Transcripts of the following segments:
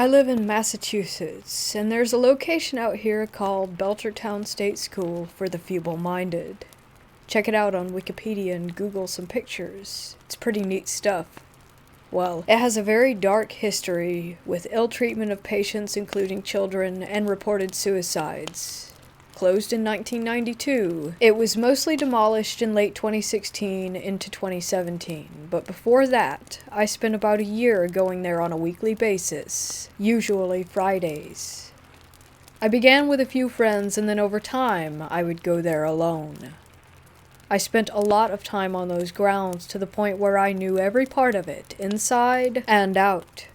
I live in Massachusetts, and there's a location out here called Belchertown State School for the Feeble-Minded. Check it out on Wikipedia and Google some pictures. It's pretty neat stuff. Well, it has a very dark history, with ill treatment of patients including children and reported suicides. Closed in 1992. It was mostly demolished in late 2016 into 2017, but before that, I spent about a year going there on a weekly basis, usually Fridays. I began with a few friends, and then over time, I would go there alone. I spent a lot of time on those grounds to the point where I knew every part of it, inside and out.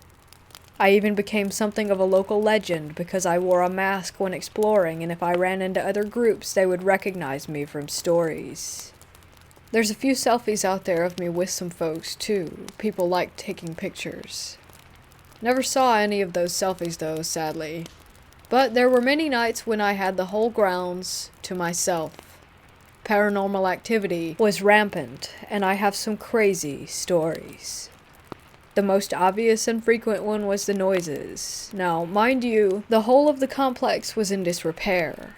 I even became something of a local legend because I wore a mask when exploring, and if I ran into other groups, they would recognize me from stories. There's a few selfies out there of me with some folks, too. People like taking pictures. Never saw any of those selfies, though, sadly. But there were many nights when I had the whole grounds to myself. Paranormal activity was rampant, and I have some crazy stories. The most obvious and frequent one was the noises. Now, mind you, the whole of the complex was in disrepair.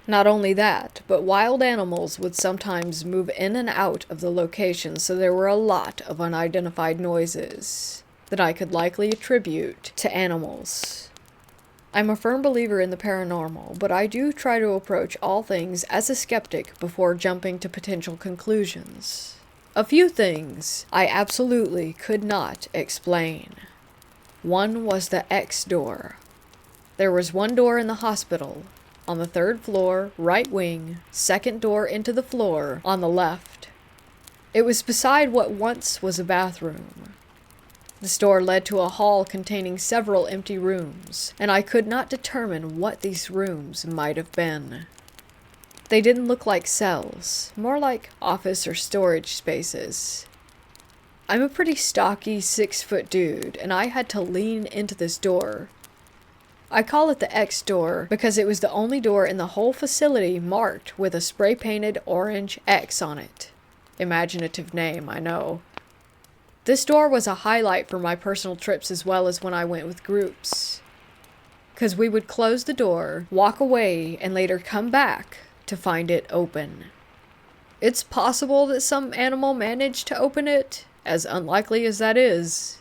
Not only that, but wild animals would sometimes move in and out of the location, so there were a lot of unidentified noises that I could likely attribute to animals. I'm a firm believer in the paranormal, but I do try to approach all things as a skeptic before jumping to potential conclusions. A few things I absolutely could not explain. One was the X door. There was one door in the hospital, on the 3rd floor, right wing, second door into the floor, on the left. It was beside what once was a bathroom. This door led to a hall containing several empty rooms, and I could not determine what these rooms might have been. They didn't look like cells, more like office or storage spaces. I'm a pretty stocky 6-foot dude, and I had to lean into this door. I call it the X door because it was the only door in the whole facility marked with a spray-painted orange X on it. Imaginative name, I know. This door was a highlight for my personal trips as well as when I went with groups. 'Cause we would close the door, walk away, and later come back to find it open. It's possible that some animal managed to open it, as unlikely as that is.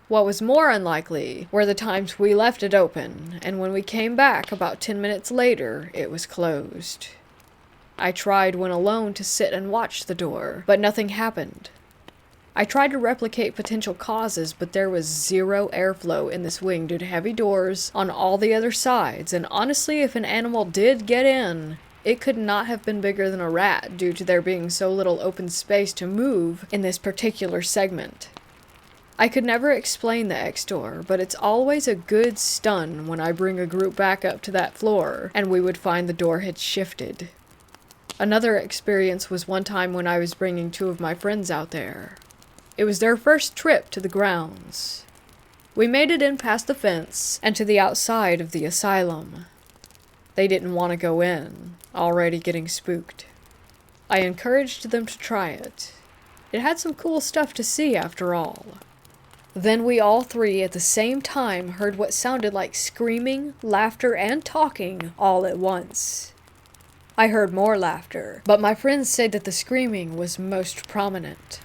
What was more unlikely were the times we left it open, and when we came back about 10 minutes later, it was closed. I tried when alone to sit and watch the door, but nothing happened. I tried to replicate potential causes, but there was zero airflow in this wing due to heavy doors on all the other sides, and honestly, if an animal did get in, it could not have been bigger than a rat due to there being so little open space to move in this particular segment. I could never explain the X door, but it's always a good stun when I bring a group back up to that floor, and we would find the door had shifted. Another experience was one time when I was bringing 2 of my friends out there. It was their first trip to the grounds. We made it in past the fence and to the outside of the asylum. They didn't want to go in, already getting spooked. I encouraged them to try it. It had some cool stuff to see after all. Then we all 3 at the same time heard what sounded like screaming, laughter, and talking all at once. I heard more laughter, but my friends said that the screaming was most prominent.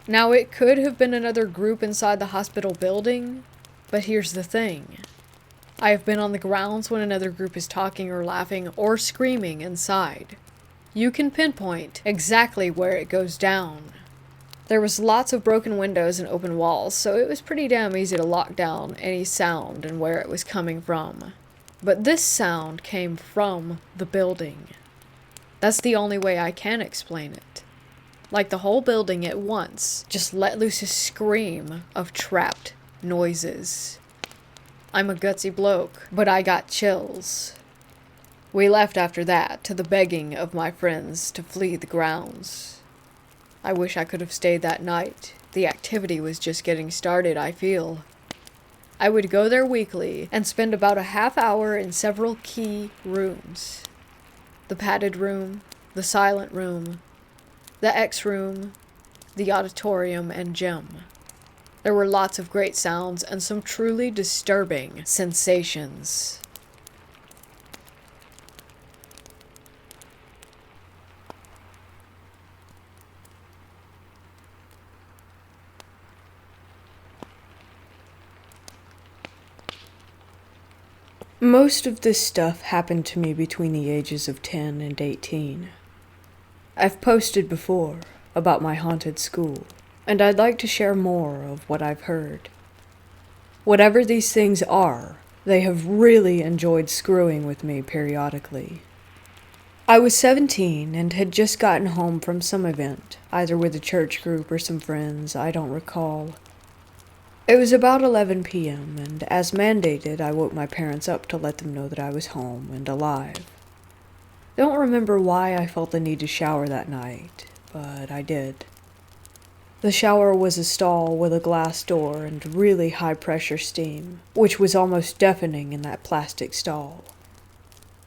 Now, it could have been another group inside the hospital building, but here's the thing. I have been on the grounds when another group is talking or laughing or screaming inside. You can pinpoint exactly where it goes down. There was lots of broken windows and open walls, so it was pretty damn easy to lock down any sound and where it was coming from. But this sound came from the building. That's the only way I can explain it. Like the whole building at once just let loose a scream of trapped noises. I'm a gutsy bloke, but I got chills. We left after that, to the begging of my friends to flee the grounds. I wish I could have stayed that night. The activity was just getting started, I feel. I would go there weekly and spend about a half hour in several key rooms. The padded room, the silent room, the X room, the auditorium, and gym. There were lots of great sounds and some truly disturbing sensations. Most of this stuff happened to me between the ages of 10 and 18. I've posted before about my haunted school, and I'd like to share more of what I've heard. Whatever these things are, they have really enjoyed screwing with me periodically. I was 17 and had just gotten home from some event, either with a church group or some friends, I don't recall. It was about 11 p.m., and as mandated, I woke my parents up to let them know that I was home and alive. Don't remember why I felt the need to shower that night, but I did. The shower was a stall with a glass door and really high-pressure steam, which was almost deafening in that plastic stall.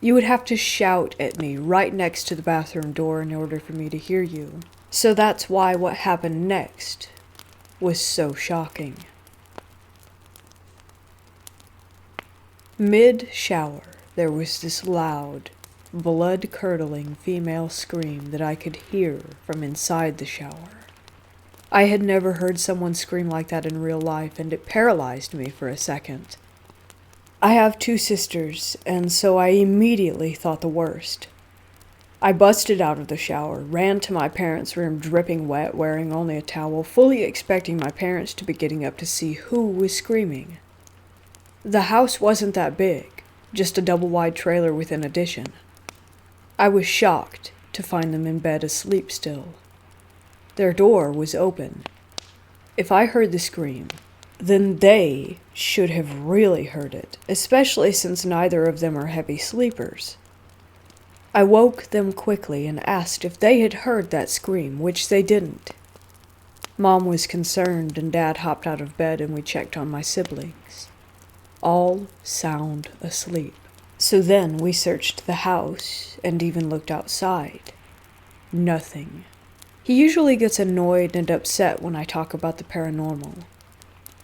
You would have to shout at me right next to the bathroom door in order for me to hear you, so that's why what happened next was so shocking. Mid-shower, there was this loud, blood-curdling female scream that I could hear from inside the shower. I had never heard someone scream like that in real life, and it paralyzed me for a second. I have 2 sisters, and so I immediately thought the worst. I busted out of the shower, ran to my parents' room dripping wet, wearing only a towel, fully expecting my parents to be getting up to see who was screaming. The house wasn't that big, just a double-wide trailer with an addition. I was shocked to find them in bed asleep still. Their door was open. If I heard the scream, then they should have really heard it, especially since neither of them are heavy sleepers. I woke them quickly and asked if they had heard that scream, which they didn't. Mom was concerned and Dad hopped out of bed and we checked on my siblings. All sound asleep. So then we searched the house and even looked outside. Nothing. He usually gets annoyed and upset when I talk about the paranormal.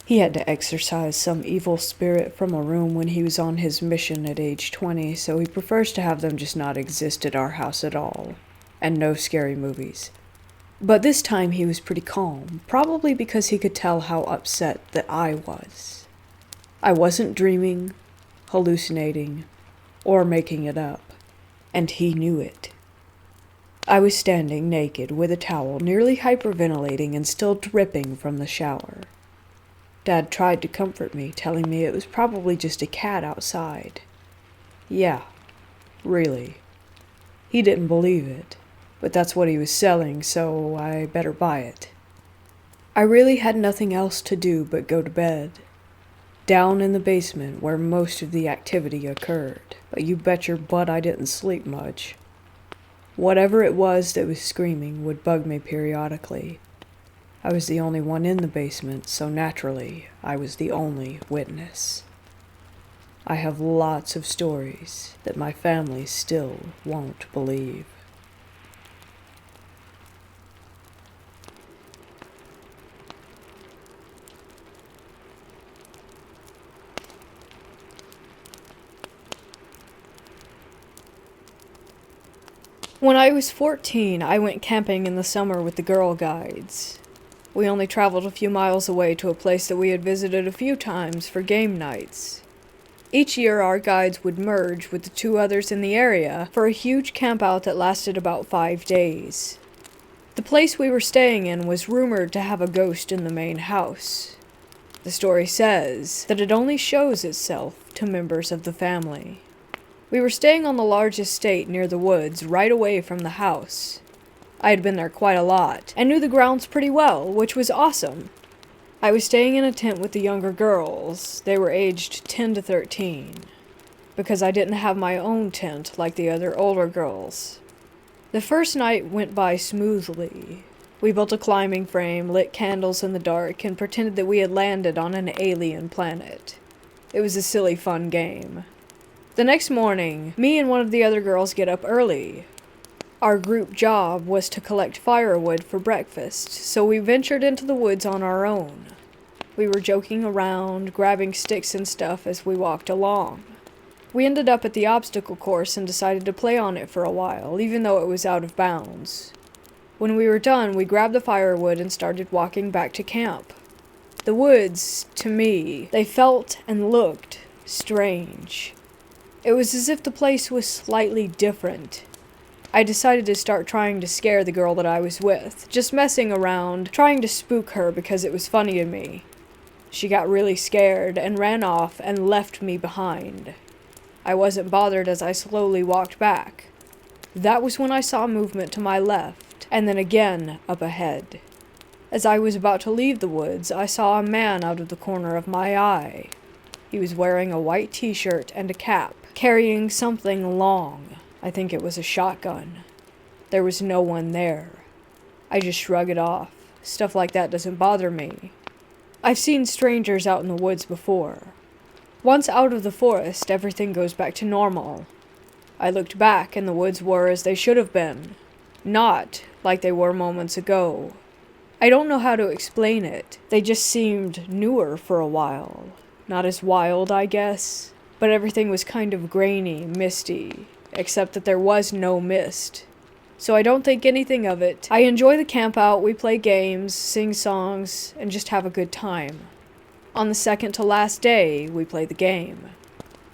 He had to exorcise some evil spirit from a room when he was on his mission at age 20, so he prefers to have them just not exist at our house at all. And no scary movies. But this time he was pretty calm, probably because he could tell how upset that I was. I wasn't dreaming, hallucinating, or making it up, and he knew it. I was standing naked with a towel, nearly hyperventilating and still dripping from the shower. Dad tried to comfort me, telling me it was probably just a cat outside. Yeah, really. He didn't believe it, but that's what he was selling, so I better buy it. I really had nothing else to do but go to bed. Down in the basement where most of the activity occurred, but you bet your butt I didn't sleep much. Whatever it was that was screaming would bug me periodically. I was the only one in the basement, so naturally, I was the only witness. I have lots of stories that my family still won't believe. When I was 14, I went camping in the summer with the Girl Guides. We only traveled a few miles away to a place that we had visited a few times for game nights. Each year our guides would merge with the 2 others in the area for a huge campout that lasted about 5 days. The place we were staying in was rumored to have a ghost in the main house. The story says that it only shows itself to members of the family. We were staying on the large estate near the woods, right away from the house. I had been there quite a lot, and knew the grounds pretty well, which was awesome. I was staying in a tent with the younger girls. They were aged 10 to 13, because I didn't have my own tent like the other older girls. The first night went by smoothly. We built a climbing frame, lit candles in the dark, and pretended that we had landed on an alien planet. It was a silly, fun game. The next morning, me and one of the other girls get up early. Our group job was to collect firewood for breakfast, so we ventured into the woods on our own. We were joking around, grabbing sticks and stuff as we walked along. We ended up at the obstacle course and decided to play on it for a while, even though it was out of bounds. When we were done, we grabbed the firewood and started walking back to camp. The woods, to me, they felt and looked strange. It was as if the place was slightly different. I decided to start trying to scare the girl that I was with, just messing around, trying to spook her because it was funny to me. She got really scared and ran off and left me behind. I wasn't bothered as I slowly walked back. That was when I saw movement to my left, and then again up ahead. As I was about to leave the woods, I saw a man out of the corner of my eye. He was wearing a white t-shirt and a cap, carrying something long. I think it was a shotgun. There was no one there. I just shrug it off. Stuff like that doesn't bother me. I've seen strangers out in the woods before. Once out of the forest, everything goes back to normal. I looked back and the woods were as they should have been. Not like they were moments ago. I don't know how to explain it. They just seemed newer for a while. Not as wild, I guess. But everything was kind of grainy, misty. Except that there was no mist. So I don't think anything of it. I enjoy the camp out, we play games, sing songs, and just have a good time. On the second to last day, we play the game.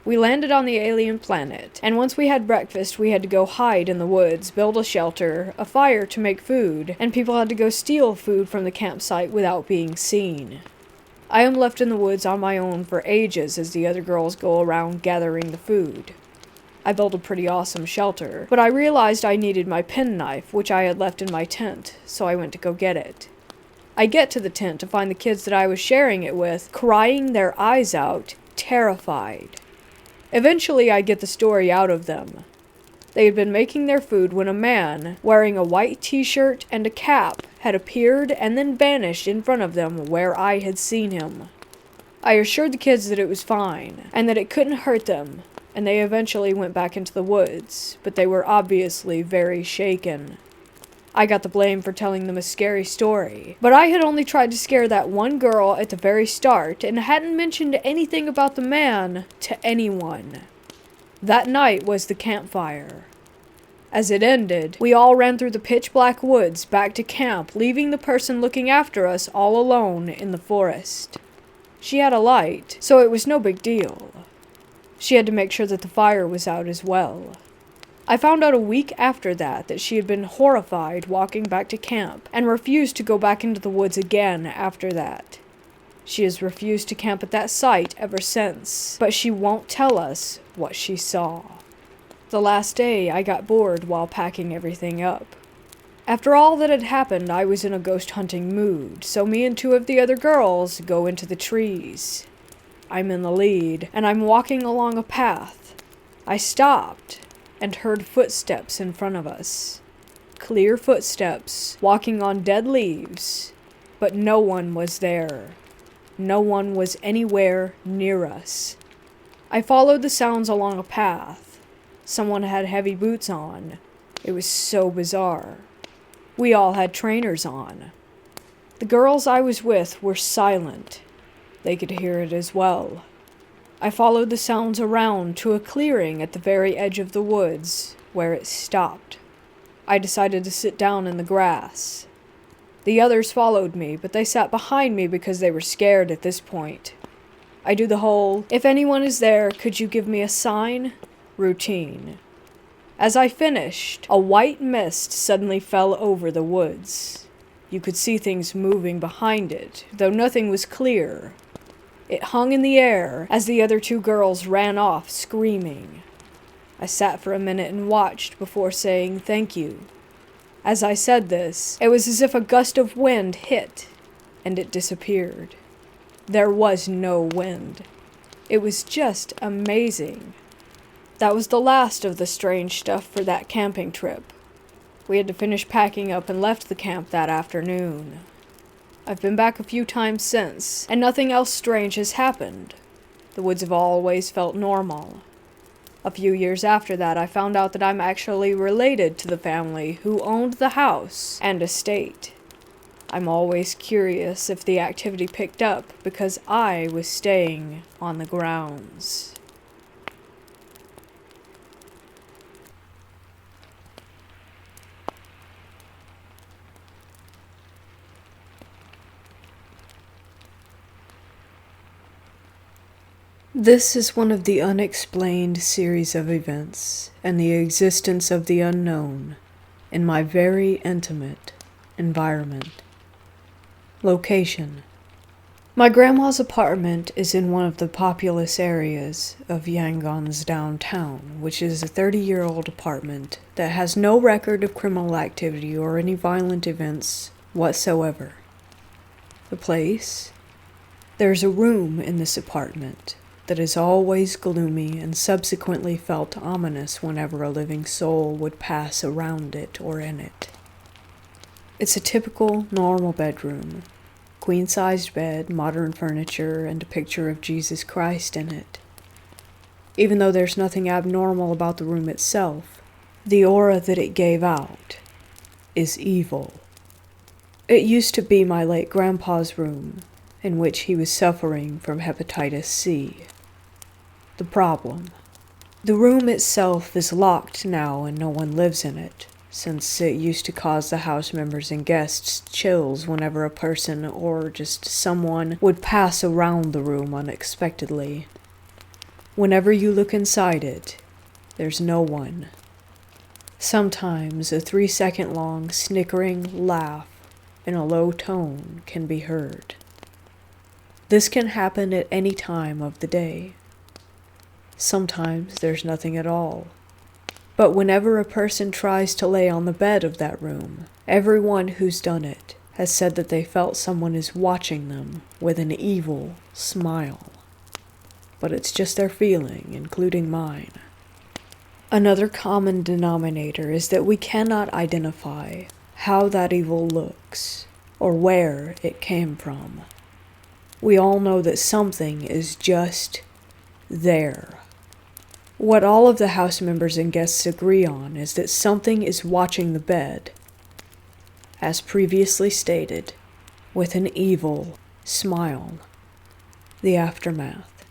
We landed on the alien planet, and once we had breakfast, we had to go hide in the woods, build a shelter, a fire to make food, and people had to go steal food from the campsite without being seen. I am left in the woods on my own for ages as the other girls go around gathering the food. I built a pretty awesome shelter, but I realized I needed my penknife, which I had left in my tent, so I went to go get it. I get to the tent to find the kids that I was sharing it with, crying their eyes out, terrified. Eventually I get the story out of them. They had been making their food when a man, wearing a white t-shirt and a cap, had appeared and then vanished in front of them where I had seen him. I assured the kids that it was fine, and that it couldn't hurt them, and they eventually went back into the woods, but they were obviously very shaken. I got the blame for telling them a scary story, but I had only tried to scare that one girl at the very start and hadn't mentioned anything about the man to anyone. That night was the campfire. As it ended, we all ran through the pitch-black woods back to camp, leaving the person looking after us all alone in the forest. She had a light, so it was no big deal. She had to make sure that the fire was out as well. I found out a week after that she had been horrified walking back to camp and refused to go back into the woods again after that. She has refused to camp at that site ever since, but she won't tell us what she saw. The last day, I got bored while packing everything up. After all that had happened, I was in a ghost hunting mood, so me and two of the other girls go into the trees. I'm in the lead, and I'm walking along a path. I stopped and heard footsteps in front of us. Clear footsteps, walking on dead leaves, but no one was there. No one was anywhere near us. I followed the sounds along a path. Someone had heavy boots on. It was so bizarre. We all had trainers on. The girls I was with were silent. They could hear it as well. I followed the sounds around to a clearing at the very edge of the woods, where it stopped. I decided to sit down in the grass. The others followed me, but they sat behind me because they were scared at this point. I do the whole, "If anyone is there, could you give me a sign?" routine. As I finished, a white mist suddenly fell over the woods. You could see things moving behind it, though nothing was clear. It hung in the air as the other two girls ran off screaming. I sat for a minute and watched before saying thank you. As I said this, it was as if a gust of wind hit, and it disappeared. There was no wind. It was just amazing. That was the last of the strange stuff for that camping trip. We had to finish packing up and left the camp that afternoon. I've been back a few times since, and nothing else strange has happened. The woods have always felt normal. A few years after that, I found out that I'm actually related to the family who owned the house and estate. I'm always curious if the activity picked up because I was staying on the grounds. This is one of the unexplained series of events and the existence of the unknown in my very intimate environment. Location. My grandma's apartment is in one of the populous areas of Yangon's downtown, which is a 30-year-old apartment that has no record of criminal activity or any violent events whatsoever. The place? There's a room in this apartment that is always gloomy and subsequently felt ominous whenever a living soul would pass around it or in it. It's a typical, normal bedroom. Queen-sized bed, modern furniture, and a picture of Jesus Christ in it. Even though there's nothing abnormal about the room itself, the aura that it gave out is evil. It used to be my late grandpa's room, in which he was suffering from hepatitis C. The problem. The room itself is locked now and no one lives in it, since it used to cause the house members and guests chills whenever a person or just someone would pass around the room unexpectedly. Whenever you look inside it, there's no one. Sometimes a 3-second long snickering laugh in a low tone can be heard. This can happen at any time of the day. Sometimes there's nothing at all. But whenever a person tries to lay on the bed of that room, everyone who's done it has said that they felt someone is watching them with an evil smile. But it's just their feeling, including mine. Another common denominator is that we cannot identify how that evil looks or where it came from. We all know that something is just there. What all of the house members and guests agree on is that something is watching the bed, as previously stated, with an evil smile. The aftermath.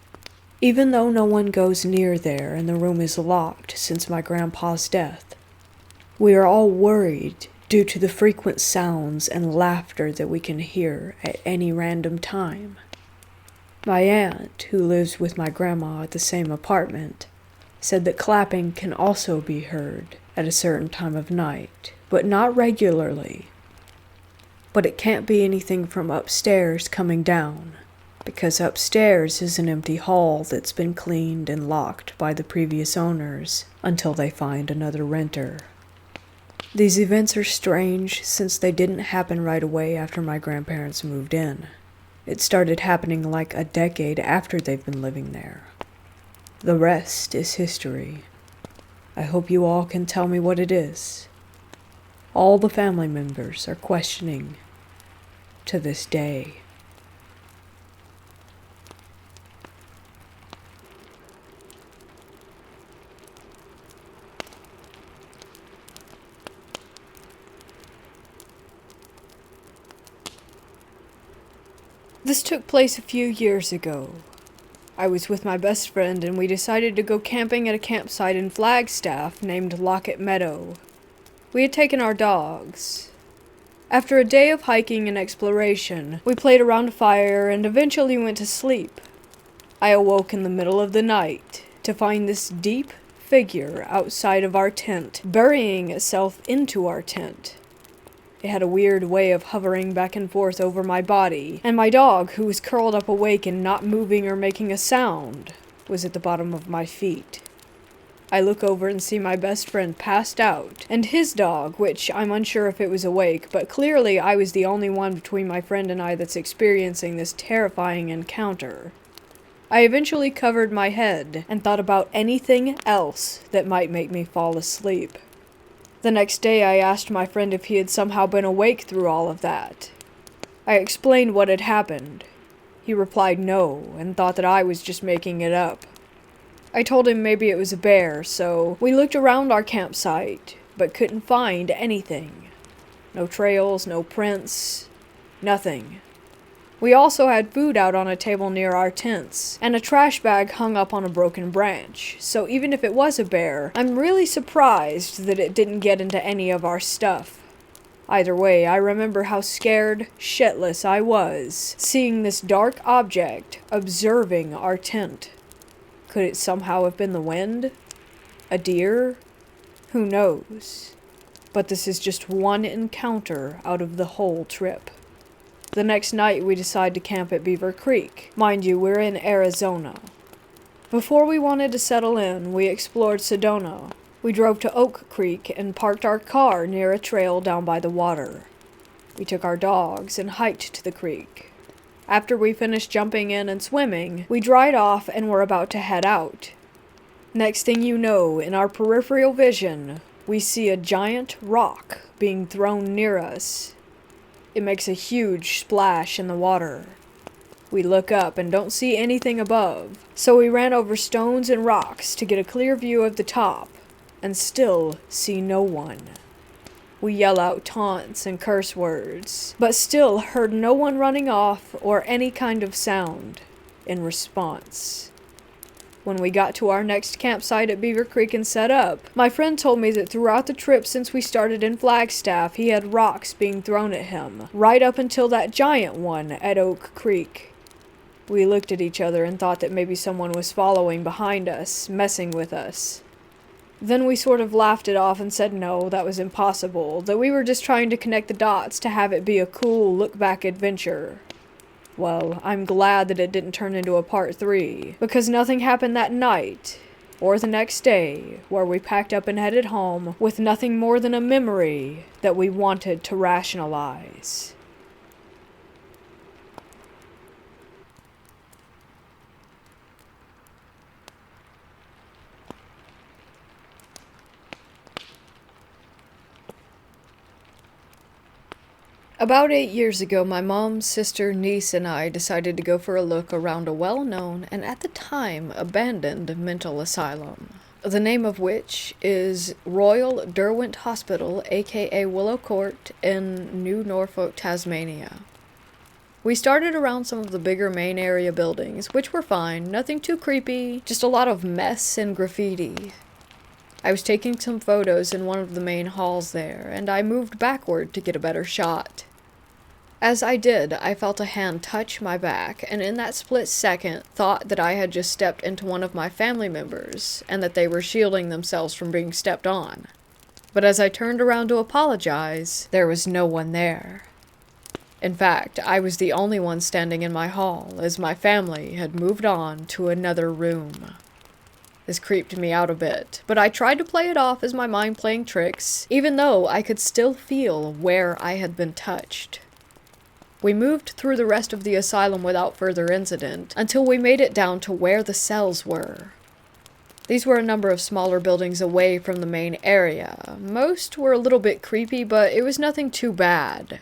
Even though no one goes near there and the room is locked since my grandpa's death, we are all worried due to the frequent sounds and laughter that we can hear at any random time. My aunt, who lives with my grandma at the same apartment, said that clapping can also be heard at a certain time of night, but not regularly. But it can't be anything from upstairs coming down, because upstairs is an empty hall that's been cleaned and locked by the previous owners until they find another renter. These events are strange since they didn't happen right away after my grandparents moved in. It started happening like a decade after they've been living there. The rest is history. I hope you all can tell me what it is. All the family members are questioning to this day. This took place a few years ago. I was with my best friend and we decided to go camping at a campsite in Flagstaff named Lockett Meadow. We had taken our dogs. After a day of hiking and exploration, we played around a fire and eventually went to sleep. I awoke in the middle of the night to find this deep figure outside of our tent, burying itself into our tent. It had a weird way of hovering back and forth over my body, and my dog, who was curled up awake and not moving or making a sound, was at the bottom of my feet. I look over and see my best friend passed out, and his dog, which I'm unsure if it was awake, but clearly I was the only one between my friend and I that's experiencing this terrifying encounter. I eventually covered my head and thought about anything else that might make me fall asleep. The next day I asked my friend if he had somehow been awake through all of that. I explained what had happened. He replied no, and thought that I was just making it up. I told him maybe it was a bear, so we looked around our campsite, but couldn't find anything. No trails, no prints, Nothing. We also had food out on a table near our tents, and a trash bag hung up on a broken branch, so even if it was a bear, I'm really surprised that it didn't get into any of our stuff. Either way, I remember how scared shitless I was, seeing this dark object observing our tent. Could it somehow have been the wind? A deer? Who knows? But this is just one encounter out of the whole trip. The next night, we decide to camp at Beaver Creek. Mind you, we're in Arizona. Before we wanted to settle in, we explored Sedona. We drove to Oak Creek and parked our car near a trail down by the water. We took our dogs and hiked to the creek. After we finished jumping in and swimming, we dried off and were about to head out. Next thing you know, in our peripheral vision, we see a giant rock being thrown near us. It makes a huge splash in the water. We look up and don't see anything above, so we ran over stones and rocks to get a clear view of the top, and still see no one. We yell out taunts and curse words, but still heard no one running off or any kind of sound in response. When we got to our next campsite at Beaver Creek and set up, my friend told me that throughout the trip since we started in Flagstaff, he had rocks being thrown at him, right up until that giant one at Oak Creek. We looked at each other and thought that maybe someone was following behind us, messing with us. Then we sort of laughed it off and said no, that was impossible, that we were just trying to connect the dots to have it be a cool look-back adventure. Well, I'm glad that it didn't turn into a part 3, because nothing happened that night, or the next day, where we packed up and headed home with nothing more than a memory that we wanted to rationalize. About 8 years ago, my mom, sister, niece, and I decided to go for a look around a well-known, and at the time, abandoned mental asylum. The name of which is Royal Derwent Hospital, aka Willow Court, in New Norfolk, Tasmania. We started around some of the bigger main area buildings, which were fine, nothing too creepy, just a lot of mess and graffiti. I was taking some photos in one of the main halls there, and I moved backward to get a better shot. As I did, I felt a hand touch my back, and in that split second, thought that I had just stepped into one of my family members, and that they were shielding themselves from being stepped on. But as I turned around to apologize, there was no one there. In fact, I was the only one standing in my hall, as my family had moved on to another room. This creeped me out a bit, but I tried to play it off as my mind playing tricks, even though I could still feel where I had been touched. We moved through the rest of the asylum without further incident, until we made it down to where the cells were. These were a number of smaller buildings away from the main area. Most were a little bit creepy, but it was nothing too bad.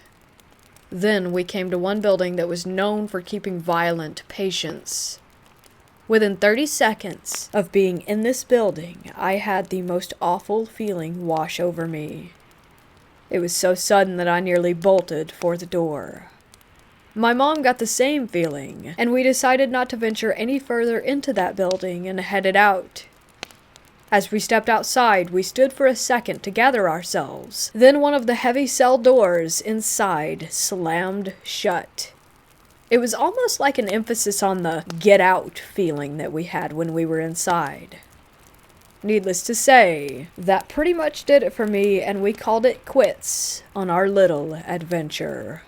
Then we came to one building that was known for keeping violent patients. Within 30 seconds of being in this building, I had the most awful feeling wash over me. It was so sudden that I nearly bolted for the door. My mom got the same feeling, and we decided not to venture any further into that building and headed out. As we stepped outside, we stood for a second to gather ourselves. Then one of the heavy cell doors inside slammed shut. It was almost like an emphasis on the get out feeling that we had when we were inside. Needless to say, that pretty much did it for me, and we called it quits on our little adventure.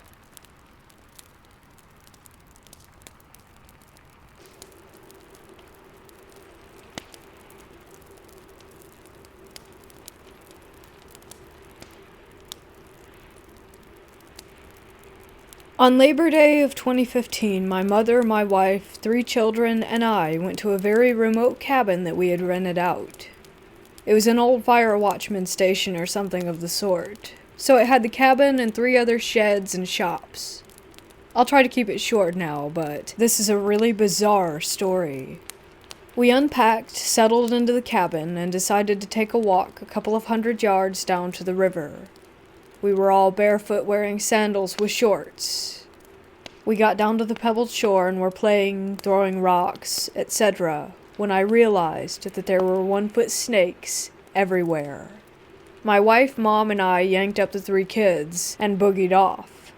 On Labor Day of 2015, my mother, my wife, 3 children, and I went to a very remote cabin that we had rented out. It was an old fire watchman station or something of the sort, so it had the cabin and 3 other sheds and shops. I'll try to keep it short now, but this is a really bizarre story. We unpacked, settled into the cabin, and decided to take a walk a couple of 100 yards down to the river. We were all barefoot wearing sandals with shorts. We got down to the pebbled shore and were playing, throwing rocks, etc., when I realized that there were 1-foot snakes everywhere. My wife, Mom, and I yanked up the 3 kids and boogied off.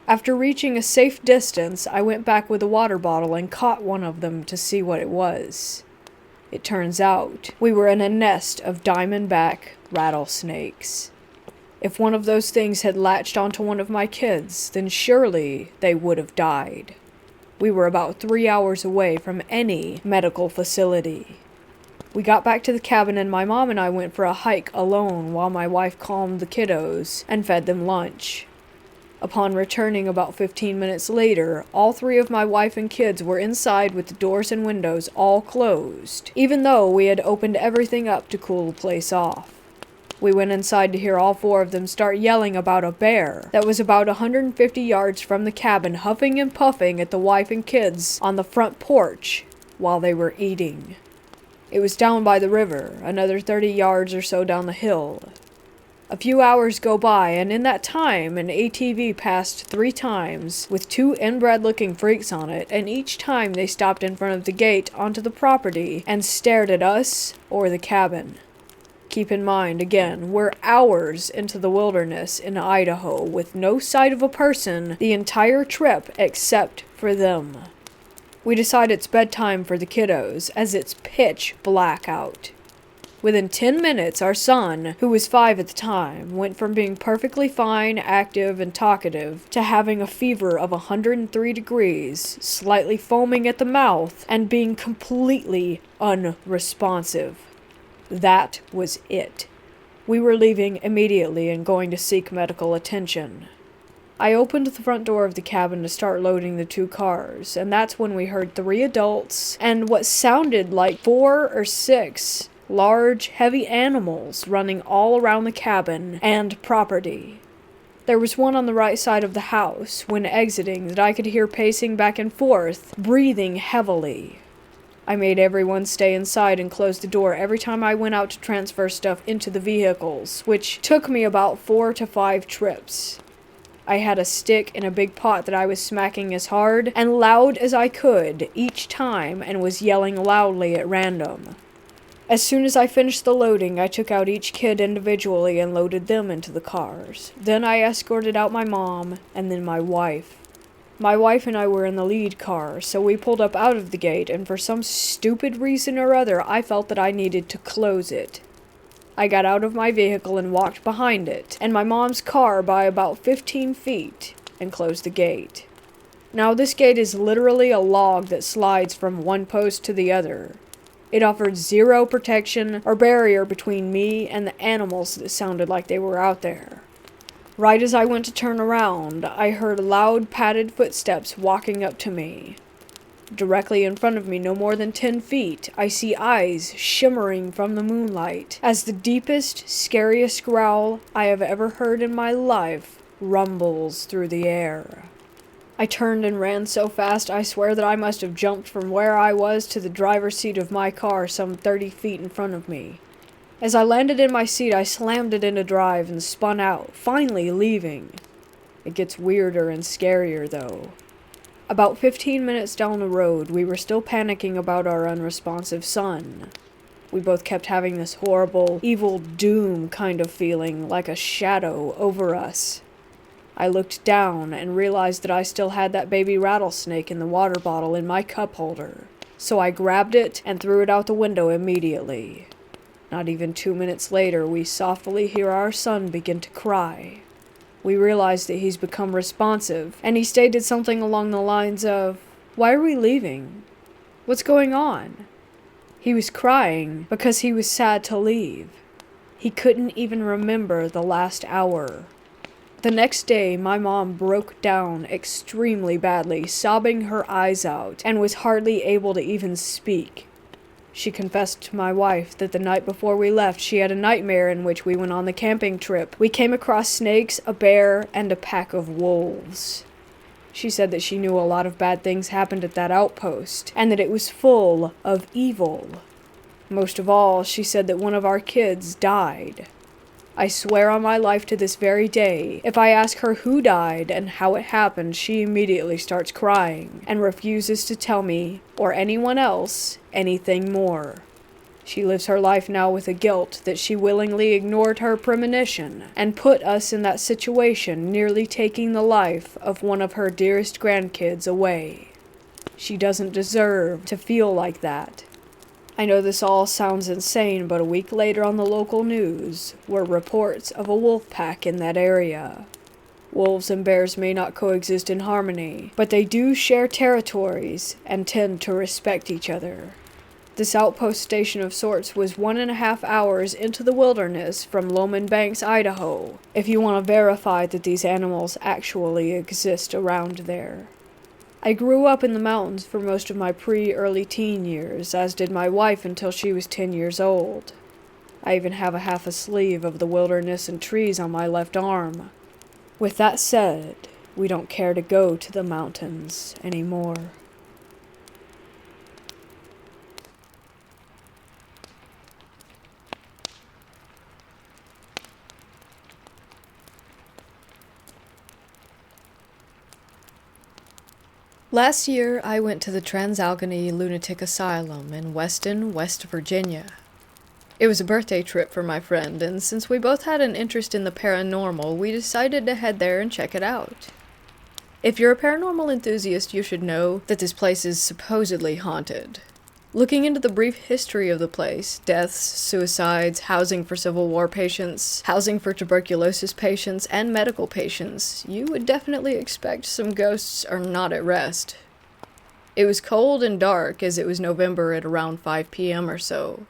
After reaching a safe distance, I went back with a water bottle and caught one of them to see what it was. It turns out we were in a nest of diamondback rattlesnakes. If one of those things had latched onto one of my kids, then surely they would have died. We were about 3 hours away from any medical facility. We got back to the cabin and my mom and I went for a hike alone while my wife calmed the kiddos and fed them lunch. Upon returning about 15 minutes later, all 3 of my wife and kids were inside with the doors and windows all closed, even though we had opened everything up to cool the place off. We went inside to hear all 4 of them start yelling about a bear that was about 150 yards from the cabin, huffing and puffing at the wife and kids on the front porch while they were eating. It was down by the river, another 30 yards or so down the hill. A few hours go by, and in that time, an ATV passed 3 times with 2 inbred-looking freaks on it, and each time they stopped in front of the gate onto the property and stared at us or the cabin. Keep in mind, again, we're hours into the wilderness in Idaho with no sight of a person the entire trip except for them. We decide it's bedtime for the kiddos, as it's pitch black out. Within 10 minutes, our son, who was 5 at the time, went from being perfectly fine, active, and talkative to having a fever of 103 degrees, slightly foaming at the mouth, and being completely unresponsive. That was it. We were leaving immediately and going to seek medical attention. I opened the front door of the cabin to start loading the 2 cars, and that's when we heard 3 adults and what sounded like 4 or 6 large, heavy animals running all around the cabin and property. There was one on the right side of the house, when exiting, that I could hear pacing back and forth, breathing heavily. I made everyone stay inside and close the door every time I went out to transfer stuff into the vehicles, which took me about 4 to 5 trips. I had a stick in a big pot that I was smacking as hard and loud as I could each time and was yelling loudly at random. As soon as I finished the loading, I took out each kid individually and loaded them into the cars. Then I escorted out my mom and then my wife. My wife and I were in the lead car, so we pulled up out of the gate, and for some stupid reason or other, I felt that I needed to close it. I got out of my vehicle and walked behind it, and my mom's car by about 15 feet, and closed the gate. Now, this gate is literally a log that slides from one post to the other. It offered zero protection or barrier between me and the animals that sounded like they were out there. Right as I went to turn around, I heard loud padded footsteps walking up to me. Directly in front of me, no more than 10 feet, I see eyes shimmering from the moonlight as the deepest, scariest growl I have ever heard in my life rumbles through the air. I turned and ran so fast I swear that I must have jumped from where I was to the driver's seat of my car some 30 feet in front of me. As I landed in my seat, I slammed it into drive and spun out, finally leaving. It gets weirder and scarier, though. About 15 minutes down the road, we were still panicking about our unresponsive son. We both kept having this horrible, evil doom kind of feeling, like a shadow over us. I looked down and realized that I still had that baby rattlesnake in the water bottle in my cup holder, so I grabbed it and threw it out the window immediately. Not even 2 minutes later, we softly hear our son begin to cry. We realize that he's become responsive, and he stated something along the lines of, "Why are we leaving? What's going on?" He was crying because he was sad to leave. He couldn't even remember the last hour. The next day, my mom broke down extremely badly, sobbing her eyes out, and was hardly able to even speak. She confessed to my wife that the night before we left, she had a nightmare in which we went on the camping trip. We came across snakes, a bear, and a pack of wolves. She said that she knew a lot of bad things happened at that outpost, and that it was full of evil. Most of all, she said that one of our kids died. I swear on my life to this very day, if I ask her who died and how it happened, she immediately starts crying and refuses to tell me, or anyone else, anything more. She lives her life now with a guilt that she willingly ignored her premonition and put us in that situation, nearly taking the life of one of her dearest grandkids away. She doesn't deserve to feel like that. I know this all sounds insane, but a week later on the local news were reports of a wolf pack in that area. Wolves and bears may not coexist in harmony, but they do share territories and tend to respect each other. This outpost station of sorts was 1.5 hours into the wilderness from Loman Banks, Idaho, if you want to verify that these animals actually exist around there. I grew up in the mountains for most of my pre-early teen years, as did my wife until she was 10 years old. I even have half a sleeve of the wilderness and trees on my left arm. With that said, we don't care to go to the mountains anymore. Last year, I went to the Trans-Allegheny Lunatic Asylum in Weston, West Virginia. It was a birthday trip for my friend, and since we both had an interest in the paranormal, we decided to head there and check it out. If you're a paranormal enthusiast, you should know that this place is supposedly haunted. Looking into the brief history of the place, deaths, suicides, housing for Civil War patients, housing for tuberculosis patients, and medical patients, you would definitely expect some ghosts are not at rest. It was cold and dark as it was November at around 5 p.m. or so.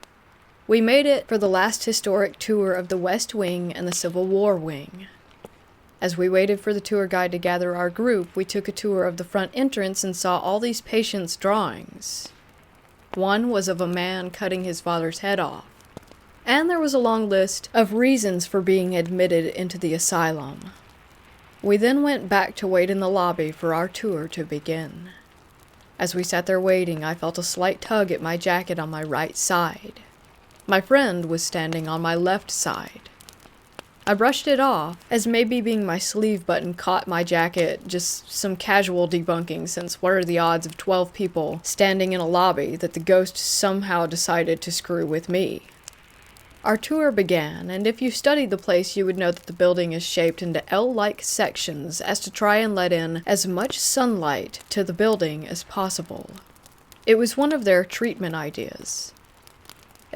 We made it for the last historic tour of the West Wing and the Civil War Wing. As we waited for the tour guide to gather our group, we took a tour of the front entrance and saw all these patients' drawings. One was of a man cutting his father's head off. And there was a long list of reasons for being admitted into the asylum. We then went back to wait in the lobby for our tour to begin. As we sat there waiting, I felt a slight tug at my jacket on my right side. My friend was standing on my left side. I brushed it off, as maybe being my sleeve button caught my jacket, just some casual debunking, since what are the odds of 12 people standing in a lobby that the ghost somehow decided to screw with me? Our tour began, and if you studied the place you would know that the building is shaped into L-like sections as to try and let in as much sunlight to the building as possible. It was one of their treatment ideas.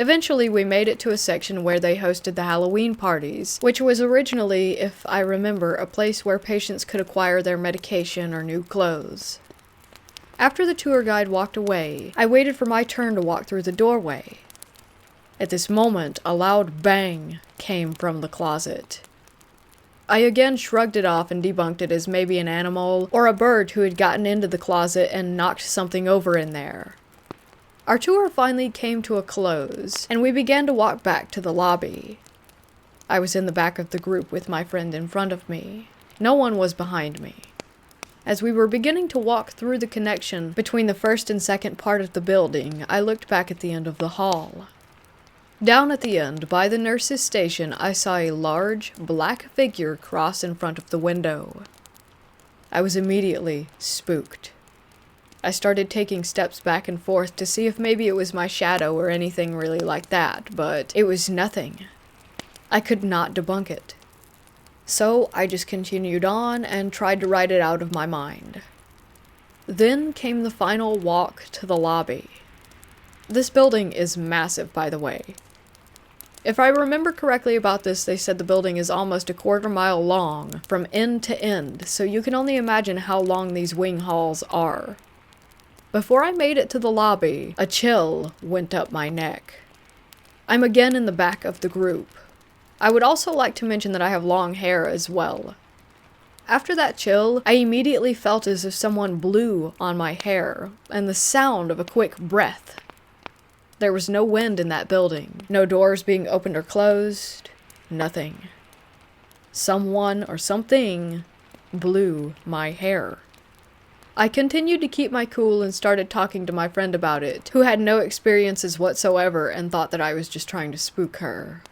Eventually, we made it to a section where they hosted the Halloween parties, which was originally, if I remember, a place where patients could acquire their medication or new clothes. After the tour guide walked away, I waited for my turn to walk through the doorway. At this moment, a loud bang came from the closet. I again shrugged it off and debunked it as maybe an animal or a bird who had gotten into the closet and knocked something over in there. Our tour finally came to a close, and we began to walk back to the lobby. I was in the back of the group with my friend in front of me. No one was behind me. As we were beginning to walk through the connection between the first and second part of the building, I looked back at the end of the hall. Down at the end, by the nurse's station, I saw a large, black figure cross in front of the window. I was immediately spooked. I started taking steps back and forth to see if maybe it was my shadow or anything really like that, but it was nothing. I could not debunk it. So I just continued on and tried to write it out of my mind. Then came the final walk to the lobby. This building is massive, by the way. If I remember correctly about this, they said the building is almost 1/4 mile long from end to end, so you can only imagine how long these wing halls are. Before I made it to the lobby, a chill went up my neck. I'm again in the back of the group. I would also like to mention that I have long hair as well. After that chill, I immediately felt as if someone blew on my hair, and the sound of a quick breath. There was no wind in that building, no doors being opened or closed, nothing. Someone or something blew my hair. I continued to keep my cool and started talking to my friend about it, who had no experiences whatsoever and thought that I was just trying to spook her.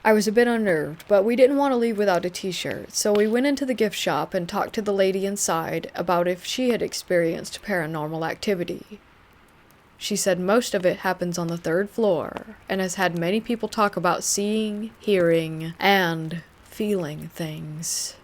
I was a bit unnerved, but we didn't want to leave without a t-shirt, so we went into the gift shop and talked to the lady inside about if she had experienced paranormal activity. She said most of it happens on the 3rd floor, and has had many people talk about seeing, hearing, and feeling things.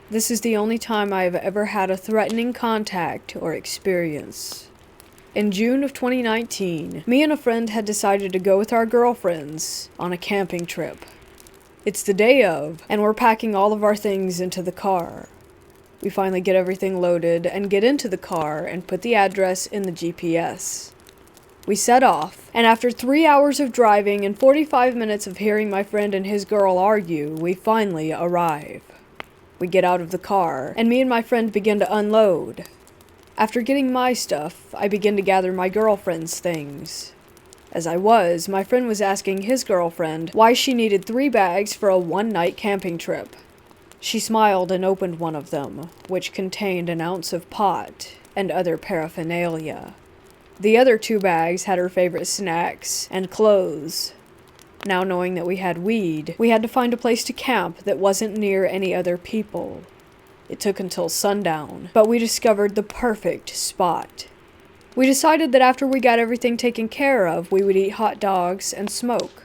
This is the only time I have ever had a threatening contact or experience. In June of 2019, me and a friend had decided to go with our girlfriends on a camping trip. It's the day of, and we're packing all of our things into the car. We finally get everything loaded and get into the car and put the address in the GPS. We set off, and after 3 hours of driving and 45 minutes of hearing my friend and his girl argue, we finally arrive. We get out of the car, and me and my friend begin to unload. After getting my stuff, I begin to gather my girlfriend's things. As I was, my friend was asking his girlfriend why she needed 3 bags for a one-night camping trip. She smiled and opened one of them, which contained an ounce of pot and other paraphernalia. The other 2 bags had her favorite snacks and clothes. Now knowing that we had weed, we had to find a place to camp that wasn't near any other people. It took until sundown, but we discovered the perfect spot. We decided that after we got everything taken care of, we would eat hot dogs and smoke.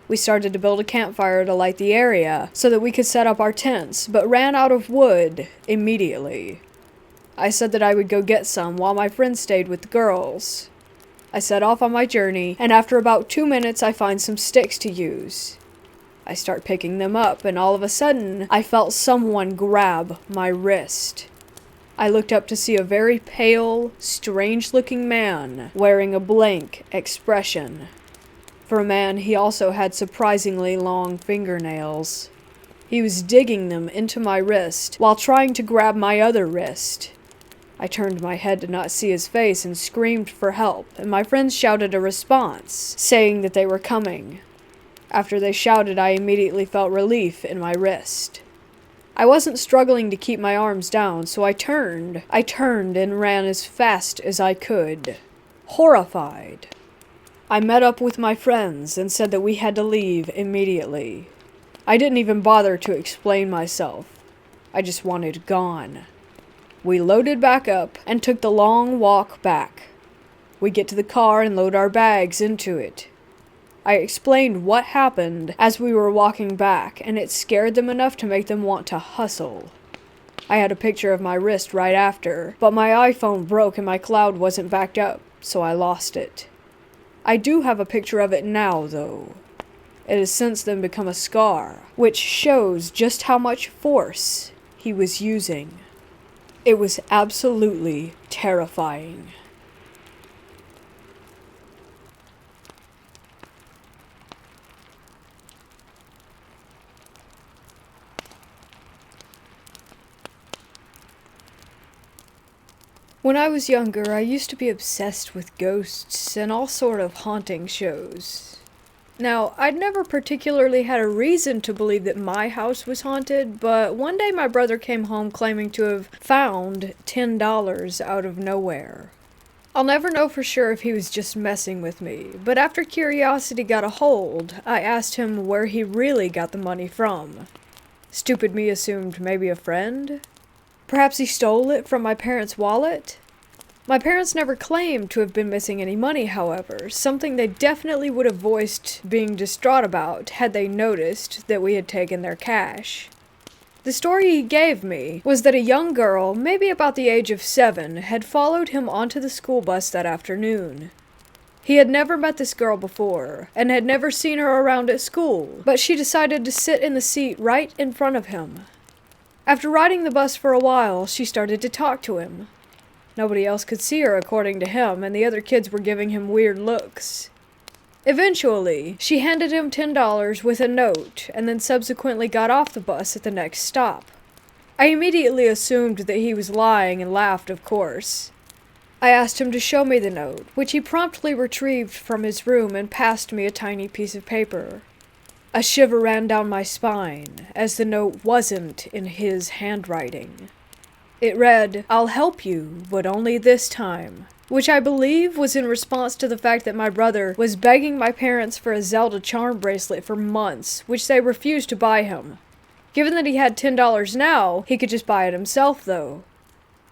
We started to build a campfire to light the area so that we could set up our tents, but ran out of wood immediately. I said that I would go get some while my friend stayed with the girls. I set off on my journey, and after about 2 minutes I find some sticks to use. I start picking them up, and all of a sudden, I felt someone grab my wrist. I looked up to see a very pale, strange-looking man wearing a blank expression. For a man, he also had surprisingly long fingernails. He was digging them into my wrist while trying to grab my other wrist. I turned my head to not see his face and screamed for help, and my friends shouted a response, saying that they were coming. After they shouted, I immediately felt relief in my wrist. I wasn't struggling to keep my arms down, so I turned and ran as fast as I could, horrified. I met up with my friends and said that we had to leave immediately. I didn't even bother to explain myself. I just wanted gone. We loaded back up and took the long walk back. We get to the car and load our bags into it. I explained what happened as we were walking back, and it scared them enough to make them want to hustle. I had a picture of my wrist right after, but my iPhone broke and my cloud wasn't backed up, so I lost it. I do have a picture of it now, though. It has since then become a scar, which shows just how much force he was using. It was absolutely terrifying. When I was younger, I used to be obsessed with ghosts and all sort of haunting shows. Now, I'd never particularly had a reason to believe that my house was haunted, but one day my brother came home claiming to have found $10 out of nowhere. I'll never know for sure if he was just messing with me, but after curiosity got a hold, I asked him where he really got the money from. Stupid me assumed maybe a friend? Perhaps he stole it from my parents' wallet? My parents never claimed to have been missing any money, however, something they definitely would have voiced being distraught about had they noticed that we had taken their cash. The story he gave me was that a young girl, maybe about the age of 7, had followed him onto the school bus that afternoon. He had never met this girl before, and had never seen her around at school, but she decided to sit in the seat right in front of him. After riding the bus for a while, she started to talk to him. Nobody else could see her, according to him, and the other kids were giving him weird looks. Eventually, she handed him $10 with a note, and then subsequently got off the bus at the next stop. I immediately assumed that he was lying and laughed, of course. I asked him to show me the note, which he promptly retrieved from his room and passed me a tiny piece of paper. A shiver ran down my spine, as the note wasn't in his handwriting. It read, "I'll help you, but only this time," which I believe was in response to the fact that my brother was begging my parents for a Zelda charm bracelet for months, which they refused to buy him. Given that he had $10 now, he could just buy it himself, though.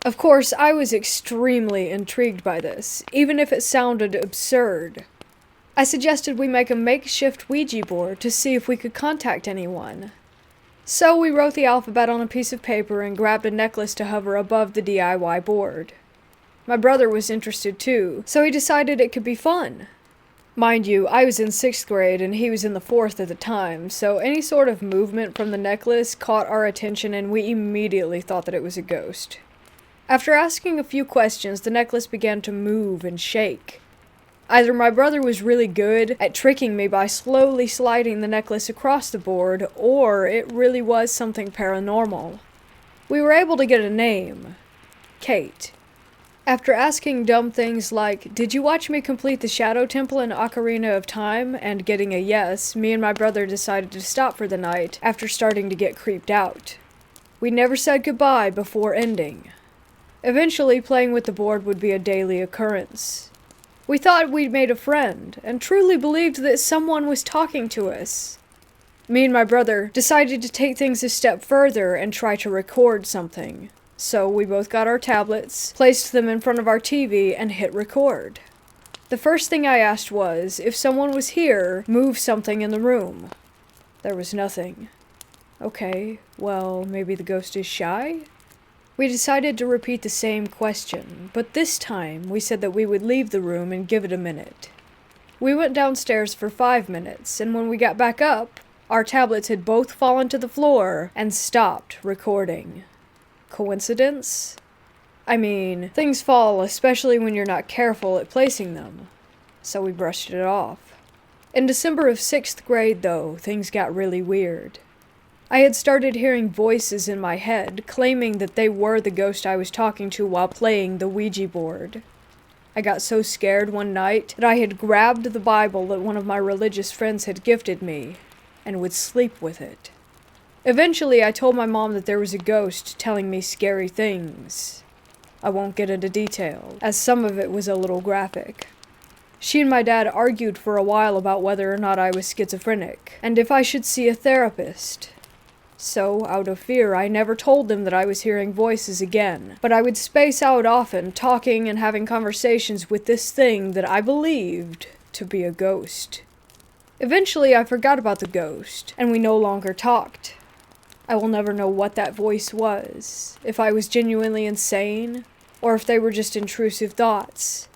Of course, I was extremely intrigued by this, even if it sounded absurd. I suggested we make a makeshift Ouija board to see if we could contact anyone. So we wrote the alphabet on a piece of paper and grabbed a necklace to hover above the DIY board. My brother was interested too, so he decided it could be fun. Mind you, I was in 6th grade and he was in the 4th at the time, so any sort of movement from the necklace caught our attention and we immediately thought that it was a ghost. After asking a few questions, the necklace began to move and shake. Either my brother was really good at tricking me by slowly sliding the necklace across the board, or it really was something paranormal. We were able to get a name. Kate. After asking dumb things like, "Did you watch me complete the Shadow Temple in Ocarina of Time?" and getting a yes, me and my brother decided to stop for the night after starting to get creeped out. We never said goodbye before ending. Eventually, playing with the board would be a daily occurrence. We thought we'd made a friend, and truly believed that someone was talking to us. Me and my brother decided to take things a step further and try to record something. So we both got our tablets, placed them in front of our TV, and hit record. The first thing I asked was, if someone was here, move something in the room. There was nothing. Okay, well, maybe the ghost is shy? We decided to repeat the same question, but this time we said that we would leave the room and give it a minute. We went downstairs for 5 minutes, and when we got back up, our tablets had both fallen to the floor and stopped recording. Coincidence? I mean, things fall, especially when you're not careful at placing them. So we brushed it off. In December of 6th grade, though, things got really weird. I had started hearing voices in my head, claiming that they were the ghost I was talking to while playing the Ouija board. I got so scared one night that I had grabbed the Bible that one of my religious friends had gifted me, and would sleep with it. Eventually, I told my mom that there was a ghost telling me scary things. I won't get into detail, as some of it was a little graphic. She and my dad argued for a while about whether or not I was schizophrenic, and if I should see a therapist. So, out of fear, I never told them that I was hearing voices again, but I would space out often, talking and having conversations with this thing that I believed to be a ghost. Eventually, I forgot about the ghost, and we no longer talked. I will never know what that voice was, if I was genuinely insane, or if they were just intrusive thoughts.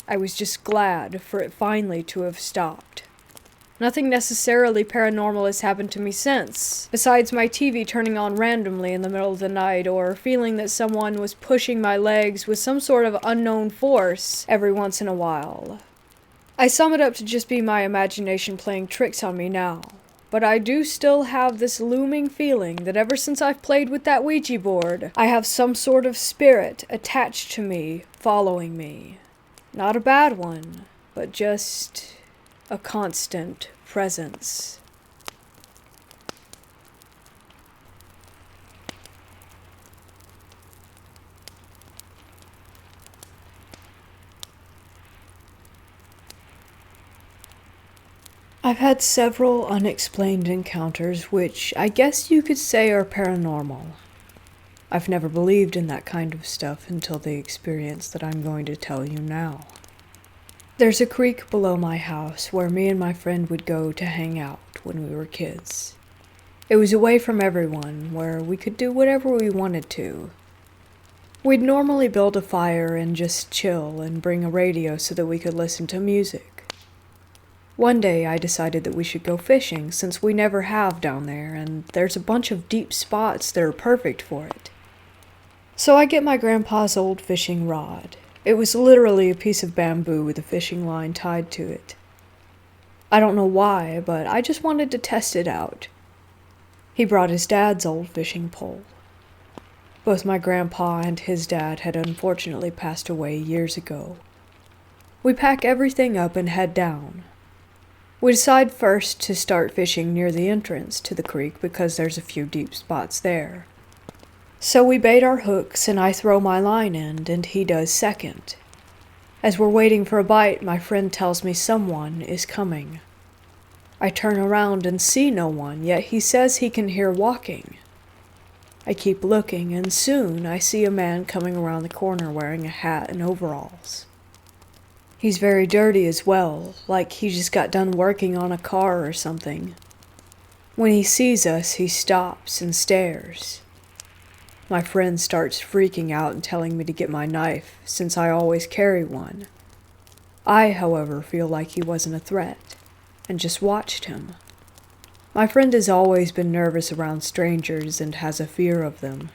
I was just glad for it finally to have stopped. Nothing necessarily paranormal has happened to me since, besides my TV turning on randomly in the middle of the night, or feeling that someone was pushing my legs with some sort of unknown force every once in a while. I sum it up to just be my imagination playing tricks on me now, but I do still have this looming feeling that ever since I've played with that Ouija board, I have some sort of spirit attached to me, following me. Not a bad one, but just a constant presence. I've had several unexplained encounters which I guess you could say are paranormal. I've never believed in that kind of stuff until the experience that I'm going to tell you now. There's a creek below my house where me and my friend would go to hang out when we were kids. It was away from everyone, where we could do whatever we wanted to. We'd normally build a fire and just chill and bring a radio so that we could listen to music. One day I decided that we should go fishing since we never have down there, and there's a bunch of deep spots that are perfect for it. So I get my grandpa's old fishing rod. It was literally a piece of bamboo with a fishing line tied to it. I don't know why, but I just wanted to test it out. He brought his dad's old fishing pole. Both my grandpa and his dad had unfortunately passed away years ago. We pack everything up and head down. We decide first to start fishing near the entrance to the creek because there's a few deep spots there. So we bait our hooks and I throw my line in and he does second. As we're waiting for a bite, my friend tells me someone is coming. I turn around and see no one, yet he says he can hear walking. I keep looking and soon I see a man coming around the corner wearing a hat and overalls. He's very dirty as well, like he just got done working on a car or something. When he sees us, he stops and stares. My friend starts freaking out and telling me to get my knife, since I always carry one. I, however, feel like he wasn't a threat, and just watched him. My friend has always been nervous around strangers and has a fear of them.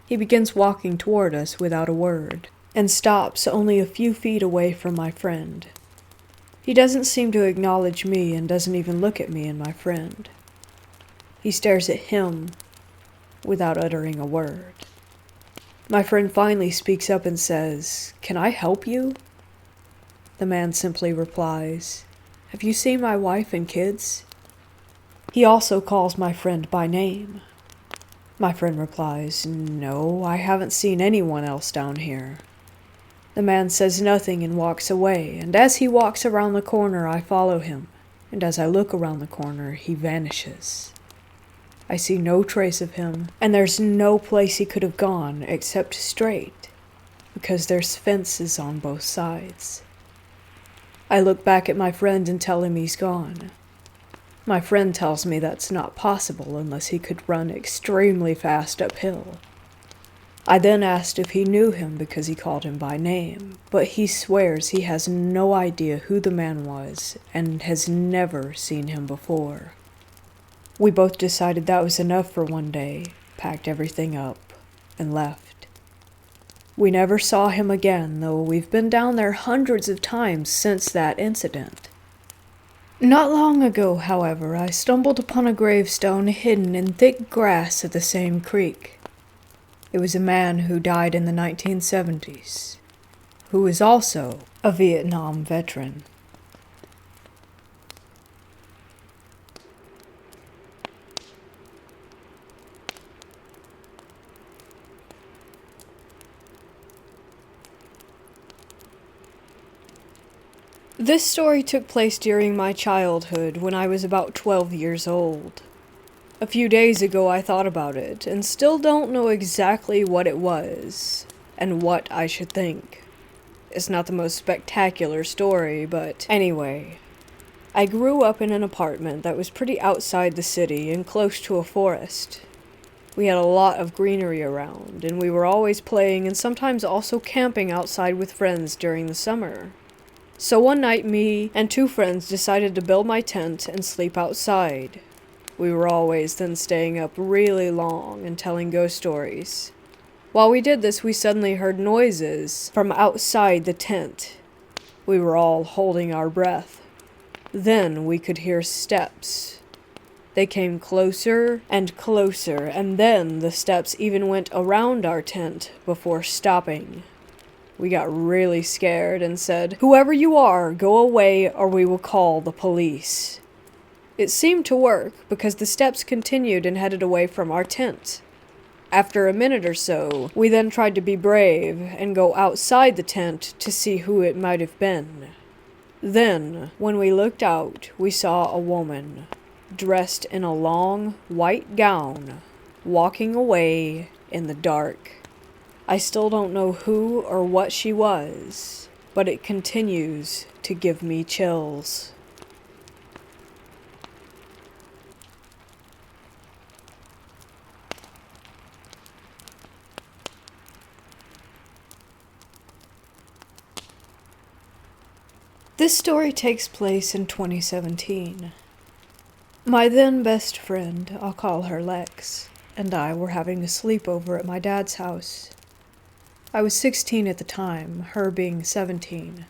He begins walking toward us without a word, and stops only a few feet away from my friend. He doesn't seem to acknowledge me and doesn't even look at me and my friend. He stares at him without uttering a word. My friend finally speaks up and says, "Can I help you?" The man simply replies, "Have you seen my wife and kids?" He also calls my friend by name. My friend replies, "No, I haven't seen anyone else down here." The man says nothing and walks away, and as he walks around the corner, I follow him, and as I look around the corner, he vanishes. I see no trace of him, and there's no place he could have gone except straight, because there's fences on both sides. I look back at my friend and tell him he's gone. My friend tells me that's not possible unless he could run extremely fast uphill. I then asked if he knew him because he called him by name, but he swears he has no idea who the man was and has never seen him before. We both decided that was enough for one day, packed everything up, and left. We never saw him again, though we've been down there hundreds of times since that incident. Not long ago, however, I stumbled upon a gravestone hidden in thick grass at the same creek. It was a man who died in the 1970s, who was also a Vietnam veteran. This story took place during my childhood when I was about 12 years old. A few days ago I thought about it, and still don't know exactly what it was, and what I should think. It's not the most spectacular story, but anyway. I grew up in an apartment that was pretty outside the city and close to a forest. We had a lot of greenery around, and we were always playing and sometimes also camping outside with friends during the summer. So one night me and two friends decided to build my tent and sleep outside. We were always then staying up really long and telling ghost stories. While we did this, we suddenly heard noises from outside the tent. We were all holding our breath. Then we could hear steps. They came closer and closer, and then the steps even went around our tent before stopping. We got really scared and said, "Whoever you are, go away or we will call the police." It seemed to work because the steps continued and headed away from our tent. After a minute or so, we then tried to be brave and go outside the tent to see who it might have been. Then, when we looked out, we saw a woman, dressed in a long, white gown, walking away in the dark. I still don't know who or what she was, but it continues to give me chills. This story takes place in 2017. My then best friend, I'll call her Lex, and I were having a sleepover at my dad's house. I was 16 at the time, her being 17.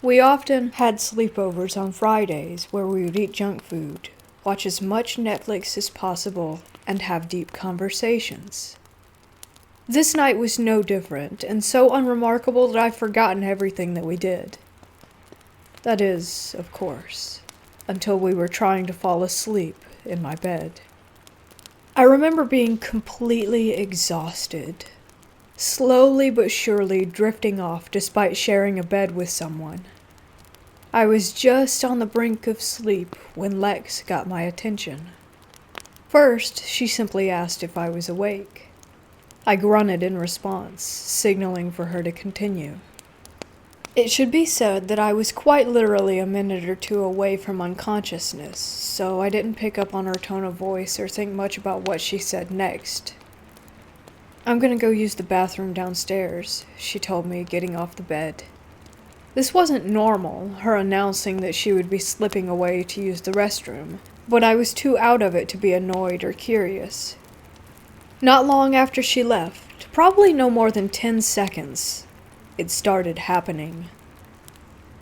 We often had sleepovers on Fridays where we would eat junk food, watch as much Netflix as possible, and have deep conversations. This night was no different, and so unremarkable that I've forgotten everything that we did. That is, of course, until we were trying to fall asleep in my bed. I remember being completely exhausted, slowly but surely drifting off despite sharing a bed with someone. I was just on the brink of sleep when Lex got my attention. First, she simply asked if I was awake. I grunted in response, signaling for her to continue. It should be said that I was quite literally a minute or two away from unconsciousness, so I didn't pick up on her tone of voice or think much about what she said next. "I'm gonna go use the bathroom downstairs," she told me, getting off the bed. This wasn't normal, her announcing that she would be slipping away to use the restroom, but I was too out of it to be annoyed or curious. Not long after she left, probably no more than 10 seconds, it started happening.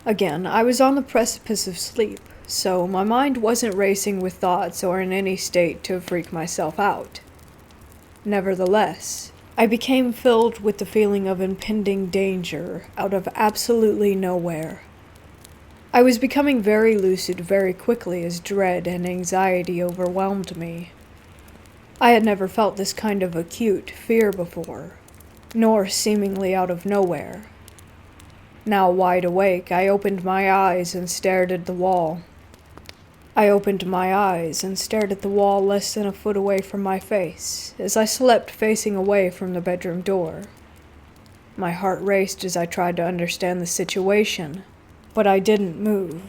Again, I was on the precipice of sleep, so my mind wasn't racing with thoughts or in any state to freak myself out. Nevertheless, I became filled with the feeling of impending danger out of absolutely nowhere. I was becoming very lucid very quickly as dread and anxiety overwhelmed me. I had never felt this kind of acute fear before, nor seemingly out of nowhere. Now wide awake, I opened my eyes and stared at the wall. Less than a foot away from my face, as I slept facing away from the bedroom door. My heart raced as I tried to understand the situation, but I didn't move.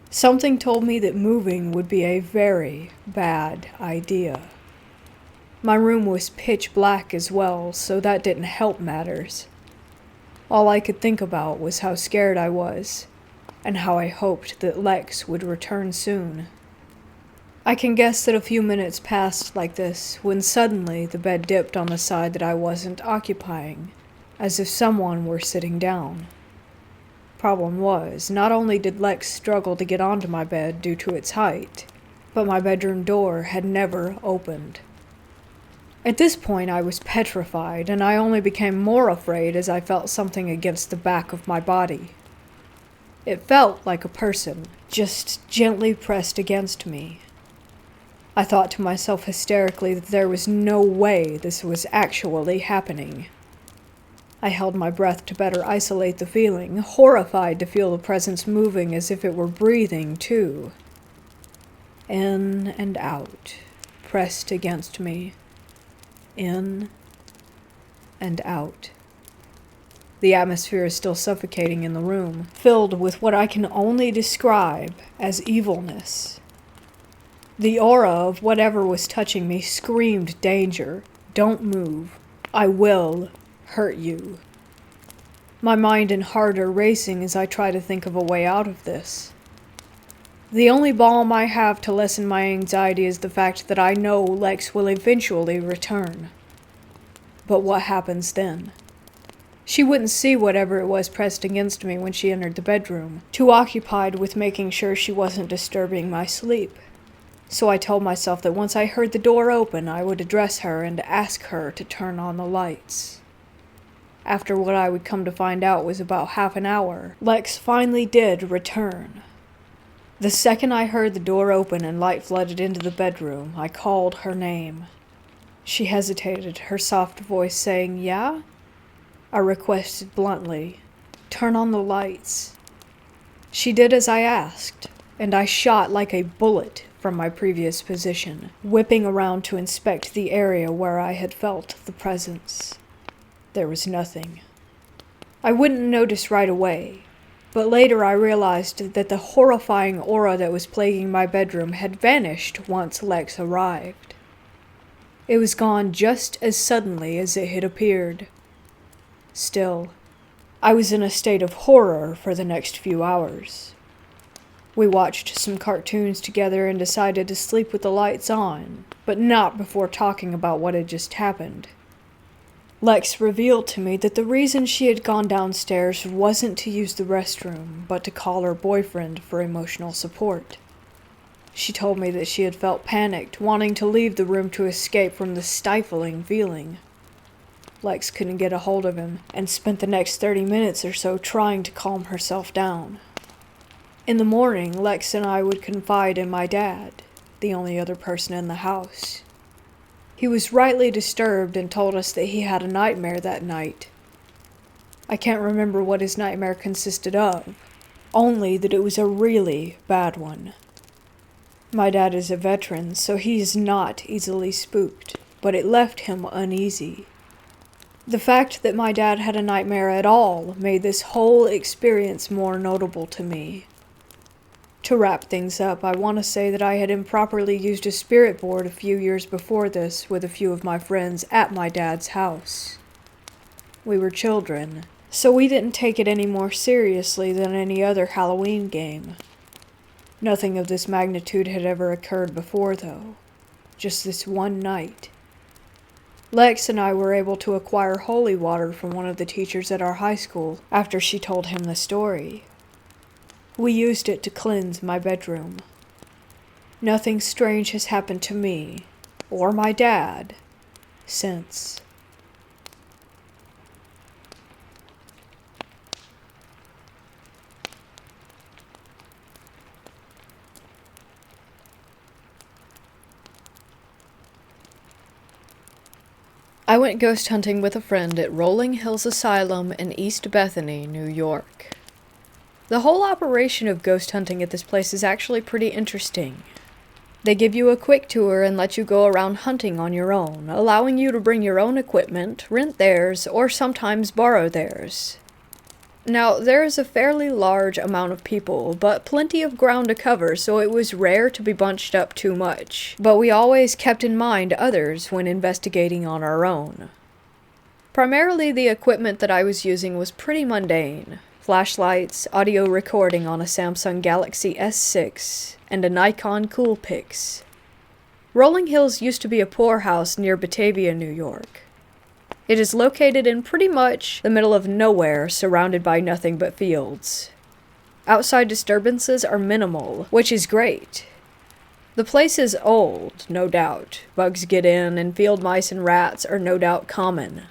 Something told me that moving would be a very bad idea. My room was pitch black as well, so that didn't help matters. All I could think about was how scared I was, and how I hoped that Lex would return soon. I can guess that a few minutes passed like this when suddenly the bed dipped on the side that I wasn't occupying, as if someone were sitting down. Problem was, not only did Lex struggle to get onto my bed due to its height, but my bedroom door had never opened. At this point I was petrified, and I only became more afraid as I felt something against the back of my body. It felt like a person, just gently pressed against me. I thought to myself hysterically that there was no way this was actually happening. I held my breath to better isolate the feeling, horrified to feel the presence moving as if it were breathing, too. In and out, pressed against me. In and out. The atmosphere is still suffocating in the room, filled with what I can only describe as evilness. The aura of whatever was touching me screamed danger. Don't move. I will hurt you. My mind and heart are racing as I try to think of a way out of this. The only balm I have to lessen my anxiety is the fact that I know Lex will eventually return. But what happens then? She wouldn't see whatever it was pressed against me when she entered the bedroom, too occupied with making sure she wasn't disturbing my sleep. So I told myself that once I heard the door open, I would address her and ask her to turn on the lights. After what I would come to find out was about half an hour, Lex finally did return. The second I heard the door open and light flooded into the bedroom, I called her name. She hesitated, her soft voice saying, "Yeah?" I requested bluntly, "Turn on the lights." She did as I asked, and I shot like a bullet from my previous position, whipping around to inspect the area where I had felt the presence. There was nothing. I wouldn't notice right away, but later I realized that the horrifying aura that was plaguing my bedroom had vanished once Lex arrived. It was gone just as suddenly as it had appeared. Still, I was in a state of horror for the next few hours. We watched some cartoons together and decided to sleep with the lights on, but not before talking about what had just happened. Lex revealed to me that the reason she had gone downstairs wasn't to use the restroom, but to call her boyfriend for emotional support. She told me that she had felt panicked, wanting to leave the room to escape from the stifling feeling. Lex couldn't get a hold of him, and spent the next 30 minutes or so trying to calm herself down. In the morning, Lex and I would confide in my dad, the only other person in the house. He was rightly disturbed and told us that he had a nightmare that night. I can't remember what his nightmare consisted of, only that it was a really bad one. My dad is a veteran, so he is not easily spooked, but it left him uneasy. The fact that my dad had a nightmare at all made this whole experience more notable to me. To wrap things up, I want to say that I had improperly used a spirit board a few years before this with a few of my friends at my dad's house. We were children, so we didn't take it any more seriously than any other Halloween game. Nothing of this magnitude had ever occurred before, though. Just this one night. Lex and I were able to acquire holy water from one of the teachers at our high school after she told him the story. We used it to cleanse my bedroom. Nothing strange has happened to me, or my dad, since. I went ghost hunting with a friend at Rolling Hills Asylum in East Bethany, New York. The whole operation of ghost hunting at this place is actually pretty interesting. They give you a quick tour and let you go around hunting on your own, allowing you to bring your own equipment, rent theirs, or sometimes borrow theirs. Now, there is a fairly large amount of people, but plenty of ground to cover, so it was rare to be bunched up too much. But we always kept in mind others when investigating on our own. Primarily, the equipment that I was using was pretty mundane. Flashlights, audio recording on a Samsung Galaxy S6, and a Nikon Coolpix. Rolling Hills used to be a poorhouse near Batavia, New York. It is located in pretty much the middle of nowhere, surrounded by nothing but fields. Outside disturbances are minimal, which is great. The place is old, no doubt. Bugs get in, and field mice and rats are no doubt common.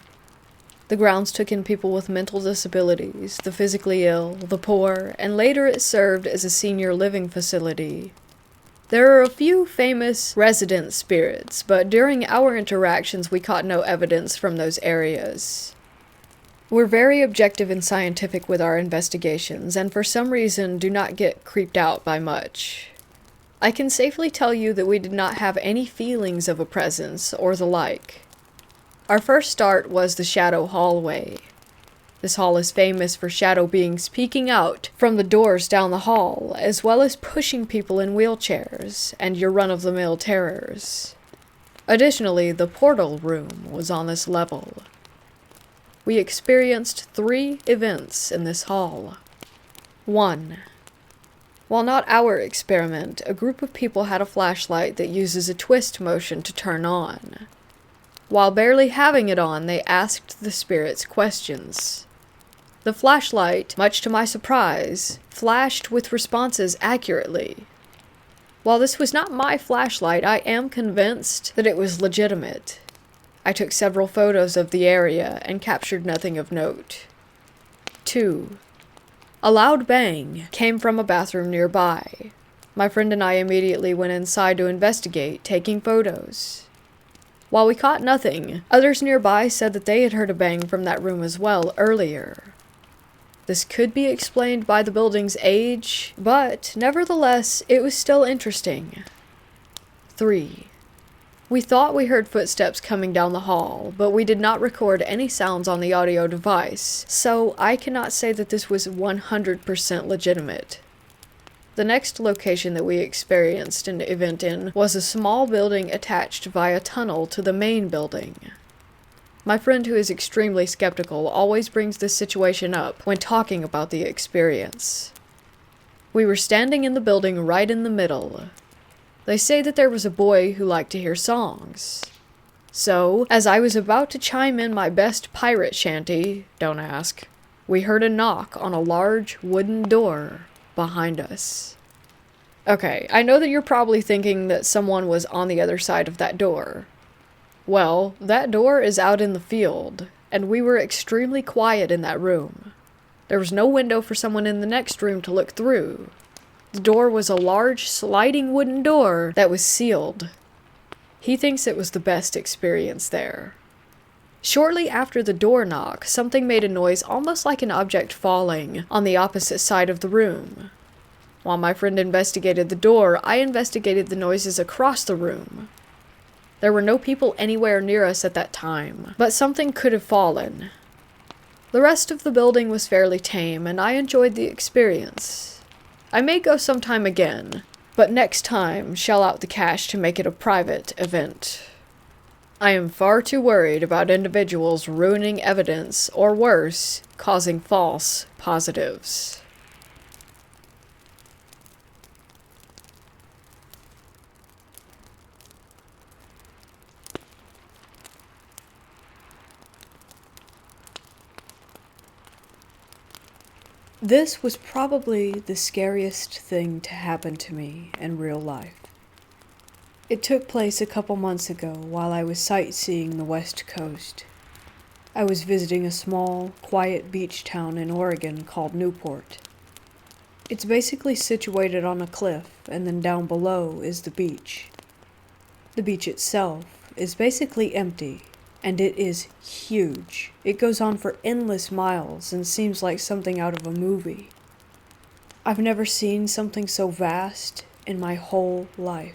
The grounds took in people with mental disabilities, the physically ill, the poor, and later it served as a senior living facility. There are a few famous resident spirits, but during our interactions we caught no evidence from those areas. We're very objective and scientific with our investigations, and for some reason do not get creeped out by much. I can safely tell you that we did not have any feelings of a presence or the like. Our first start was the shadow hallway. This hall is famous for shadow beings peeking out from the doors down the hall, as well as pushing people in wheelchairs, and your run-of-the-mill terrors. Additionally, the portal room was on this level. We experienced 3 events in this hall. 1. While not our experiment, a group of people had a flashlight that uses a twist motion to turn on. While barely having it on, they asked the spirits questions. The flashlight, much to my surprise, flashed with responses accurately. While this was not my flashlight, I am convinced that it was legitimate. I took several photos of the area and captured nothing of note. 2. A loud bang came from a bathroom nearby. My friend and I immediately went inside to investigate, taking photos. While we caught nothing, others nearby said that they had heard a bang from that room as well earlier. This could be explained by the building's age, but nevertheless, it was still interesting. 3. We thought we heard footsteps coming down the hall, but we did not record any sounds on the audio device, so I cannot say that this was 100% legitimate. The next location that we experienced an event in was a small building attached via tunnel to the main building. My friend, who is extremely skeptical, always brings this situation up when talking about the experience. We were standing in the building right in the middle. They say that there was a boy who liked to hear songs. So, as I was about to chime in my best pirate shanty, don't ask, we heard a knock on a large wooden door behind us. Okay, I know that you're probably thinking that someone was on the other side of that door. Well, that door is out in the field, and we were extremely quiet in that room. There was no window for someone in the next room to look through. The door was a large, sliding wooden door that was sealed. He thinks it was the best experience there. Shortly after the door knock, something made a noise almost like an object falling on the opposite side of the room. While my friend investigated the door, I investigated the noises across the room. There were no people anywhere near us at that time, but something could have fallen. The rest of the building was fairly tame, and I enjoyed the experience. I may go sometime again, but next time shell out the cash to make it a private event. I am far too worried about individuals ruining evidence, or worse, causing false positives. This was probably the scariest thing to happen to me in real life. It took place a couple months ago while I was sightseeing the West Coast. I was visiting a small, quiet beach town in Oregon called Newport. It's basically situated on a cliff, and then down below is the beach. The beach itself is basically empty, and it is huge. It goes on for endless miles and seems like something out of a movie. I've never seen something so vast in my whole life.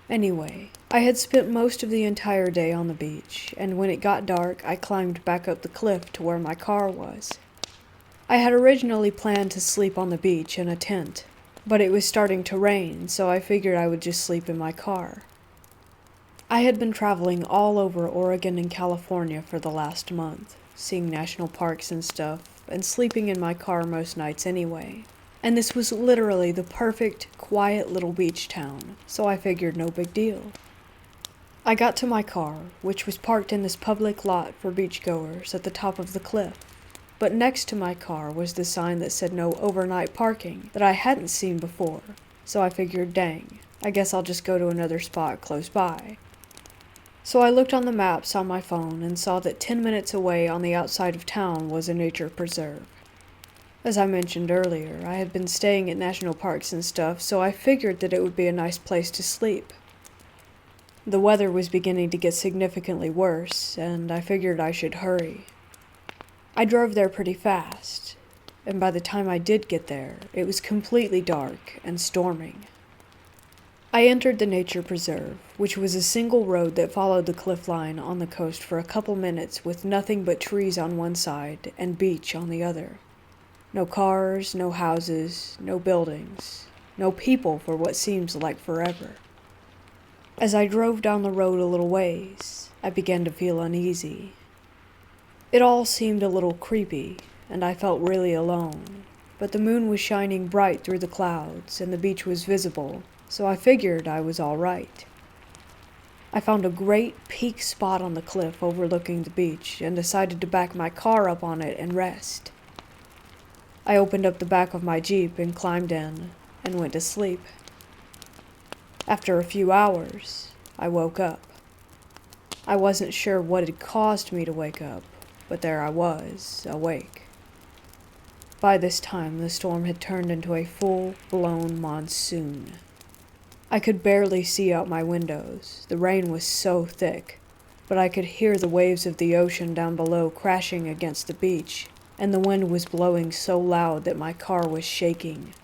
Anyway, I had spent most of the entire day on the beach, and when it got dark, I climbed back up the cliff to where my car was. I had originally planned to sleep on the beach in a tent, but it was starting to rain, so I figured I would just sleep in my car. I had been traveling all over Oregon and California for the last month, seeing national parks and stuff, and sleeping in my car most nights anyway. And this was literally the perfect, quiet little beach town, so I figured no big deal. I got to my car, which was parked in this public lot for beachgoers at the top of the cliff, but next to my car was the sign that said no overnight parking that I hadn't seen before, so I figured, dang, I guess I'll just go to another spot close by. So I looked on the maps on my phone and saw that 10 minutes away on the outside of town was a nature preserve. As I mentioned earlier, I had been staying at national parks and stuff, so I figured that it would be a nice place to sleep. The weather was beginning to get significantly worse, and I figured I should hurry. I drove there pretty fast, and by the time I did get there, it was completely dark and storming. I entered the nature preserve, which was a single road that followed the cliff line on the coast for a couple minutes with nothing but trees on one side and beach on the other. No cars, no houses, no buildings, no people for what seems like forever. As I drove down the road a little ways, I began to feel uneasy. It all seemed a little creepy, and I felt really alone, but the moon was shining bright through the clouds and the beach was visible, so I figured I was all right. I found a great peak spot on the cliff overlooking the beach and decided to back my car up on it and rest. I opened up the back of my Jeep and climbed in and went to sleep. After a few hours, I woke up. I wasn't sure what had caused me to wake up, but there I was, awake. By this time, the storm had turned into a full-blown monsoon. I could barely see out my windows. The rain was so thick, but I could hear the waves of the ocean down below crashing against the beach, and the wind was blowing so loud that my car was shaking.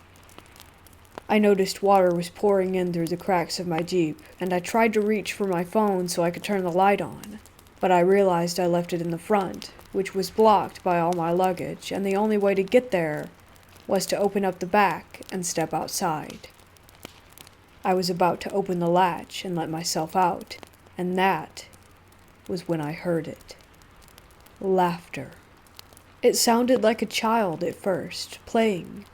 I noticed water was pouring in through the cracks of my Jeep, and I tried to reach for my phone so I could turn the light on, but I realized I left it in the front, which was blocked by all my luggage, and the only way to get there was to open up the back and step outside. I was about to open the latch and let myself out, and that was when I heard it. Laughter. It sounded like a child at first, playing,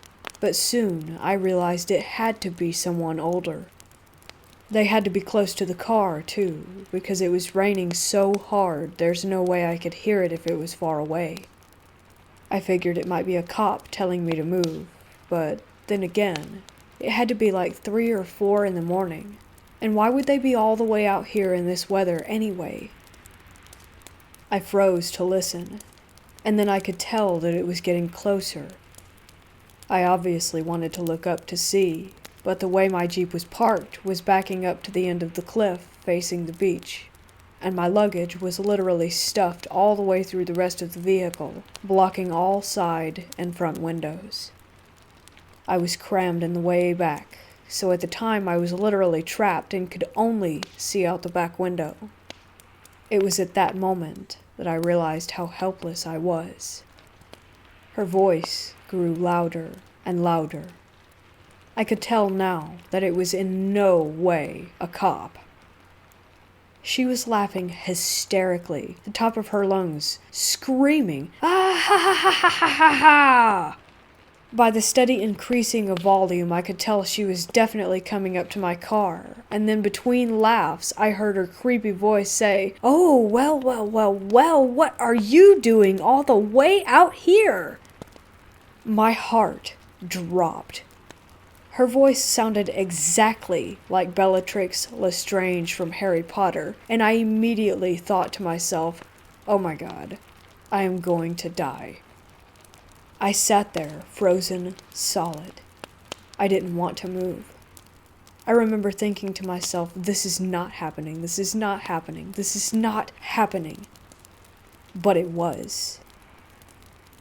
but soon I realized it had to be someone older. They had to be close to the car, too, because it was raining so hard there's no way I could hear it if it was far away. I figured it might be a cop telling me to move, but then again, it had to be like 3 or 4 in the morning, and why would they be all the way out here in this weather anyway? I froze to listen, and then I could tell that it was getting closer. I obviously wanted to look up to see, but the way my Jeep was parked was backing up to the end of the cliff facing the beach, and my luggage was literally stuffed all the way through the rest of the vehicle, blocking all side and front windows. I was crammed in the way back, so at the time I was literally trapped and could only see out the back window. It was at that moment that I realized how helpless I was. Her voice grew louder and louder. I could tell now that it was in no way a cop. She was laughing hysterically, the top of her lungs, screaming, "Ah ha ha ha ha ha ha ha!" By the steady increasing of volume, I could tell she was definitely coming up to my car, and then between laughs, I heard her creepy voice say, "Oh, well, what are you doing all the way out here?" My heart dropped. Her voice sounded exactly like Bellatrix Lestrange from Harry Potter, and I immediately thought to myself, "Oh my God, I am going to die." I sat there, frozen solid. I didn't want to move. I remember thinking to myself, this is not happening, this is not happening, this is not happening. But it was.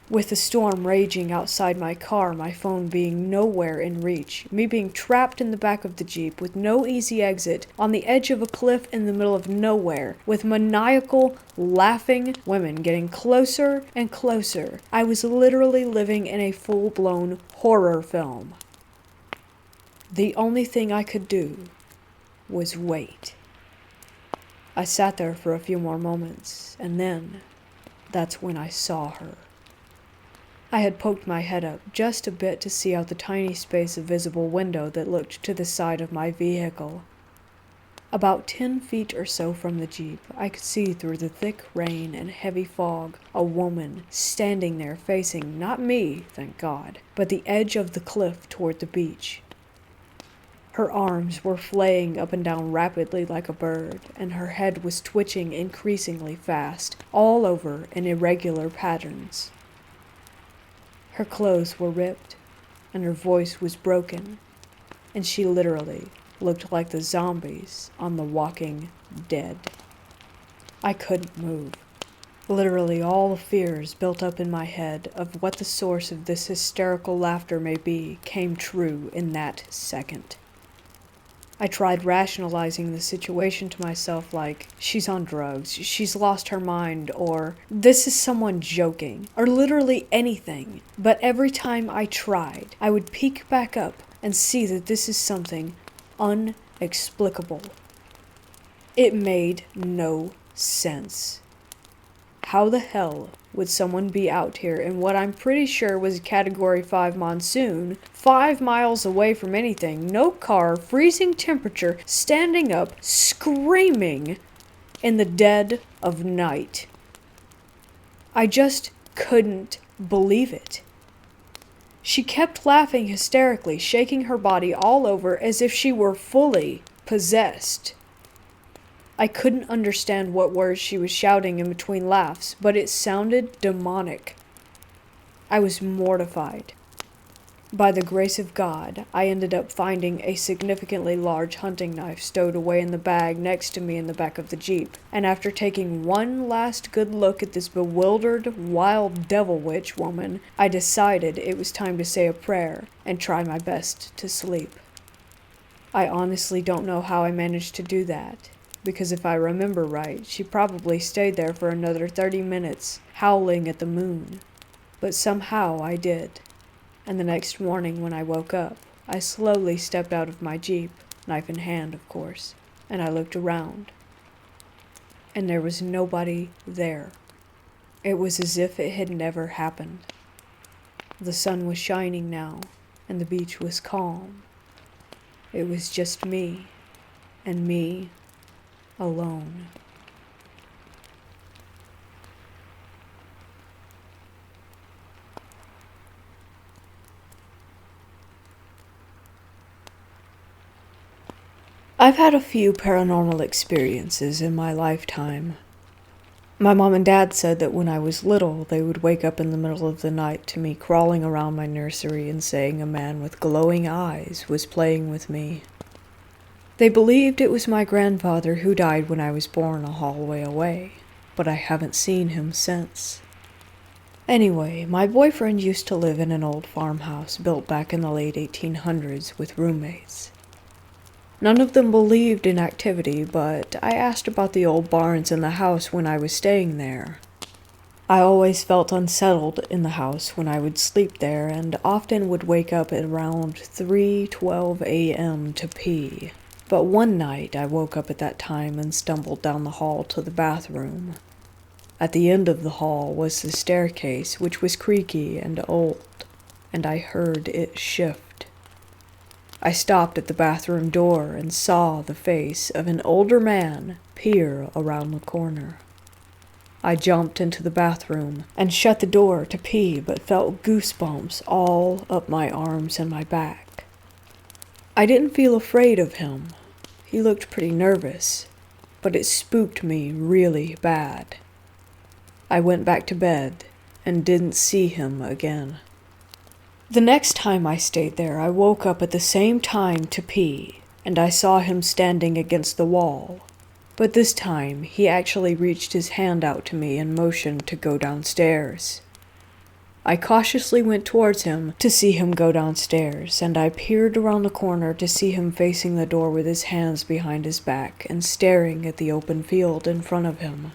With the storm raging outside my car, my phone being nowhere in reach, me being trapped in the back of the Jeep with no easy exit, on the edge of a cliff in the middle of nowhere, with maniacal, laughing women getting closer and closer, I was literally living in a full-blown horror film. The only thing I could do was wait. I sat there for a few more moments, and then that's when I saw her. I had poked my head up just a bit to see out the tiny space of visible window that looked to the side of my vehicle. About 10 feet or so from the Jeep, I could see through the thick rain and heavy fog a woman standing there facing not me, thank God, but the edge of the cliff toward the beach. Her arms were flaying up and down rapidly like a bird, and her head was twitching increasingly fast, all over in irregular patterns. Her clothes were ripped, and her voice was broken, and she literally looked like the zombies on The Walking Dead. I couldn't move. Literally all the fears built up in my head of what the source of this hysterical laughter may be came true in that second. I tried rationalizing the situation to myself like, she's on drugs, she's lost her mind, or this is someone joking, or literally anything. But every time I tried, I would peek back up and see that this is something unexplicable. It made no sense. How the hell would someone be out here in what I'm pretty sure was a Category 5 monsoon, 5 miles away from anything, no car, freezing temperature, standing up, screaming in the dead of night? I just couldn't believe it. She kept laughing hysterically, shaking her body all over as if she were fully possessed. I couldn't understand what words she was shouting in between laughs, but it sounded demonic. I was mortified. By the grace of God, I ended up finding a significantly large hunting knife stowed away in the bag next to me in the back of the Jeep, and after taking one last good look at this bewildered, wild devil witch woman, I decided it was time to say a prayer and try my best to sleep. I honestly don't know how I managed to do that, because if I remember right, she probably stayed there for another 30 minutes, howling at the moon. But somehow I did. And the next morning when I woke up, I slowly stepped out of my Jeep, knife in hand, of course, and I looked around. And there was nobody there. It was as if it had never happened. The sun was shining now, and the beach was calm. It was just me, and me alone. I've had a few paranormal experiences in my lifetime. My mom and dad said that when I was little, they would wake up in the middle of the night to me crawling around my nursery and saying a man with glowing eyes was playing with me. They believed it was my grandfather who died when I was born a hallway away, but I haven't seen him since. Anyway, my boyfriend used to live in an old farmhouse built back in the late 1800s with roommates. None of them believed in activity, but I asked about the old barns in the house when I was staying there. I always felt unsettled in the house when I would sleep there and often would wake up at around 3:12 a.m. to pee. But one night I woke up at that time and stumbled down the hall to the bathroom. At the end of the hall was the staircase, which was creaky and old, and I heard it shift. I stopped at the bathroom door and saw the face of an older man peer around the corner. I jumped into the bathroom and shut the door to pee, but felt goosebumps all up my arms and my back. I didn't feel afraid of him. He looked pretty nervous, but it spooked me really bad. I went back to bed and didn't see him again. The next time I stayed there, I woke up at the same time to pee, and I saw him standing against the wall. But this time, he actually reached his hand out to me and motioned to go downstairs. I cautiously went towards him to see him go downstairs, and I peered around the corner to see him facing the door with his hands behind his back and staring at the open field in front of him.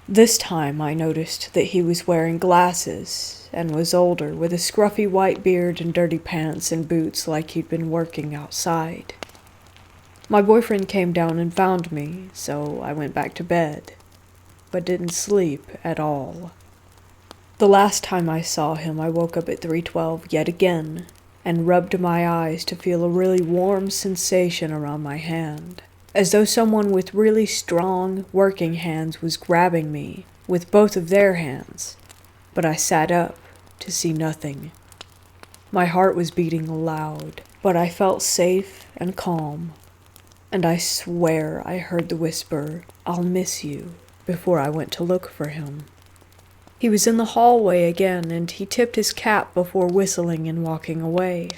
This time I noticed that he was wearing glasses and was older, with a scruffy white beard and dirty pants and boots like he'd been working outside. My boyfriend came down and found me, so I went back to bed, but didn't sleep at all. The last time I saw him, I woke up at 3:12 yet again and rubbed my eyes to feel a really warm sensation around my hand, as though someone with really strong, working hands was grabbing me with both of their hands. But I sat up to see nothing. My heart was beating loud, but I felt safe and calm, and I swear I heard the whisper, "I'll miss you," before I went to look for him. He was in the hallway again, and he tipped his cap before whistling and walking away.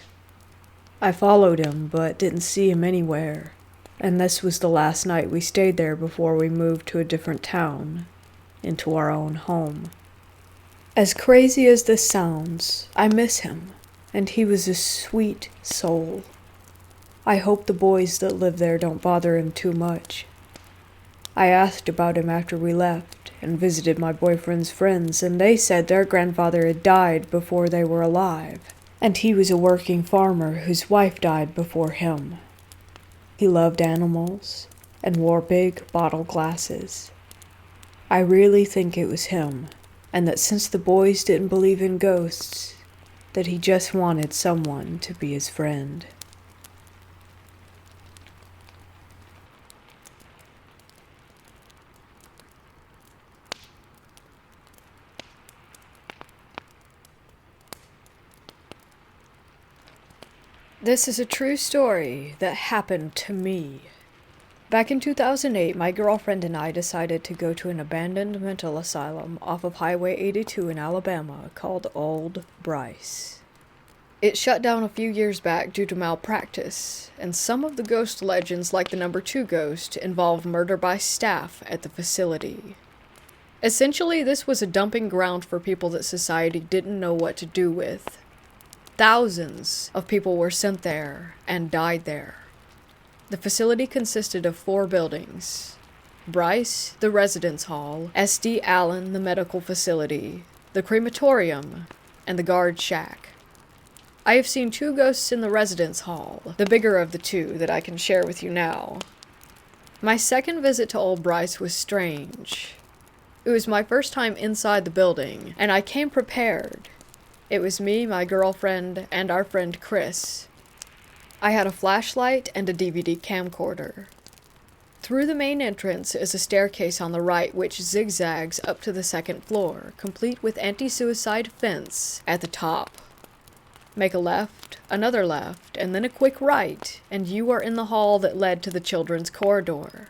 I followed him, but didn't see him anywhere. And this was the last night we stayed there before we moved to a different town, into our own home. As crazy as this sounds, I miss him, and he was a sweet soul. I hope the boys that live there don't bother him too much. I asked about him after we left, and visited my boyfriend's friends, and they said their grandfather had died before they were alive, and he was a working farmer whose wife died before him. He loved animals and wore big bottle glasses. I really think it was him, and that since the boys didn't believe in ghosts, that he just wanted someone to be his friend. This is a true story that happened to me. Back in 2008, my girlfriend and I decided to go to an abandoned mental asylum off of Highway 82 in Alabama called Old Bryce. It shut down a few years back due to malpractice, and some of the ghost legends, like the number 2 ghost, involve murder by staff at the facility. Essentially, this was a dumping ground for people that society didn't know what to do with. Thousands of people were sent there and died there. The facility consisted of 4 buildings: Bryce, the residence hall; S.D. Allen, the medical facility; the crematorium; and the guard shack. I have seen 2 ghosts in the residence hall, the bigger of the 2 that I can share with you now. My second visit to Old Bryce was strange. It was my first time inside the building, and I came prepared. It was me, my girlfriend, and our friend Chris. I had a flashlight and a DVD camcorder. Through the main entrance is a staircase on the right which zigzags up to the 2nd floor, complete with anti-suicide fence at the top. Make a left, another left, and then a quick right, and you are in the hall that led to the children's corridor.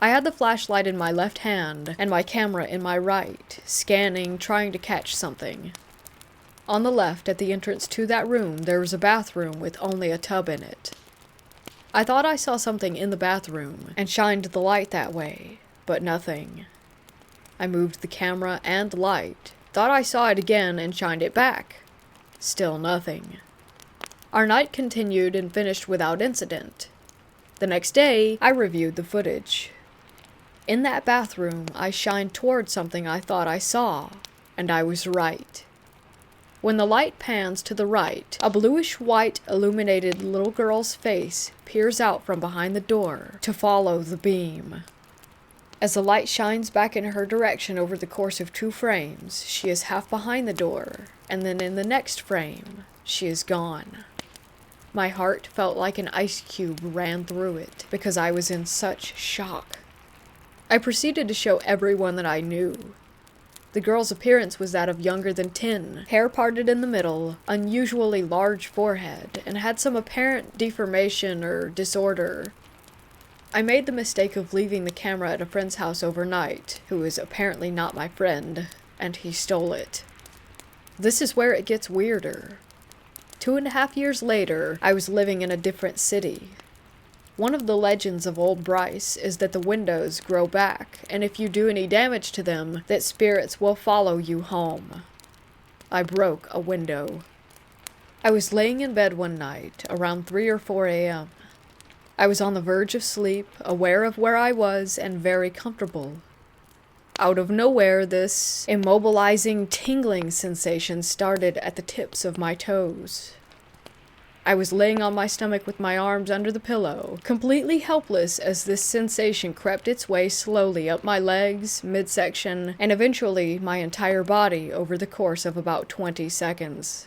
I had the flashlight in my left hand and my camera in my right, scanning, trying to catch something. On the left, at the entrance to that room, there was a bathroom with only a tub in it. I thought I saw something in the bathroom and shined the light that way, but nothing. I moved the camera and light, thought I saw it again and shined it back. Still nothing. Our night continued and finished without incident. The next day, I reviewed the footage. In that bathroom, I shined toward something I thought I saw, and I was right. When the light pans to the right, a bluish-white illuminated little girl's face peers out from behind the door to follow the beam. As the light shines back in her direction over the course of 2 frames, she is half behind the door, and then in the next frame, she is gone. My heart felt like an ice cube ran through it, because I was in such shock. I proceeded to show everyone that I knew. The girl's appearance was that of younger than 10, hair parted in the middle, unusually large forehead, and had some apparent deformation or disorder. I made the mistake of leaving the camera at a friend's house overnight, who is apparently not my friend, and he stole it. This is where it gets weirder. 2.5 years later, I was living in a different city. One of the legends of Old Bryce is that the windows grow back, and if you do any damage to them, that spirits will follow you home. I broke a window. I was laying in bed one night, around 3 or 4 a.m. I was on the verge of sleep, aware of where I was, and very comfortable. Out of nowhere, this immobilizing, tingling sensation started at the tips of my toes. I was laying on my stomach with my arms under the pillow, completely helpless as this sensation crept its way slowly up my legs, midsection, and eventually my entire body over the course of about 20 seconds.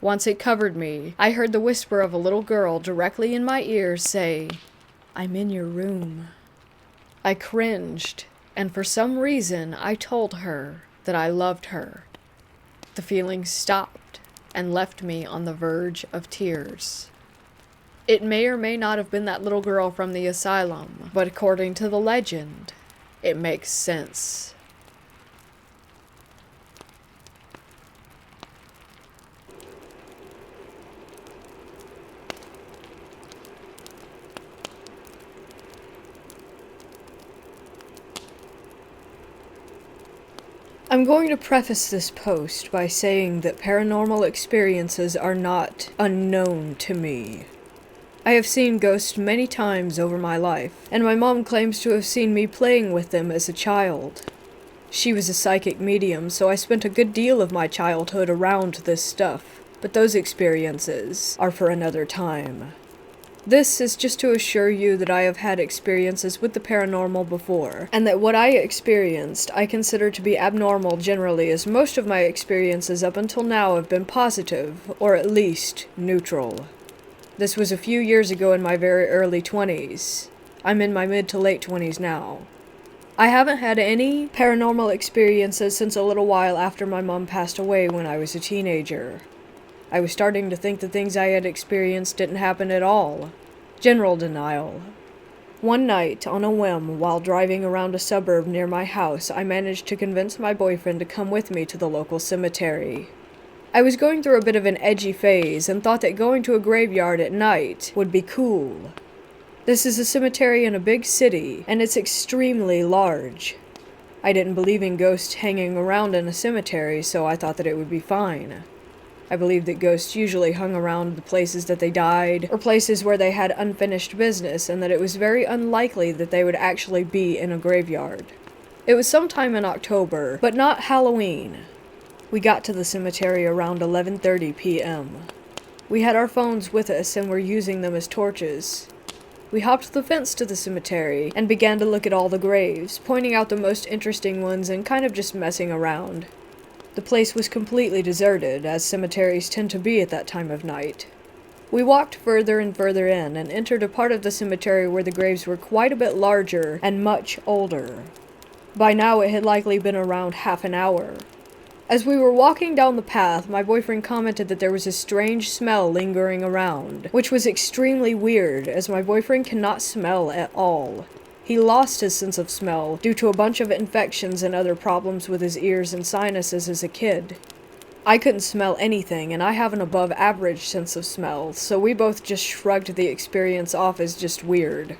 Once it covered me, I heard the whisper of a little girl directly in my ear say, "I'm in your room." I cringed, and for some reason I told her that I loved her. The feeling stopped and left me on the verge of tears. It may or may not have been that little girl from the asylum, but according to the legend, it makes sense. I'm going to preface this post by saying that paranormal experiences are not unknown to me. I have seen ghosts many times over my life, and my mom claims to have seen me playing with them as a child. She was a psychic medium, so I spent a good deal of my childhood around this stuff, but those experiences are for another time. This is just to assure you that I have had experiences with the paranormal before, and that what I experienced I consider to be abnormal generally, as most of my experiences up until now have been positive, or at least neutral. This was a few years ago in my very early 20s. I'm in my mid to late 20s now. I haven't had any paranormal experiences since a little while after my mom passed away when I was a teenager. I was starting to think the things I had experienced didn't happen at all. General denial. One night, on a whim, while driving around a suburb near my house, I managed to convince my boyfriend to come with me to the local cemetery. I was going through a bit of an edgy phase and thought that going to a graveyard at night would be cool. This is a cemetery in a big city, and it's extremely large. I didn't believe in ghosts hanging around in a cemetery, so I thought that it would be fine. I believed that ghosts usually hung around the places that they died, or places where they had unfinished business, and that it was very unlikely that they would actually be in a graveyard. It was sometime in October, but not Halloween. We got to the cemetery around 11:30 p.m. We had our phones with us and were using them as torches. We hopped the fence to the cemetery and began to look at all the graves, pointing out the most interesting ones and kind of just messing around. The place was completely deserted, as cemeteries tend to be at that time of night. We walked further and further in, and entered a part of the cemetery where the graves were quite a bit larger and much older. By now it had likely been around half an hour. As we were walking down the path, my boyfriend commented that there was a strange smell lingering around, which was extremely weird, as my boyfriend cannot smell at all. He lost his sense of smell due to a bunch of infections and other problems with his ears and sinuses as a kid. I couldn't smell anything, and I have an above-average sense of smell, so we both just shrugged the experience off as just weird.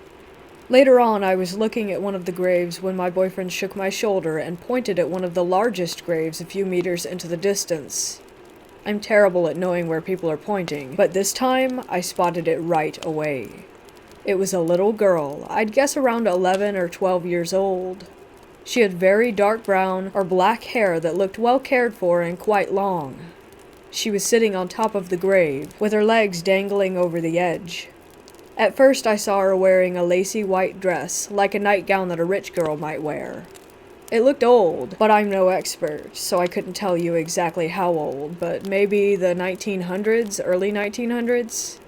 Later on, I was looking at one of the graves when my boyfriend shook my shoulder and pointed at one of the largest graves a few meters into the distance. I'm terrible at knowing where people are pointing, but this time, I spotted it right away. It was a little girl, I'd guess around 11 or 12 years old. She had very dark brown or black hair that looked well cared for and quite long. She was sitting on top of the grave, with her legs dangling over the edge. At first I saw her wearing a lacy white dress, like a nightgown that a rich girl might wear. It looked old, but I'm no expert, so I couldn't tell you exactly how old, but maybe the 1900s, early 1900s?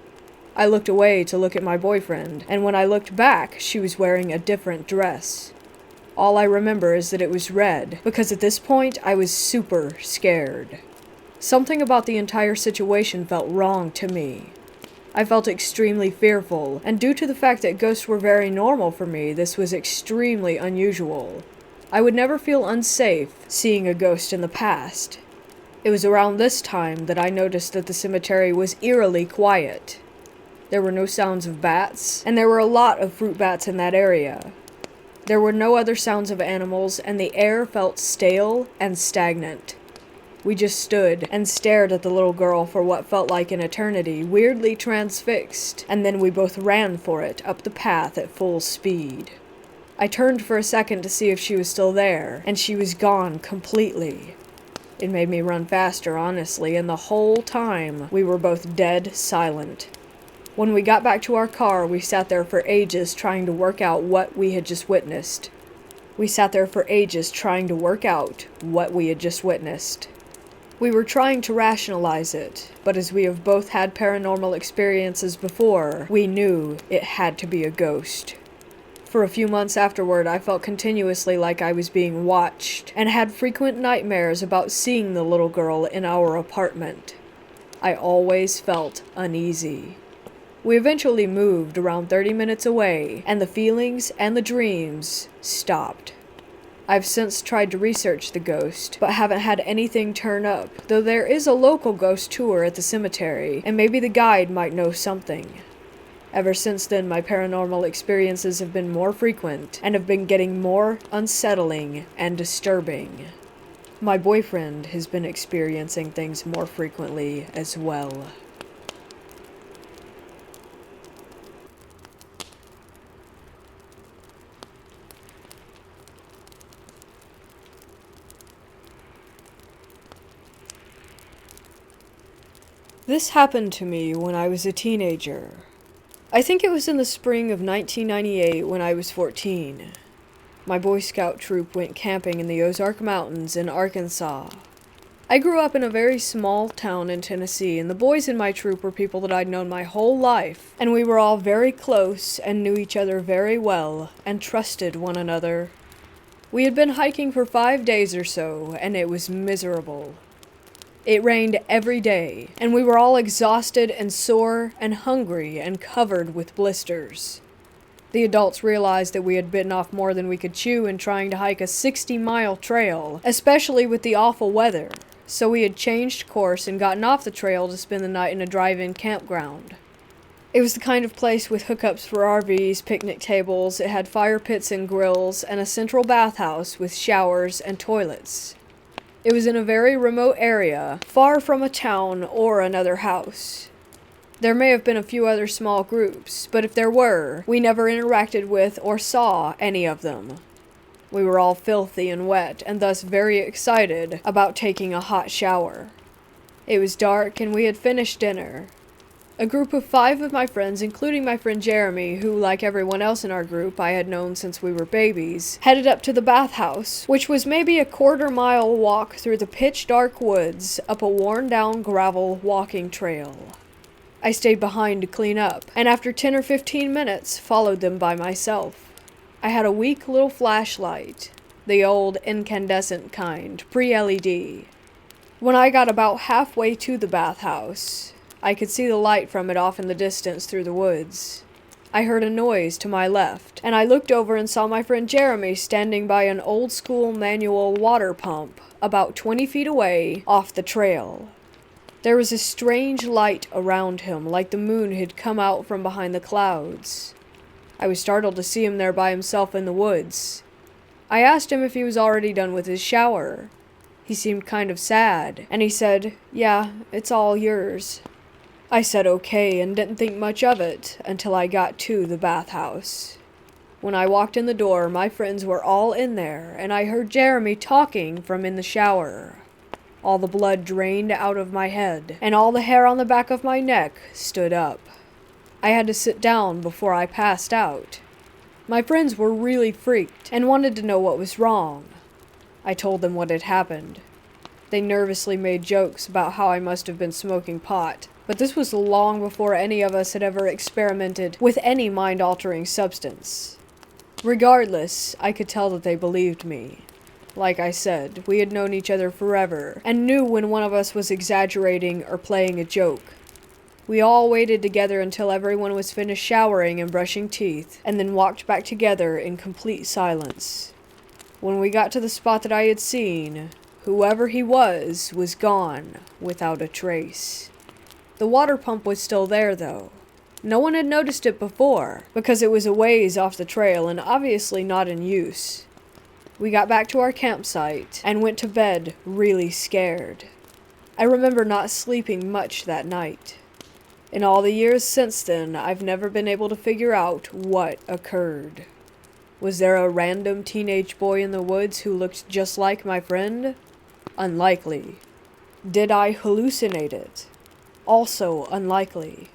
I looked away to look at my boyfriend, and when I looked back, she was wearing a different dress. All I remember is that it was red, because at this point, I was super scared. Something about the entire situation felt wrong to me. I felt extremely fearful, and due to the fact that ghosts were very normal for me, this was extremely unusual. I would never feel unsafe seeing a ghost in the past. It was around this time that I noticed that the cemetery was eerily quiet. There were no sounds of bats, and there were a lot of fruit bats in that area. There were no other sounds of animals, and the air felt stale and stagnant. We just stood and stared at the little girl for what felt like an eternity, weirdly transfixed, and then we both ran for it up the path at full speed. I turned for a second to see if she was still there, and she was gone completely. It made me run faster, honestly, and the whole time we were both dead silent. When we got back to our car, we sat there for ages trying to work out what we had just witnessed. We were trying to rationalize it, but as we have both had paranormal experiences before, we knew it had to be a ghost. For a few months afterward, I felt continuously like I was being watched, and had frequent nightmares about seeing the little girl in our apartment. I always felt uneasy. We eventually moved around 30 minutes away, and the feelings and the dreams stopped. I've since tried to research the ghost, but haven't had anything turn up, though there is a local ghost tour at the cemetery, and maybe the guide might know something. Ever since then, my paranormal experiences have been more frequent, and have been getting more unsettling and disturbing. My boyfriend has been experiencing things more frequently as well. This happened to me when I was a teenager. I think it was in the spring of 1998 when I was 14. My Boy Scout troop went camping in the Ozark Mountains in Arkansas. I grew up in a very small town in Tennessee, and the boys in my troop were people that I'd known my whole life, and we were all very close and knew each other very well and trusted one another. We had been hiking for 5 days or so, and it was miserable. It rained every day, and we were all exhausted and sore and hungry and covered with blisters. The adults realized that we had bitten off more than we could chew in trying to hike a 60-mile trail, especially with the awful weather, so we had changed course and gotten off the trail to spend the night in a drive-in campground. It was the kind of place with hookups for RVs, picnic tables, it had fire pits and grills, and a central bathhouse with showers and toilets. It was in a very remote area, far from a town or another house. There may have been a few other small groups, but if there were, we never interacted with or saw any of them. We were all filthy and wet, and thus very excited about taking a hot shower. It was dark, and we had finished dinner. A group of 5 of my friends, including my friend Jeremy, who, like everyone else in our group, I had known since we were babies, headed up to the bathhouse, which was maybe a quarter-mile walk through the pitch-dark woods up a worn-down gravel walking trail. I stayed behind to clean up, and after 10 or 15 minutes, followed them by myself. I had a weak little flashlight, the old incandescent kind, pre-LED. When I got about halfway to the bathhouse, I could see the light from it off in the distance through the woods. I heard a noise to my left, and I looked over and saw my friend Jeremy standing by an old-school manual water pump about 20 feet away off the trail. There was a strange light around him, like the moon had come out from behind the clouds. I was startled to see him there by himself in the woods. I asked him if he was already done with his shower. He seemed kind of sad, and he said, "Yeah, it's all yours." I said okay and didn't think much of it until I got to the bathhouse. When I walked in the door, my friends were all in there, and I heard Jeremy talking from in the shower. All the blood drained out of my head, and all the hair on the back of my neck stood up. I had to sit down before I passed out. My friends were really freaked and wanted to know what was wrong. I told them what had happened. They nervously made jokes about how I must have been smoking pot, but this was long before any of us had ever experimented with any mind-altering substance. Regardless, I could tell that they believed me. Like I said, we had known each other forever, and knew when one of us was exaggerating or playing a joke. We all waited together until everyone was finished showering and brushing teeth, and then walked back together in complete silence. When we got to the spot that I had seen, whoever he was gone without a trace. The water pump was still there, though. No one had noticed it before, because it was a ways off the trail and obviously not in use. We got back to our campsite and went to bed really scared. I remember not sleeping much that night. In all the years since then, I've never been able to figure out what occurred. Was there a random teenage boy in the woods who looked just like my friend? Unlikely. Did I hallucinate it? Also unlikely.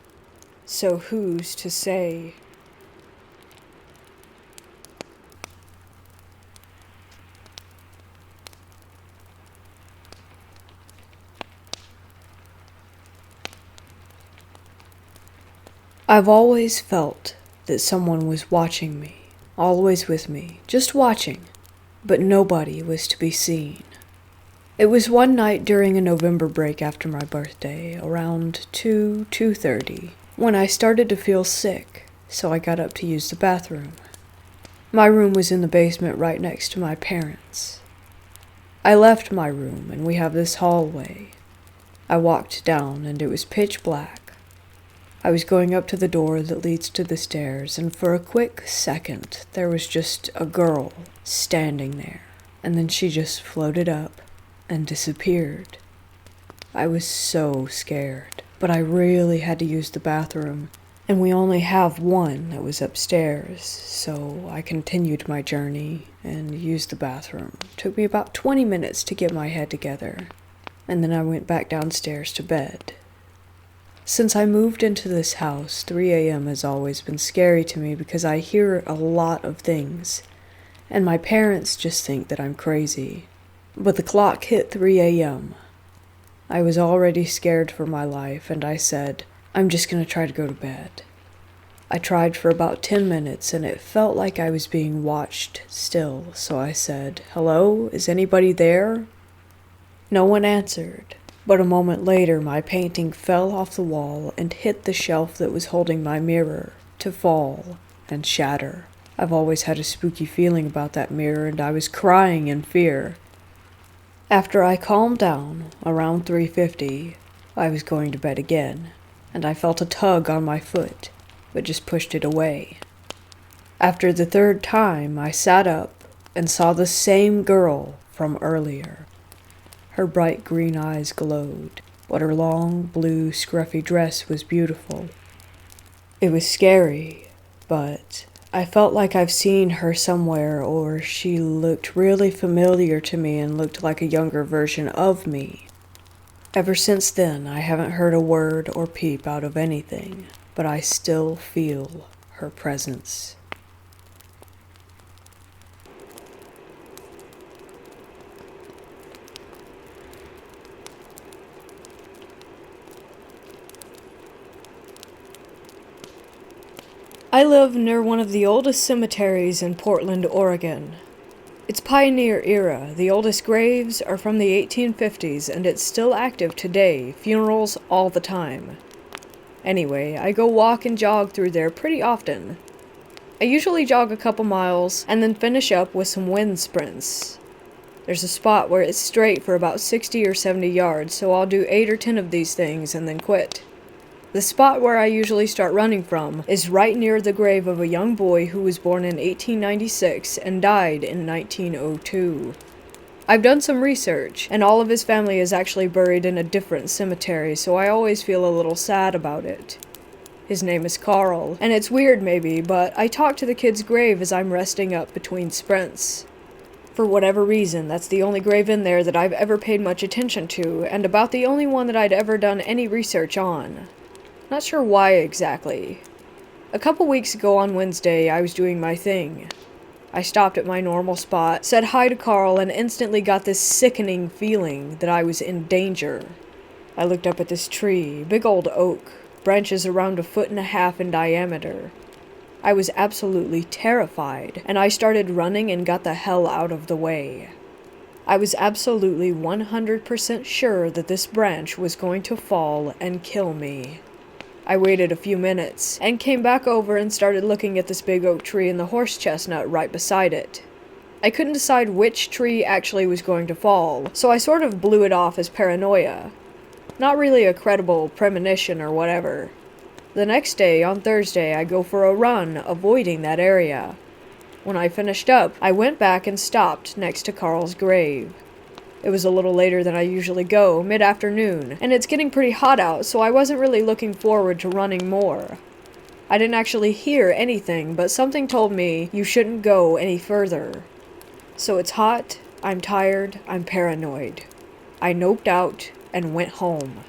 So who's to say? I've always felt that someone was watching me, always with me, just watching, but nobody was to be seen. It was one night during a November break after my birthday, around 2:30, when I started to feel sick, so I got up to use the bathroom. My room was in the basement right next to my parents'. I left my room, and we have this hallway. I walked down, and it was pitch black. I was going up to the door that leads to the stairs, and for a quick second, there was just a girl standing there, and then she just floated up and disappeared. I was so scared, but I really had to use the bathroom, and we only have one that was upstairs, so I continued my journey and used the bathroom. It took me about 20 minutes to get my head together, and then I went back downstairs to bed. Since I moved into this house, 3 a.m. has always been scary to me because I hear a lot of things, and my parents just think that I'm crazy. But the clock hit 3 a.m. I was already scared for my life, and I said, I'm just going to try to go to bed. I tried for about 10 minutes, and it felt like I was being watched still, so I said, "Hello, is anybody there?" No one answered, but a moment later my painting fell off the wall and hit the shelf that was holding my mirror, to fall and shatter. I've always had a spooky feeling about that mirror, and I was crying in fear. After I calmed down, around 3:50, I was going to bed again, and I felt a tug on my foot, but just pushed it away. After the third time, I sat up and saw the same girl from earlier. Her bright green eyes glowed, but her long, blue, scruffy dress was beautiful. It was scary, but I felt like I've seen her somewhere, or she looked really familiar to me and looked like a younger version of me. Ever since then, I haven't heard a word or peep out of anything, but I still feel her presence. I live near one of the oldest cemeteries in Portland, Oregon. It's pioneer era. The oldest graves are from the 1850s, and it's still active today, funerals all the time. Anyway, I go walk and jog through there pretty often. I usually jog a couple miles and then finish up with some wind sprints. There's a spot where it's straight for about 60 or 70 yards, so I'll do 8 or 10 of these things and then quit. The spot where I usually start running from is right near the grave of a young boy who was born in 1896 and died in 1902. I've done some research, and all of his family is actually buried in a different cemetery, so I always feel a little sad about it. His name is Carl, and it's weird maybe, but I talk to the kid's grave as I'm resting up between sprints. For whatever reason, that's the only grave in there that I've ever paid much attention to, and about the only one that I'd ever done any research on. Not sure why exactly. A couple weeks ago on Wednesday, I was doing my thing. I stopped at my normal spot, said hi to Carl, and instantly got this sickening feeling that I was in danger. I looked up at this tree, big old oak, branches around 1.5 feet in diameter. I was absolutely terrified, and I started running and got the hell out of the way. I was absolutely 100% sure that this branch was going to fall and kill me. I waited a few minutes, and came back over and started looking at this big oak tree and the horse chestnut right beside it. I couldn't decide which tree actually was going to fall, so I sort of blew it off as paranoia. Not really a credible premonition or whatever. The next day, on Thursday, I go for a run, avoiding that area. When I finished up, I went back and stopped next to Carl's grave. It was a little later than I usually go, mid-afternoon, and it's getting pretty hot out, so I wasn't really looking forward to running more. I didn't actually hear anything, but something told me you shouldn't go any further. So it's hot, I'm tired, I'm paranoid. I noped out and went home.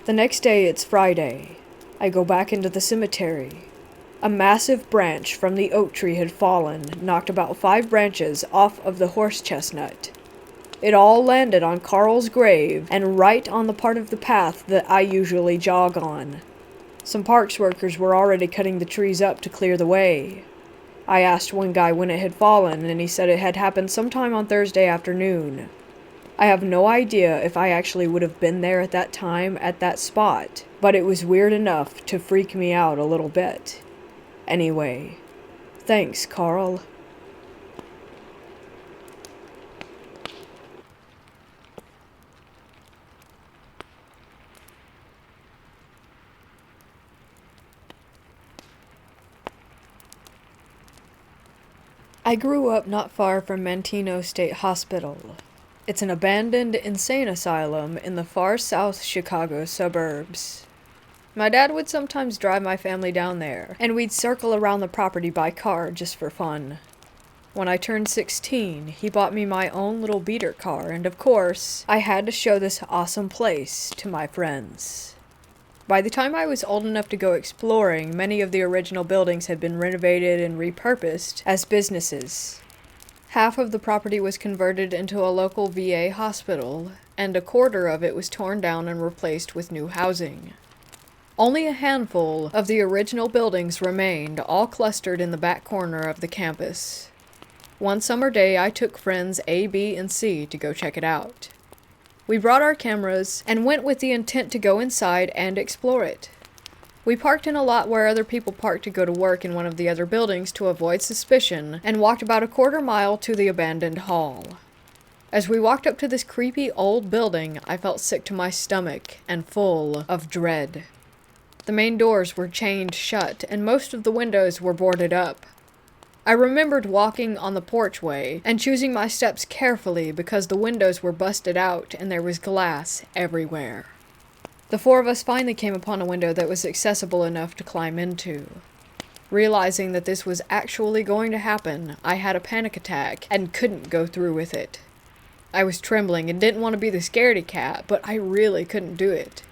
The next day, it's Friday. I go back into the cemetery. A massive branch from the oak tree had fallen, knocked about 5 branches off of the horse chestnut. It all landed on Carl's grave and right on the part of the path that I usually jog on. Some parks workers were already cutting the trees up to clear the way. I asked one guy when it had fallen, and he said it had happened sometime on Thursday afternoon. I have no idea if I actually would have been there at that time at that spot, but it was weird enough to freak me out a little bit. Anyway, thanks, Carl. I grew up not far from Manteno State Hospital. It's an abandoned insane asylum in the far south Chicago suburbs. My dad would sometimes drive my family down there, and we'd circle around the property by car just for fun. When I turned 16, he bought me my own little beater car, and of course, I had to show this awesome place to my friends. By the time I was old enough to go exploring, many of the original buildings had been renovated and repurposed as businesses. Half of the property was converted into a local VA hospital, and a quarter of it was torn down and replaced with new housing. Only a handful of the original buildings remained, all clustered in the back corner of the campus. One summer day, I took friends A, B, and C to go check it out. We brought our cameras and went with the intent to go inside and explore it. We parked in a lot where other people parked to go to work in one of the other buildings to avoid suspicion, and walked about a quarter mile to the abandoned hall. As we walked up to this creepy old building, I felt sick to my stomach and full of dread. The main doors were chained shut, and most of the windows were boarded up. I remembered walking on the porchway and choosing my steps carefully because the windows were busted out and there was glass everywhere. The 4 of us finally came upon a window that was accessible enough to climb into. Realizing that this was actually going to happen, I had a panic attack and couldn't go through with it. I was trembling and didn't want to be the scaredy cat, but I really couldn't do it.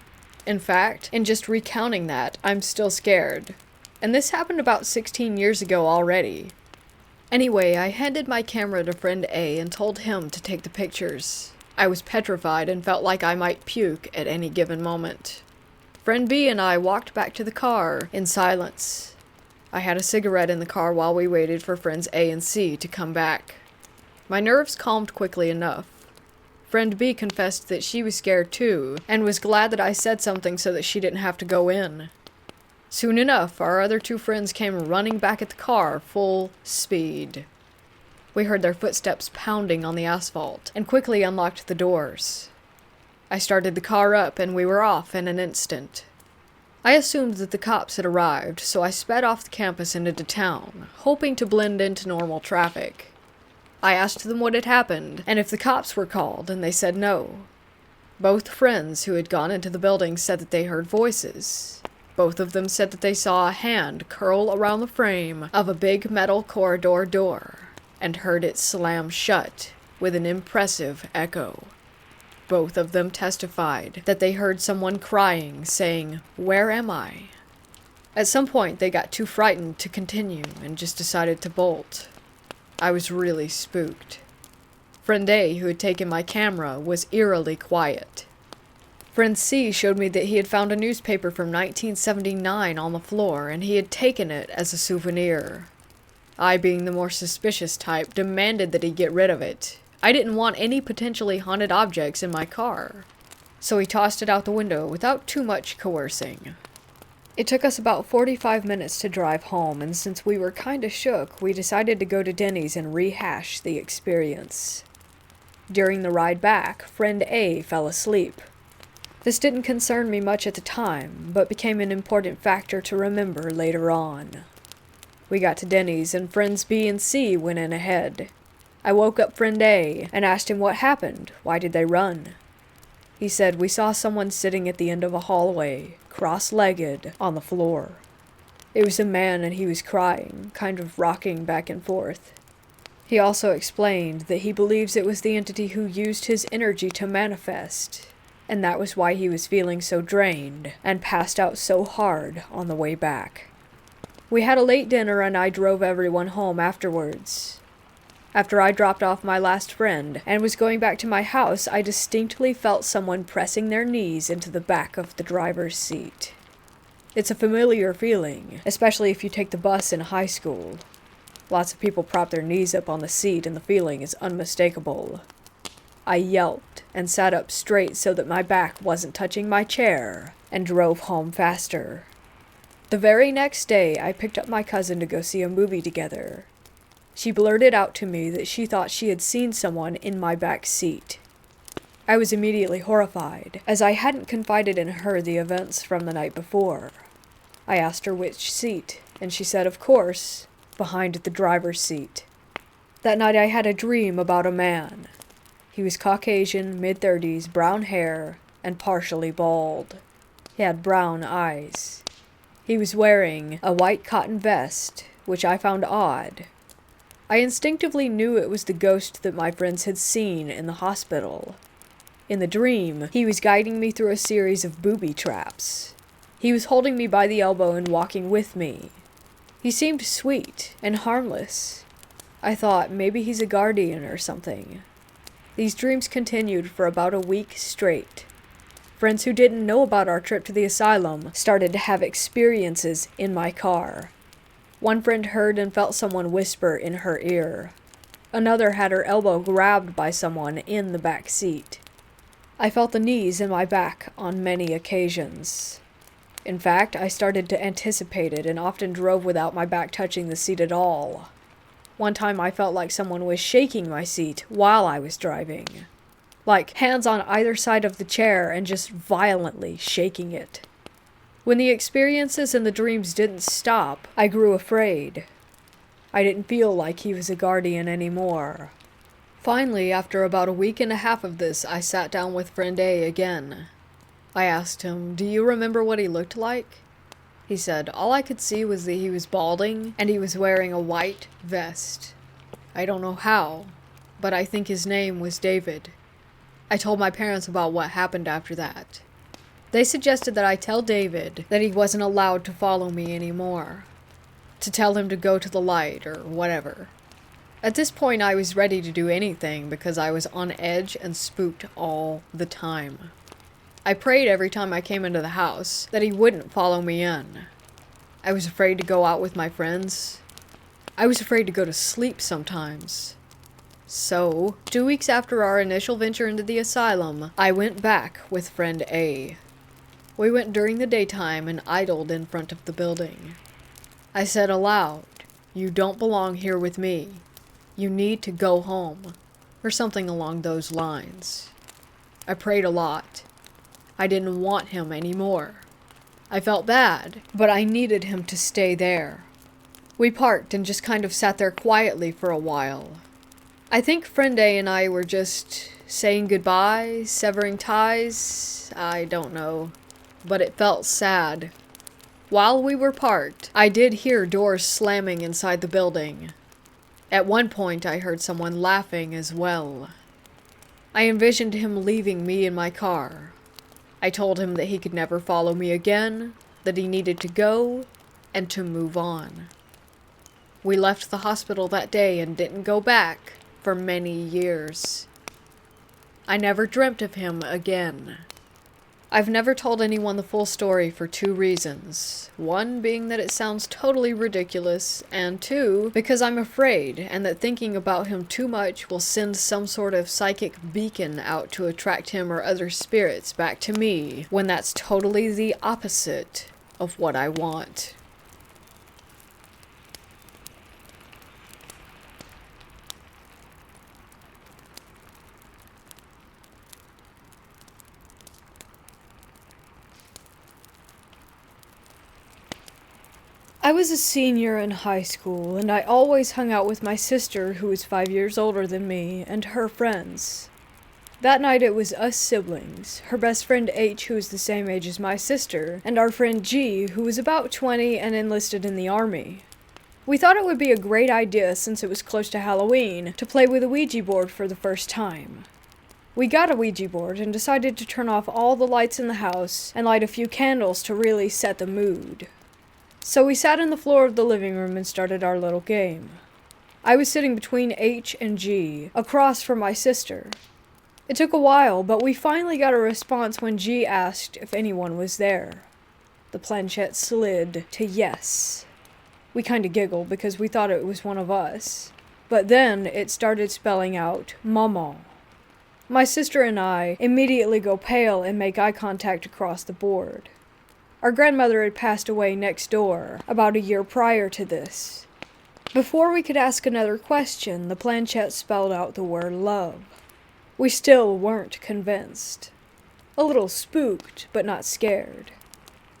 In fact, in just recounting that, I'm still scared. And this happened about 16 years ago already. Anyway, I handed my camera to friend A and told him to take the pictures. I was petrified and felt like I might puke at any given moment. Friend B and I walked back to the car in silence. I had a cigarette in the car while we waited for friends A and C to come back. My nerves calmed quickly enough. Friend B confessed that she was scared too, and was glad that I said something so that she didn't have to go in. Soon enough, our other two friends came running back at the car, full speed. We heard their footsteps pounding on the asphalt, and quickly unlocked the doors. I started the car up, and we were off in an instant. I assumed that the cops had arrived, so I sped off the campus and into town, hoping to blend into normal traffic. I asked them what had happened, and if the cops were called, and they said no. Both friends who had gone into the building said that they heard voices. Both of them said that they saw a hand curl around the frame of a big metal corridor door, and heard it slam shut with an impressive echo. Both of them testified that they heard someone crying, saying, "Where am I?" At some point, they got too frightened to continue and just decided to bolt. I was really spooked. Friend A, who had taken my camera, was eerily quiet. Friend C showed me that he had found a newspaper from 1979 on the floor, and he had taken it as a souvenir. I, being the more suspicious type, demanded that he get rid of it. I didn't want any potentially haunted objects in my car. So he tossed it out the window without too much coercing. It took us about 45 minutes to drive home, and since we were kinda shook, we decided to go to Denny's and rehash the experience. During the ride back, friend A fell asleep. This didn't concern me much at the time, but became an important factor to remember later on. We got to Denny's, and friends B and C went in ahead. I woke up friend A and asked him what happened. Why did they run? He said, "We saw someone sitting at the end of a hallway, cross-legged, on the floor. It was a man and he was crying, kind of rocking back and forth." He also explained that he believes it was the entity who used his energy to manifest, and that was why he was feeling so drained and passed out so hard on the way back. We had a late dinner and I drove everyone home afterwards. After I dropped off my last friend and was going back to my house, I distinctly felt someone pressing their knees into the back of the driver's seat. It's a familiar feeling, especially if you take the bus in high school. Lots of people prop their knees up on the seat and the feeling is unmistakable. I yelped and sat up straight so that my back wasn't touching my chair and drove home faster. The very next day, I picked up my cousin to go see a movie together. She blurted out to me that she thought she had seen someone in my back seat. I was immediately horrified, as I hadn't confided in her the events from the night before. I asked her which seat, and she said, of course, behind the driver's seat. That night I had a dream about a man. He was Caucasian, mid-30s, brown hair, and partially bald. He had brown eyes. He was wearing a white cotton vest, which I found odd. I instinctively knew it was the ghost that my friends had seen in the hospital. In the dream, he was guiding me through a series of booby traps. He was holding me by the elbow and walking with me. He seemed sweet and harmless. I thought maybe he's a guardian or something. These dreams continued for about a week straight. Friends who didn't know about our trip to the asylum started to have experiences in my car. One friend heard and felt someone whisper in her ear. Another had her elbow grabbed by someone in the back seat. I felt the knees in my back on many occasions. In fact, I started to anticipate it and often drove without my back touching the seat at all. One time I felt like someone was shaking my seat while I was driving. Like hands on either side of the chair and just violently shaking it. When the experiences and the dreams didn't stop, I grew afraid. I didn't feel like he was a guardian anymore. Finally, after about a week and a half of this, I sat down with friend A again. I asked him, "Do you remember what he looked like?" He said, "All I could see was that he was balding and he was wearing a white vest. I don't know how, but I think his name was David." I told my parents about what happened after that. They suggested that I tell David that he wasn't allowed to follow me anymore. To tell him to go to the light or whatever. At this point I was ready to do anything because I was on edge and spooked all the time. I prayed every time I came into the house that he wouldn't follow me in. I was afraid to go out with my friends. I was afraid to go to sleep sometimes. So, 2 weeks after our initial venture into the asylum, I went back with friend A. We went during the daytime and idled in front of the building. I said aloud, "You don't belong here with me. You need to go home," or something along those lines. I prayed a lot. I didn't want him anymore. I felt bad, but I needed him to stay there. We parked and just kind of sat there quietly for a while. I think Friend A and I were just saying goodbye, severing ties, I don't know, but it felt sad. While we were parked, I did hear doors slamming inside the building. At one point, I heard someone laughing as well. I envisioned him leaving me in my car. I told him that he could never follow me again, that he needed to go, and to move on. We left the hospital that day and didn't go back for many years. I never dreamt of him again. I've never told anyone the full story for 2 reasons. 1 being that it sounds totally ridiculous, and 2, because I'm afraid, and that thinking about him too much will send some sort of psychic beacon out to attract him or other spirits back to me, when that's totally the opposite of what I want. I was a senior in high school, and I always hung out with my sister, who was 5 years older than me, and her friends. That night it was us siblings, her best friend H, who was the same age as my sister, and our friend G, who was about 20 and enlisted in the army. We thought it would be a great idea, since it was close to Halloween, to play with a Ouija board for the first time. We got a Ouija board and decided to turn off all the lights in the house and light a few candles to really set the mood. So we sat on the floor of the living room and started our little game. I was sitting between H and G, across from my sister. It took a while, but we finally got a response when G asked if anyone was there. The planchette slid to yes. We kinda giggled because we thought it was one of us. But then it started spelling out Mama. My sister and I immediately go pale and make eye contact across the board. Our grandmother had passed away next door, about a year prior to this. Before we could ask another question, the planchette spelled out the word love. We still weren't convinced. A little spooked, but not scared.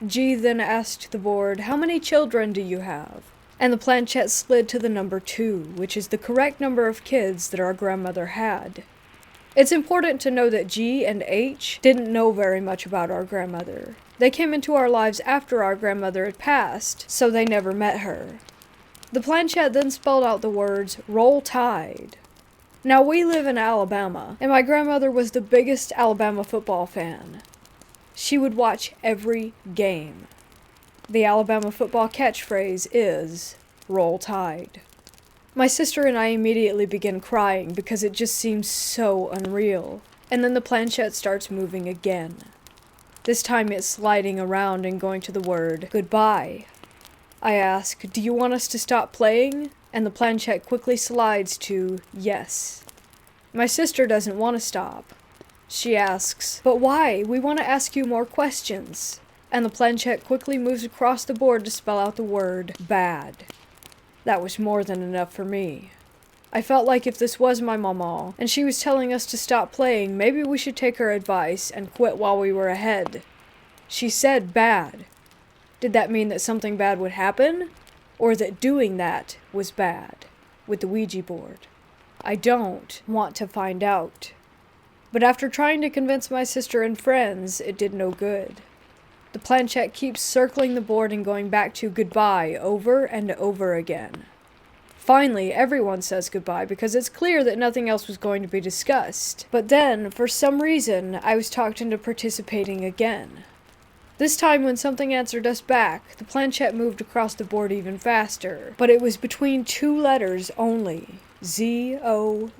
G then asked the board, "How many children do you have?" And the planchette slid to the number 2, which is the correct number of kids that our grandmother had. It's important to know that G and H didn't know very much about our grandmother. They came into our lives after our grandmother had passed, so they never met her. The planchette then spelled out the words, "Roll Tide." Now we live in Alabama, and my grandmother was the biggest Alabama football fan. She would watch every game. The Alabama football catchphrase is, "Roll Tide." My sister and I immediately begin crying because it just seems so unreal, and then the planchette starts moving again. This time it's sliding around and going to the word, "Goodbye." I ask, "Do you want us to stop playing?" And the planchette quickly slides to yes. My sister doesn't want to stop. She asks, "But why? We want to ask you more questions." And the planchette quickly moves across the board to spell out the word bad. That was more than enough for me. I felt like if this was my mama, and she was telling us to stop playing, maybe we should take her advice and quit while we were ahead. She said bad. Did that mean that something bad would happen? Or that doing that was bad, with the Ouija board? I don't want to find out. But after trying to convince my sister and friends, it did no good. The planchette keeps circling the board and going back to goodbye over and over again. Finally, everyone says goodbye because it's clear that nothing else was going to be discussed. But then, for some reason, I was talked into participating again. This time, when something answered us back, the planchette moved across the board even faster, but it was between 2 letters only. Z-O-Z-O-Z-O.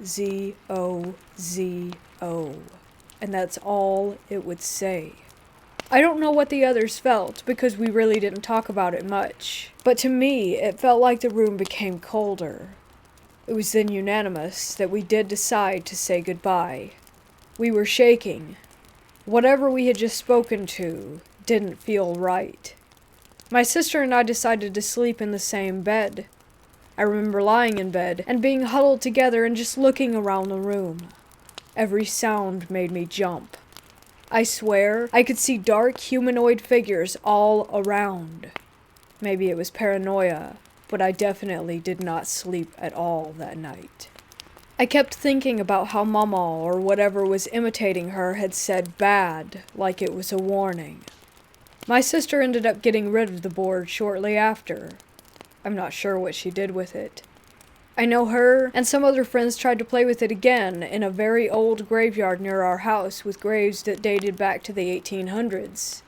And that's all it would say. I don't know what the others felt, because we really didn't talk about it much. But to me, it felt like the room became colder. It was then unanimous that we did decide to say goodbye. We were shaking. Whatever we had just spoken to didn't feel right. My sister and I decided to sleep in the same bed. I remember lying in bed and being huddled together and just looking around the room. Every sound made me jump. I swear, I could see dark humanoid figures all around. Maybe it was paranoia, but I definitely did not sleep at all that night. I kept thinking about how Mama or whatever was imitating her had said bad, like it was a warning. My sister ended up getting rid of the board shortly after. I'm not sure what she did with it. I know her and some other friends tried to play with it again in a very old graveyard near our house with graves that dated back to the 1800s.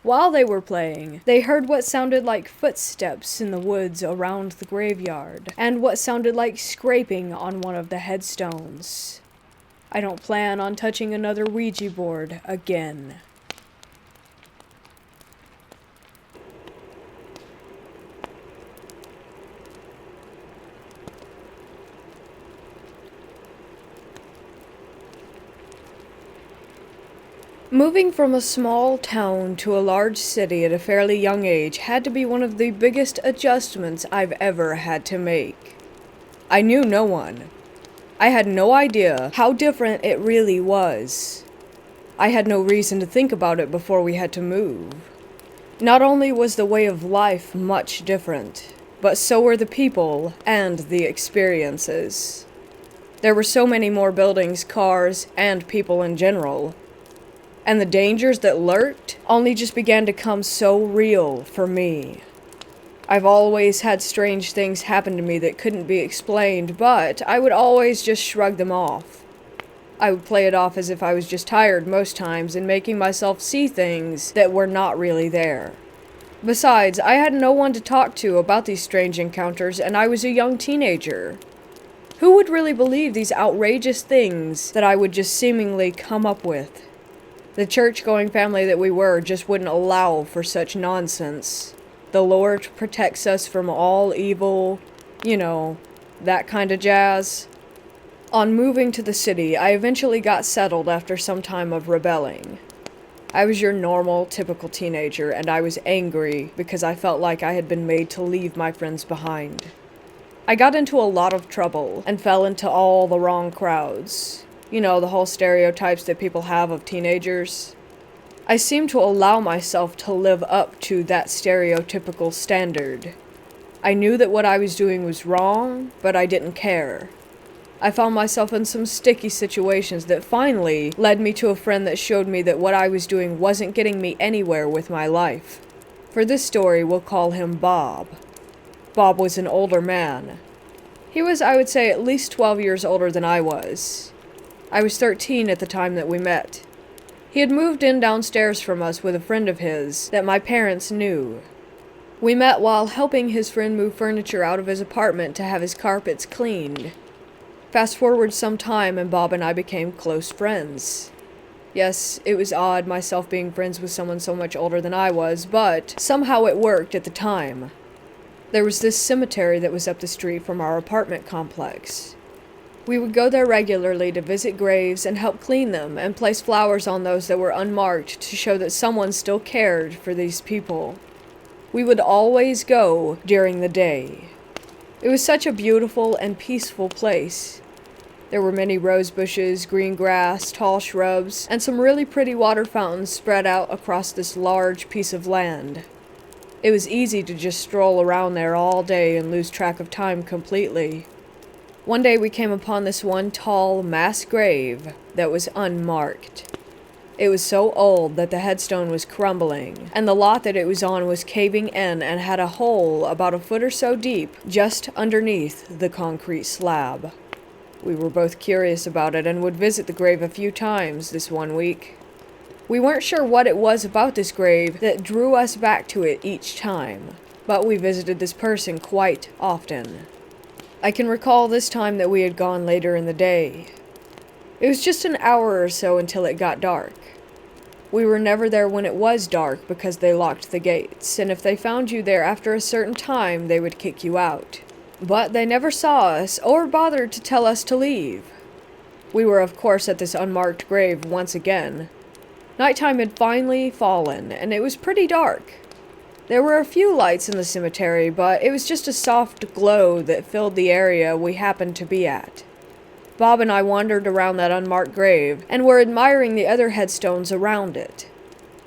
While they were playing, they heard what sounded like footsteps in the woods around the graveyard, and what sounded like scraping on one of the headstones. I don't plan on touching another Ouija board again. Moving from a small town to a large city at a fairly young age had to be one of the biggest adjustments I've ever had to make. I knew no one. I had no idea how different it really was. I had no reason to think about it before we had to move. Not only was the way of life much different, but so were the people and the experiences. There were so many more buildings, cars, and people in general. And the dangers that lurked only just began to come so real for me. I've always had strange things happen to me that couldn't be explained, but I would always just shrug them off. I would play it off as if I was just tired most times and making myself see things that were not really there. Besides, I had no one to talk to about these strange encounters, and I was a young teenager. Who would really believe these outrageous things that I would just seemingly come up with? The church-going family that we were just wouldn't allow for such nonsense. The Lord protects us from all evil, that kind of jazz. On moving to the city, I eventually got settled after some time of rebelling. I was your normal, typical teenager, and I was angry because I felt like I had been made to leave my friends behind. I got into a lot of trouble and fell into all the wrong crowds. The whole stereotypes that people have of teenagers. I seemed to allow myself to live up to that stereotypical standard. I knew that what I was doing was wrong, but I didn't care. I found myself in some sticky situations that finally led me to a friend that showed me that what I was doing wasn't getting me anywhere with my life. For this story, we'll call him Bob. Bob was an older man. He was, I would say, at least 12 years older than I was. I was 13 at the time that we met. He had moved in downstairs from us with a friend of his that my parents knew. We met while helping his friend move furniture out of his apartment to have his carpets cleaned. Fast forward some time and Bob and I became close friends. Yes, it was odd myself being friends with someone so much older than I was, but somehow it worked at the time. There was this cemetery that was up the street from our apartment complex. We would go there regularly to visit graves and help clean them and place flowers on those that were unmarked to show that someone still cared for these people. We would always go during the day. It was such a beautiful and peaceful place. There were many rose bushes, green grass, tall shrubs, and some really pretty water fountains spread out across this large piece of land. It was easy to just stroll around there all day and lose track of time completely. One day we came upon this one tall, mass grave that was unmarked. It was so old that the headstone was crumbling, and the lot that it was on was caving in and had a hole about a foot or so deep just underneath the concrete slab. We were both curious about it and would visit the grave a few times this one week. We weren't sure what it was about this grave that drew us back to it each time, but we visited this person quite often. I can recall this time that we had gone later in the day. It was just an hour or so until it got dark. We were never there when it was dark because they locked the gates, and if they found you there after a certain time, they would kick you out. But they never saw us or bothered to tell us to leave. We were, of course, at this unmarked grave once again. Nighttime had finally fallen, and it was pretty dark. There were a few lights in the cemetery, but it was just a soft glow that filled the area we happened to be at. Bob and I wandered around that unmarked grave, and were admiring the other headstones around it.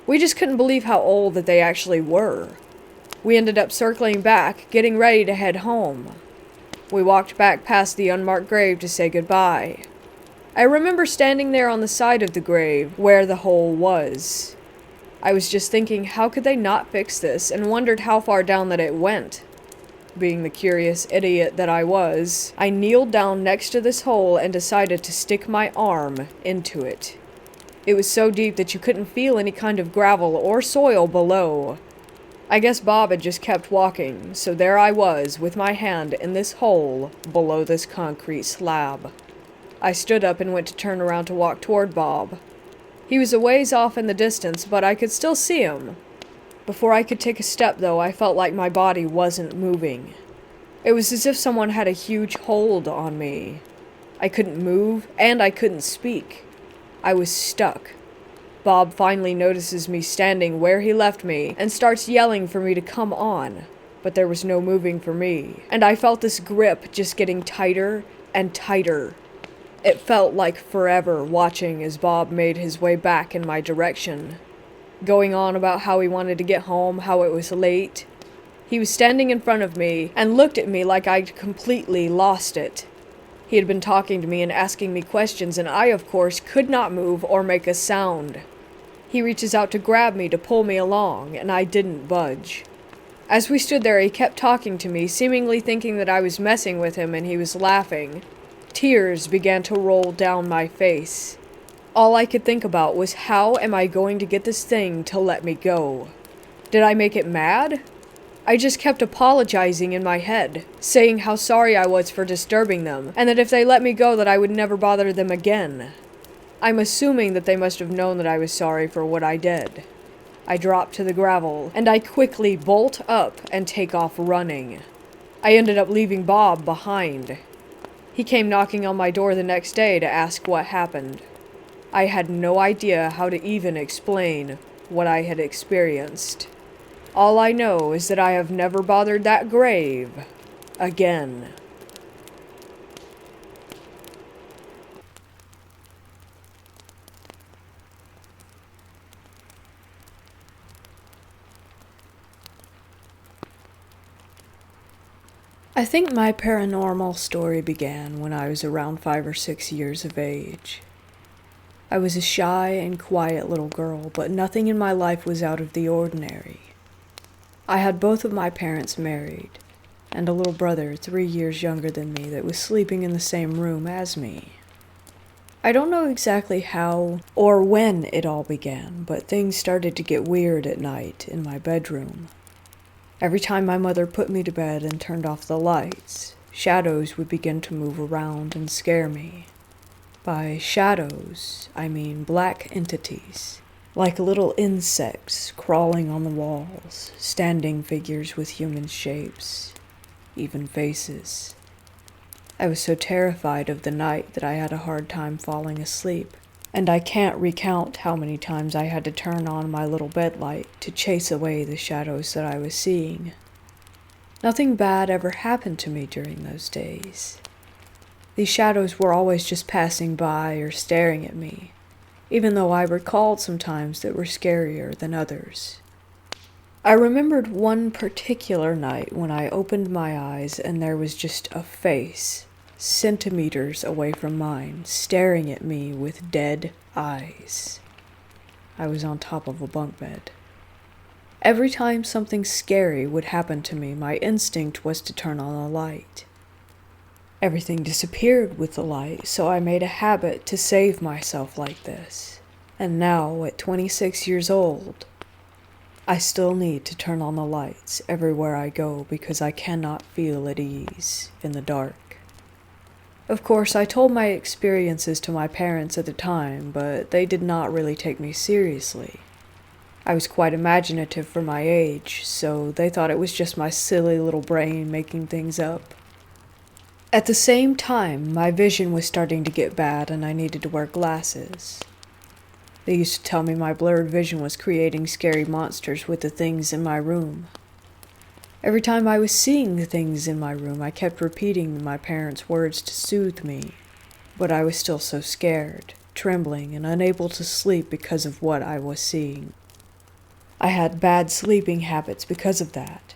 We just couldn't believe how old that they actually were. We ended up circling back, getting ready to head home. We walked back past the unmarked grave to say goodbye. I remember standing there on the side of the grave, where the hole was. I was just thinking, how could they not fix this, and wondered how far down that it went. Being the curious idiot that I was, I kneeled down next to this hole and decided to stick my arm into it. It was so deep that you couldn't feel any kind of gravel or soil below. I guess Bob had just kept walking, so there I was with my hand in this hole below this concrete slab. I stood up and went to turn around to walk toward Bob. He was a ways off in the distance, but I could still see him. Before I could take a step, though, I felt like my body wasn't moving. It was as if someone had a huge hold on me. I couldn't move, and I couldn't speak. I was stuck. Bob finally notices me standing where he left me and starts yelling for me to come on, but there was no moving for me, and I felt this grip just getting tighter and tighter. It felt like forever watching as Bob made his way back in my direction, going on about how he wanted to get home, how it was late. He was standing in front of me and looked at me like I'd completely lost it. He had been talking to me and asking me questions, and I, of course, could not move or make a sound. He reaches out to grab me to pull me along, and I didn't budge. As we stood there, he kept talking to me, seemingly thinking that I was messing with him, and he was laughing. Tears began to roll down my face. All I could think about was, how am I going to get this thing to let me go? Did I make it mad? I just kept apologizing in my head, saying how sorry I was for disturbing them, and that if they let me go that I would never bother them again. I'm assuming that they must have known that I was sorry for what I did. I drop to the gravel, and I quickly bolt up and take off running. I ended up leaving Bob behind. He came knocking on my door the next day to ask what happened. I had no idea how to even explain what I had experienced. All I know is that I have never bothered that grave again. I think my paranormal story began when I was around 5 or 6 years of age. I was a shy and quiet little girl, but nothing in my life was out of the ordinary. I had both of my parents married, and a little brother 3 years younger than me that was sleeping in the same room as me. I don't know exactly how or when it all began, but things started to get weird at night in my bedroom. Every time my mother put me to bed and turned off the lights, shadows would begin to move around and scare me. By shadows, I mean black entities, like little insects crawling on the walls, standing figures with human shapes, even faces. I was so terrified of the night that I had a hard time falling asleep, and I can't recount how many times I had to turn on my little bed light to chase away the shadows that I was seeing. Nothing bad ever happened to me during those days. These shadows were always just passing by or staring at me, even though I recalled some times that were scarier than others. I remembered one particular night when I opened my eyes and there was just a face, centimeters away from mine, staring at me with dead eyes. I was on top of a bunk bed. Every time something scary would happen to me, my instinct was to turn on a light. Everything disappeared with the light, so I made a habit to save myself like this. And now, at 26 years old, I still need to turn on the lights everywhere I go because I cannot feel at ease in the dark. Of course, I told my experiences to my parents at the time, but they did not really take me seriously. I was quite imaginative for my age, so they thought it was just my silly little brain making things up. At the same time, my vision was starting to get bad and I needed to wear glasses. They used to tell me my blurred vision was creating scary monsters with the things in my room. Every time I was seeing the things in my room, I kept repeating my parents' words to soothe me, but I was still so scared, trembling, and unable to sleep because of what I was seeing. I had bad sleeping habits because of that.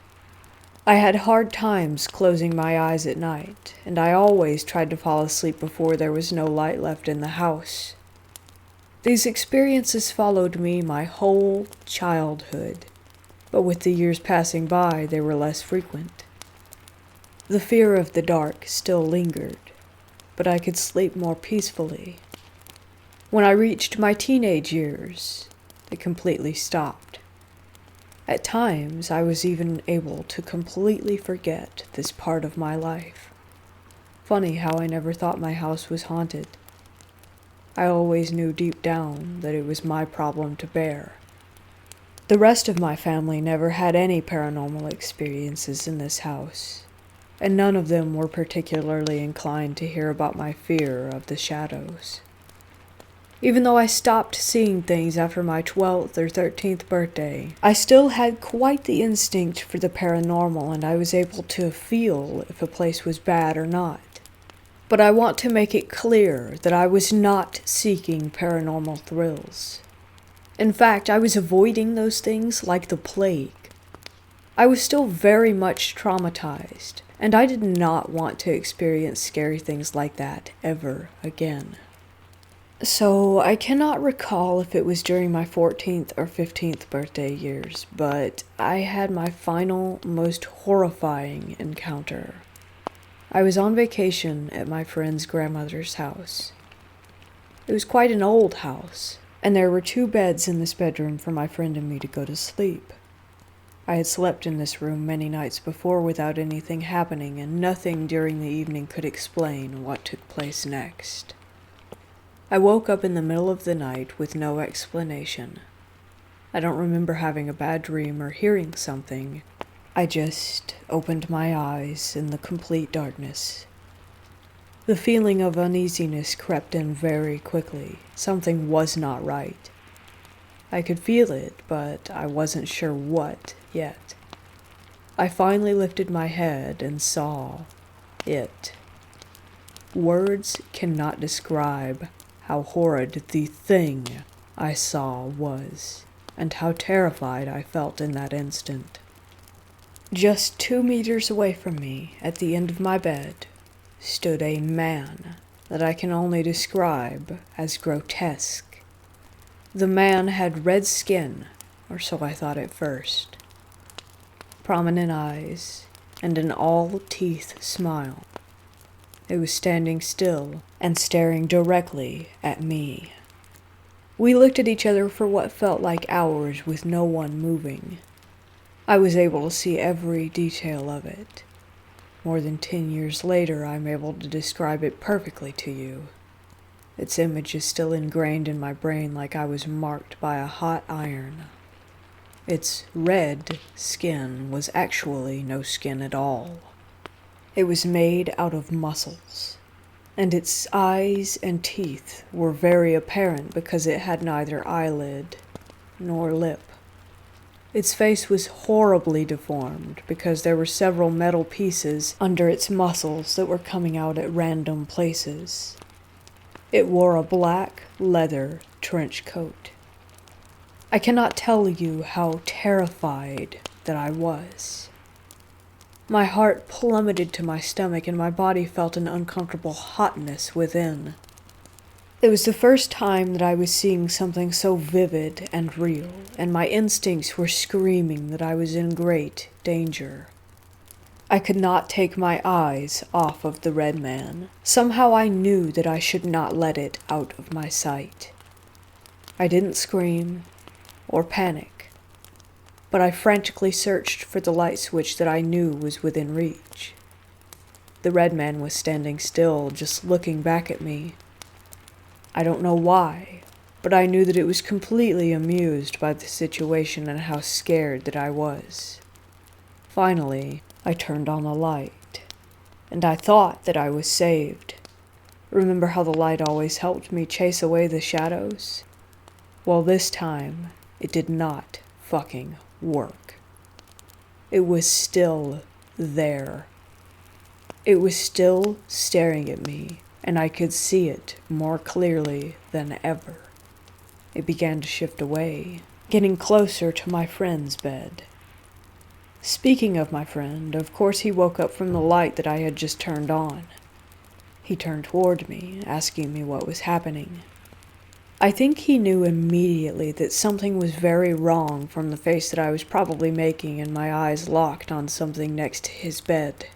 I had hard times closing my eyes at night, and I always tried to fall asleep before there was no light left in the house. These experiences followed me my whole childhood, but with the years passing by, they were less frequent. The fear of the dark still lingered, but I could sleep more peacefully. When I reached my teenage years, it completely stopped. At times, I was even able to completely forget this part of my life. Funny how I never thought my house was haunted. I always knew deep down that it was my problem to bear. The rest of my family never had any paranormal experiences in this house, and none of them were particularly inclined to hear about my fear of the shadows. Even though I stopped seeing things after my 12th or 13th birthday, I still had quite the instinct for the paranormal, and I was able to feel if a place was bad or not. But I want to make it clear that I was not seeking paranormal thrills. In fact, I was avoiding those things like the plague. I was still very much traumatized, and I did not want to experience scary things like that ever again. So, I cannot recall if it was during my 14th or 15th birthday years, but I had my final, most horrifying encounter. I was on vacation at my friend's grandmother's house. It was quite an old house, and there were 2 beds in this bedroom for my friend and me to go to sleep. I had slept in this room many nights before without anything happening, and nothing during the evening could explain what took place next. I woke up in the middle of the night with no explanation. I don't remember having a bad dream or hearing something. I just opened my eyes in the complete darkness. The feeling of uneasiness crept in very quickly. Something was not right. I could feel it, but I wasn't sure what yet. I finally lifted my head and saw it. Words cannot describe how horrid the thing I saw was, and how terrified I felt in that instant. Just 2 meters away from me, at the end of my bed, stood a man that I can only describe as grotesque. The man had red skin, or so I thought at first, prominent eyes, and an all-teeth smile. It was standing still and staring directly at me. We looked at each other for what felt like hours with no one moving. I was able to see every detail of it. More than 10 years later, I'm able to describe it perfectly to you. Its image is still ingrained in my brain like I was marked by a hot iron. Its red skin was actually no skin at all. It was made out of muscles, and its eyes and teeth were very apparent because it had neither eyelid nor lip. Its face was horribly deformed because there were several metal pieces under its muscles that were coming out at random places. It wore a black leather trench coat. I cannot tell you how terrified that I was. My heart plummeted to my stomach and my body felt an uncomfortable hotness within. It was the first time that I was seeing something so vivid and real, and my instincts were screaming that I was in great danger. I could not take my eyes off of the red man. Somehow I knew that I should not let it out of my sight. I didn't scream or panic, but I frantically searched for the light switch that I knew was within reach. The red man was standing still, just looking back at me. I don't know why, but I knew that it was completely amused by the situation and how scared that I was. Finally, I turned on the light, and I thought that I was saved. Remember how the light always helped me chase away the shadows? Well, this time, it did not fucking work. It was still there. It was still staring at me, and I could see it more clearly than ever. It began to shift away, getting closer to my friend's bed. Speaking of my friend, of course he woke up from the light that I had just turned on. He turned toward me, asking me what was happening. I think he knew immediately that something was very wrong from the face that I was probably making and my eyes locked on something next to his bed.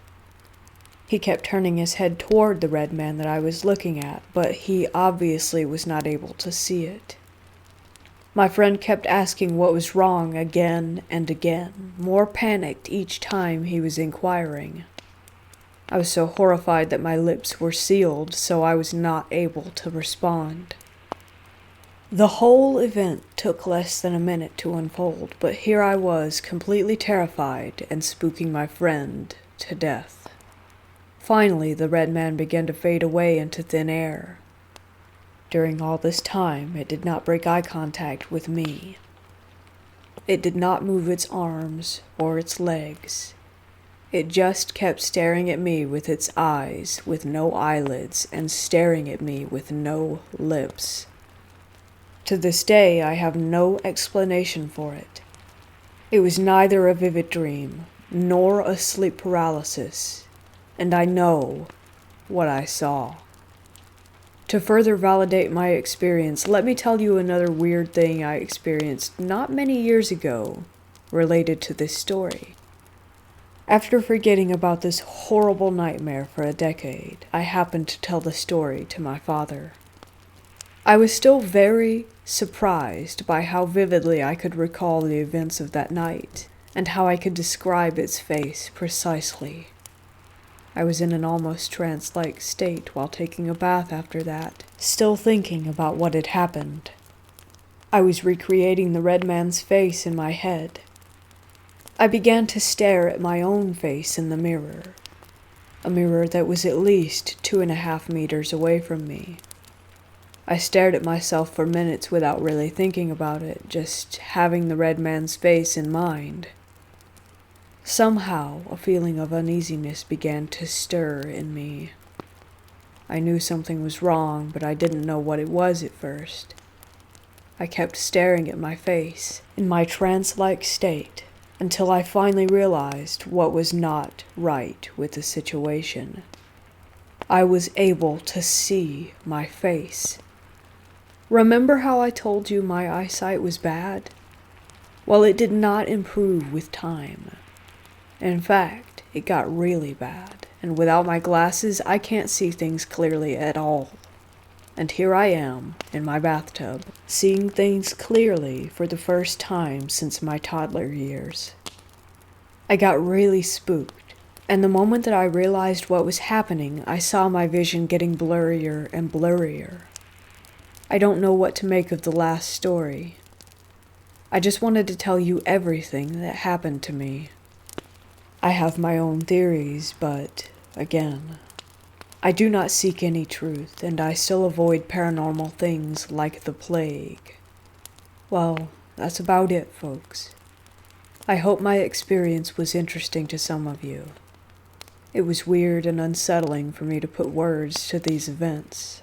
He kept turning his head toward the red man that I was looking at, but he obviously was not able to see it. My friend kept asking what was wrong again and again, more panicked each time he was inquiring. I was so horrified that my lips were sealed, so I was not able to respond. The whole event took less than a minute to unfold, but here I was, completely terrified and spooking my friend to death. Finally, the red man began to fade away into thin air. During all this time, it did not break eye contact with me. It did not move its arms or its legs. It just kept staring at me with its eyes, with no eyelids, and staring at me with no lips. To this day, I have no explanation for it. It was neither a vivid dream, nor a sleep paralysis, and I know what I saw. To further validate my experience, let me tell you another weird thing I experienced not many years ago related to this story. After forgetting about this horrible nightmare for a decade, I happened to tell the story to my father. I was still very surprised by how vividly I could recall the events of that night, and how I could describe its face precisely. I was in an almost trance-like state while taking a bath after that, still thinking about what had happened. I was recreating the red man's face in my head. I began to stare at my own face in the mirror, a mirror that was at least 2.5 meters away from me. I stared at myself for minutes without really thinking about it, just having the red man's face in mind. Somehow, a feeling of uneasiness began to stir in me. I knew something was wrong, but I didn't know what it was at first. I kept staring at my face, in my trance-like state, until I finally realized what was not right with the situation. I was able to see my face. Remember how I told you my eyesight was bad? Well, it did not improve with time. In fact, it got really bad, and without my glasses, I can't see things clearly at all. And here I am, in my bathtub, seeing things clearly for the first time since my toddler years. I got really spooked, and the moment that I realized what was happening, I saw my vision getting blurrier and blurrier. I don't know what to make of the last story. I just wanted to tell you everything that happened to me. I have my own theories, but, again, I do not seek any truth, and I still avoid paranormal things like the plague. Well, that's about it, folks. I hope my experience was interesting to some of you. It was weird and unsettling for me to put words to these events.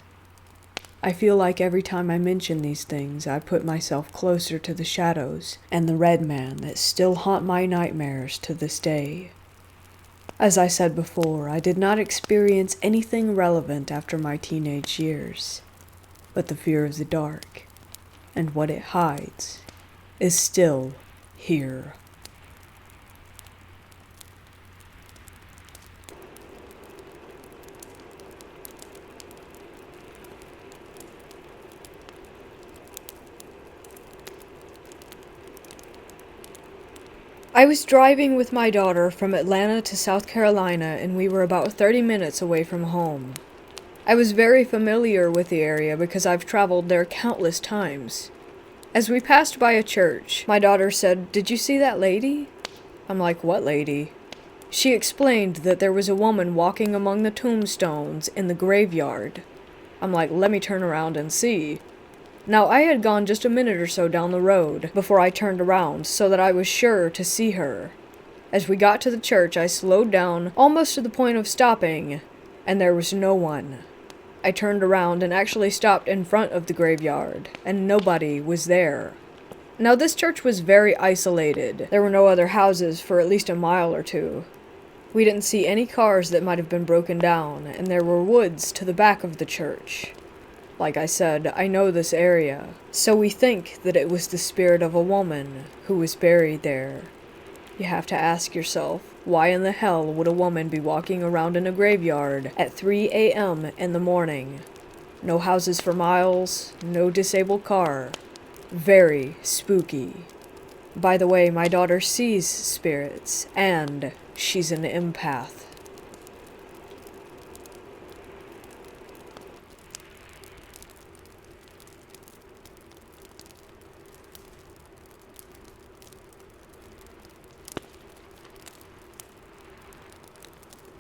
I feel like every time I mention these things, I put myself closer to the shadows and the red man that still haunt my nightmares to this day. As I said before, I did not experience anything relevant after my teenage years, but the fear of the dark and what it hides is still here. I was driving with my daughter from Atlanta to South Carolina, and we were about 30 minutes away from home. I was very familiar with the area because I've traveled there countless times. As we passed by a church, my daughter said, "Did you see that lady?" I'm like, "What lady?" She explained that there was a woman walking among the tombstones in the graveyard. I'm like, "Let me turn around and see." Now, I had gone just a minute or so down the road before I turned around so that I was sure to see her. As we got to the church, I slowed down, almost to the point of stopping, and there was no one. I turned around and actually stopped in front of the graveyard, and nobody was there. Now, this church was very isolated. There were no other houses for at least a mile or two. We didn't see any cars that might have been broken down, and there were woods to the back of the church. Like I said, I know this area, so we think that it was the spirit of a woman who was buried there. You have to ask yourself, why in the hell would a woman be walking around in a graveyard at 3 a.m. in the morning? No houses for miles, no disabled car. Very spooky. By the way, my daughter sees spirits, and she's an empath.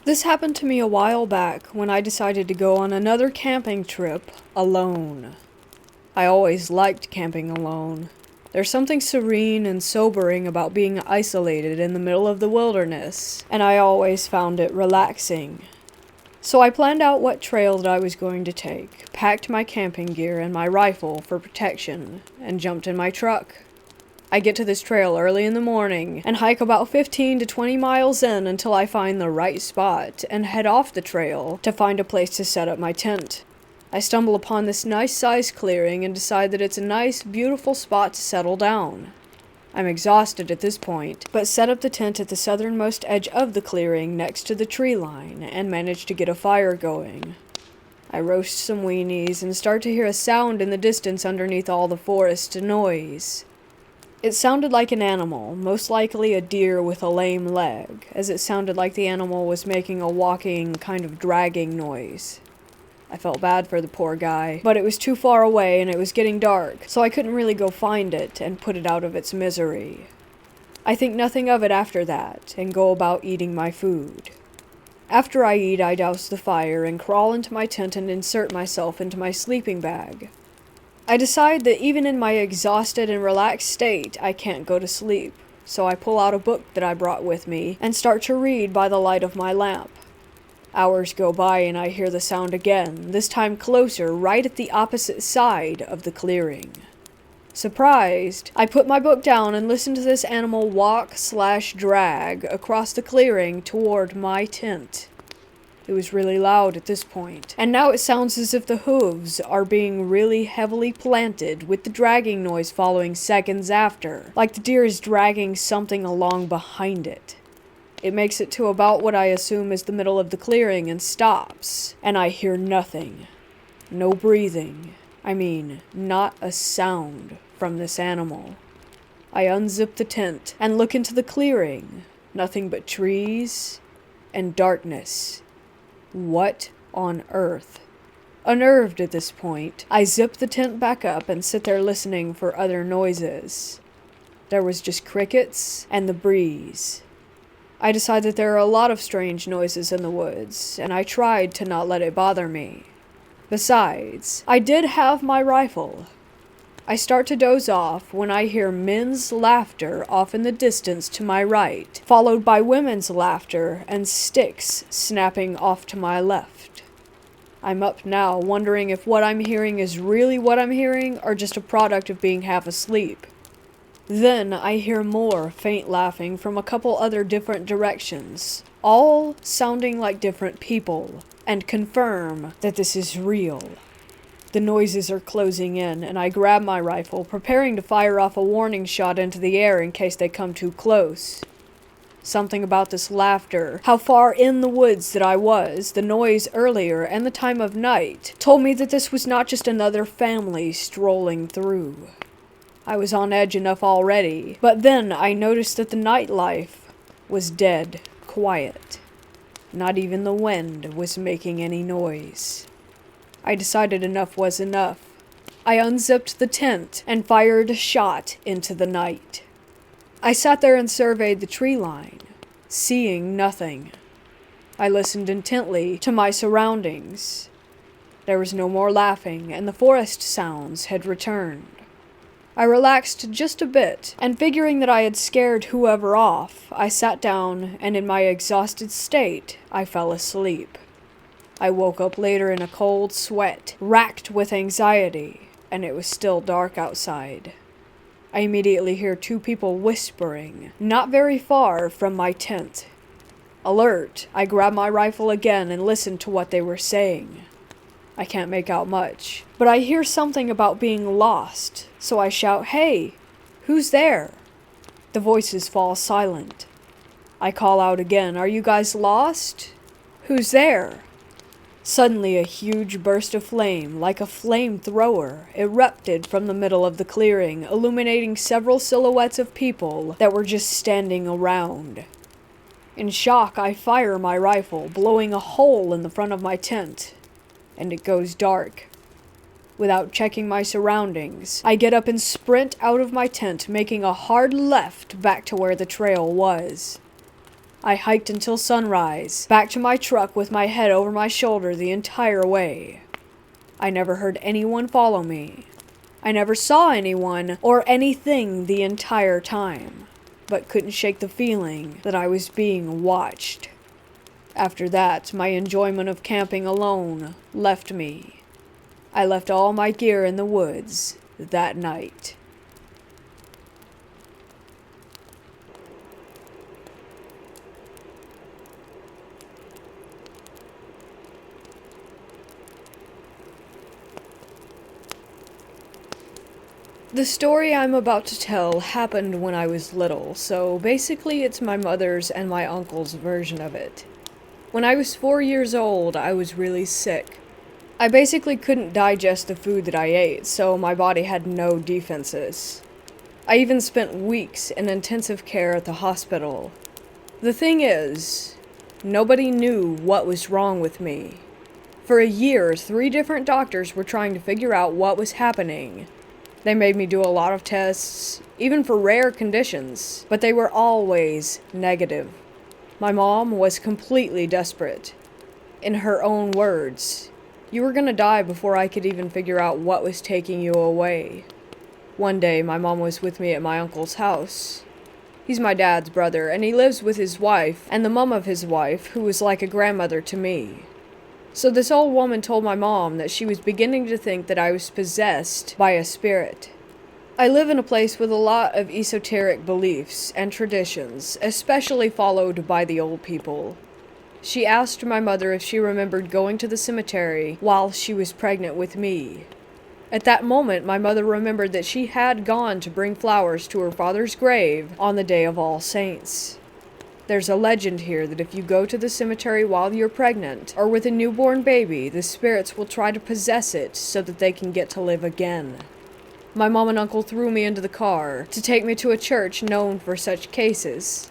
This happened to me a while back when I decided to go on another camping trip alone. I always liked camping alone. There's something serene and sobering about being isolated in the middle of the wilderness, and I always found it relaxing. So I planned out what trail that I was going to take, packed my camping gear and my rifle for protection, and jumped in my truck. I get to this trail early in the morning and hike about 15 to 20 miles in until I find the right spot and head off the trail to find a place to set up my tent. I stumble upon this nice-sized clearing and decide that it's a nice, beautiful spot to settle down. I'm exhausted at this point, but set up the tent at the southernmost edge of the clearing next to the tree line and manage to get a fire going. I roast some weenies and start to hear a sound in the distance underneath all the forest noise. It sounded like an animal, most likely a deer with a lame leg, as it sounded like the animal was making a walking, kind of dragging noise. I felt bad for the poor guy, but it was too far away and it was getting dark, so I couldn't really go find it and put it out of its misery. I think nothing of it after that, and go about eating my food. After I eat, I douse the fire and crawl into my tent and insert myself into my sleeping bag. I decide that even in my exhausted and relaxed state, I can't go to sleep, so I pull out a book that I brought with me and start to read by the light of my lamp. Hours go by and I hear the sound again, this time closer, right at the opposite side of the clearing. Surprised, I put my book down and listen to this animal walk/drag across the clearing toward my tent. It was really loud at this point, and now it sounds as if the hooves are being really heavily planted, with the dragging noise following seconds after, like the deer is dragging something along behind it. It makes it to about what I assume is the middle of the clearing and stops, and I hear nothing. No breathing. I mean, not a sound from this animal. I unzip the tent and look into the clearing. Nothing but trees and darkness. What on earth? Unnerved at this point, I zip the tent back up and sit there listening for other noises. There was just crickets and the breeze. I decide that there are a lot of strange noises in the woods, and I tried to not let it bother me. Besides, I did have my rifle. I start to doze off when I hear men's laughter off in the distance to my right, followed by women's laughter and sticks snapping off to my left. I'm up now, wondering if what I'm hearing is really what I'm hearing or just a product of being half asleep. Then I hear more faint laughing from a couple other different directions, all sounding like different people, and confirm that this is real. The noises are closing in, and I grab my rifle, preparing to fire off a warning shot into the air in case they come too close. Something about this laughter, how far in the woods that I was, the noise earlier, and the time of night, told me that this was not just another family strolling through. I was on edge enough already, but then I noticed that the nightlife was dead quiet. Not even the wind was making any noise. I decided enough was enough. I unzipped the tent and fired a shot into the night. I sat there and surveyed the tree line, seeing nothing. I listened intently to my surroundings. There was no more laughing, and the forest sounds had returned. I relaxed just a bit, and figuring that I had scared whoever off, I sat down, and in my exhausted state, I fell asleep. I woke up later in a cold sweat, racked with anxiety, and it was still dark outside. I immediately hear two people whispering, not very far from my tent. Alert, I grab my rifle again and listen to what they were saying. I can't make out much, but I hear something about being lost, so I shout, "Hey, who's there?" The voices fall silent. I call out again, "Are you guys lost? Who's there?" Suddenly a huge burst of flame, like a flamethrower, erupted from the middle of the clearing, illuminating several silhouettes of people that were just standing around. In shock, I fire my rifle, blowing a hole in the front of my tent, and it goes dark. Without checking my surroundings, I get up and sprint out of my tent, making a hard left back to where the trail was. I hiked until sunrise, back to my truck with my head over my shoulder the entire way. I never heard anyone follow me. I never saw anyone or anything the entire time, but couldn't shake the feeling that I was being watched. After that, my enjoyment of camping alone left me. I left all my gear in the woods that night. The story I'm about to tell happened when I was little, so basically it's my mother's and my uncle's version of it. When I was 4 years old, I was really sick. I basically couldn't digest the food that I ate, so my body had no defenses. I even spent weeks in intensive care at the hospital. The thing is, nobody knew what was wrong with me. For a year, 3 different doctors were trying to figure out what was happening. They made me do a lot of tests, even for rare conditions, but they were always negative. My mom was completely desperate. In her own words, "You were gonna die before I could even figure out what was taking you away." One day, my mom was with me at my uncle's house. He's my dad's brother, and he lives with his wife and the mom of his wife, who was like a grandmother to me. So this old woman told my mom that she was beginning to think that I was possessed by a spirit. I live in a place with a lot of esoteric beliefs and traditions, especially followed by the old people. She asked my mother if she remembered going to the cemetery while she was pregnant with me. At that moment, my mother remembered that she had gone to bring flowers to her father's grave on the day of All Saints. There's a legend here that if you go to the cemetery while you're pregnant, or with a newborn baby, the spirits will try to possess it so that they can get to live again. My mom and uncle threw me into the car to take me to a church known for such cases.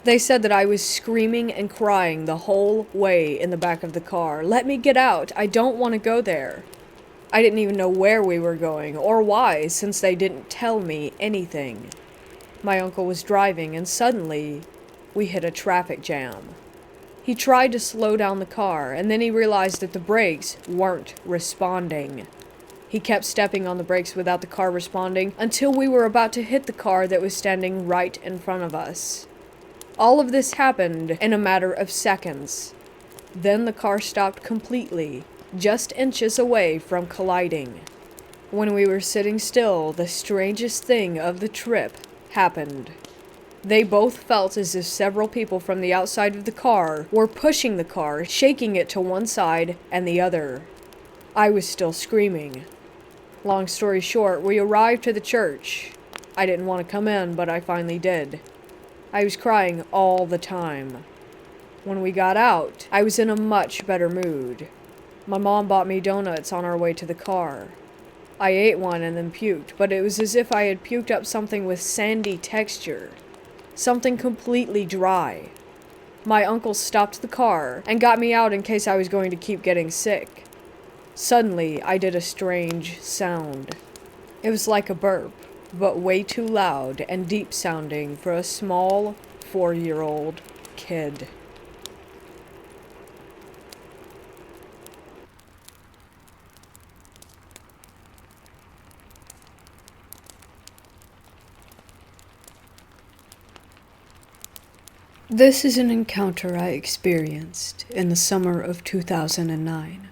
They said that I was screaming and crying the whole way in the back of the car. "Let me get out, I don't want to go there." I didn't even know where we were going, or why, since they didn't tell me anything. My uncle was driving, and suddenly, we hit a traffic jam. He tried to slow down the car, and then he realized that the brakes weren't responding. He kept stepping on the brakes without the car responding until we were about to hit the car that was standing right in front of us. All of this happened in a matter of seconds. Then the car stopped completely, just inches away from colliding. When we were sitting still, the strangest thing of the trip happened. They both felt as if several people from the outside of the car were pushing the car, shaking it to one side and the other. I was still screaming. Long story short, we arrived to the church. I didn't want to come in, but I finally did. I was crying all the time. When we got out, I was in a much better mood. My mom bought me donuts on our way to the car. I ate one and then puked, but it was as if I had puked up something with sandy texture. Something completely dry. My uncle stopped the car and got me out in case I was going to keep getting sick. Suddenly, I did a strange sound. It was like a burp, but way too loud and deep sounding for a small 4-year-old kid. This is an encounter I experienced in the summer of 2009.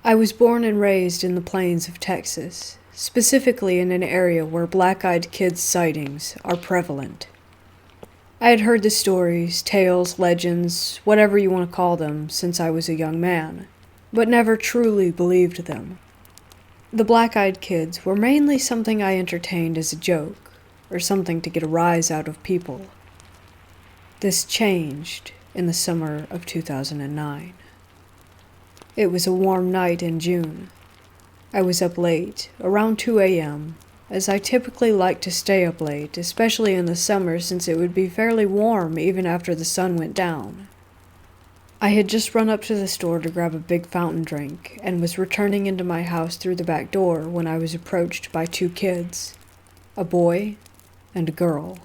I was born and raised in the plains of Texas, specifically in an area where black-eyed kids sightings are prevalent. I had heard the stories, tales, legends, whatever you want to call them, since I was a young man, but never truly believed them. The black-eyed kids were mainly something I entertained as a joke, or something to get a rise out of people. This changed in the summer of 2009. It was a warm night in June. I was up late, around 2 a.m., as I typically like to stay up late, especially in the summer since it would be fairly warm even after the sun went down. I had just run up to the store to grab a big fountain drink and was returning into my house through the back door when I was approached by two kids, a boy and a girl.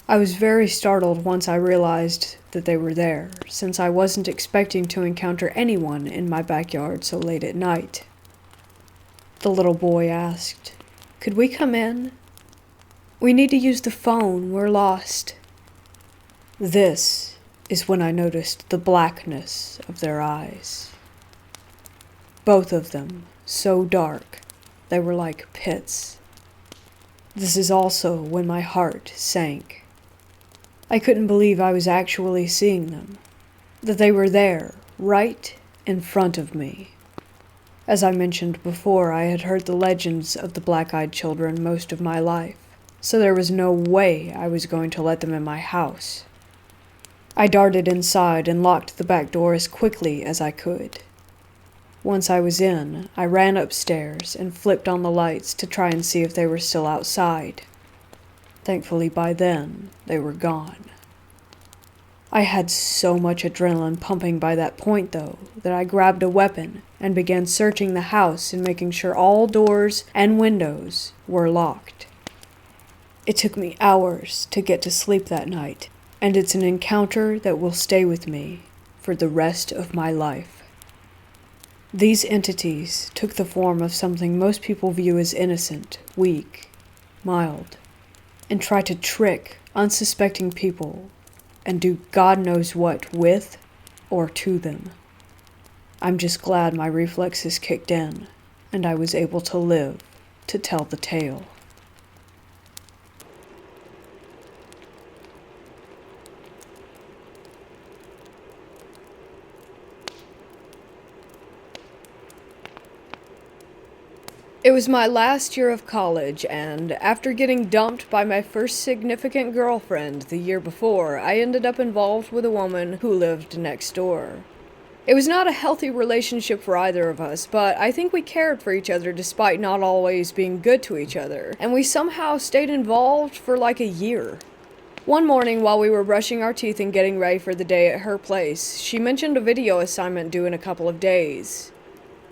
I was very startled once I realized that they were there, since I wasn't expecting to encounter anyone in my backyard so late at night. The little boy asked, "Could we come in? We need to use the phone, we're lost." This is when I noticed the blackness of their eyes. Both of them, so dark, they were like pits. This is also when my heart sank. I couldn't believe I was actually seeing them, that they were there, right in front of me. As I mentioned before, I had heard the legends of the black-eyed children most of my life, so there was no way I was going to let them in my house. I darted inside and locked the back door as quickly as I could. Once I was in, I ran upstairs and flipped on the lights to try and see if they were still outside. Thankfully, by then, they were gone. I had so much adrenaline pumping by that point, though, that I grabbed a weapon and began searching the house and making sure all doors and windows were locked. It took me hours to get to sleep that night, and it's an encounter that will stay with me for the rest of my life. These entities took the form of something most people view as innocent, weak, mild, and try to trick unsuspecting people and do God knows what with or to them. I'm just glad my reflexes kicked in and I was able to live to tell the tale. It was my last year of college, and after getting dumped by my first significant girlfriend the year before, I ended up involved with a woman who lived next door. It was not a healthy relationship for either of us, but I think we cared for each other despite not always being good to each other, and we somehow stayed involved for like a year. One morning while we were brushing our teeth and getting ready for the day at her place, she mentioned a video assignment due in a couple of days.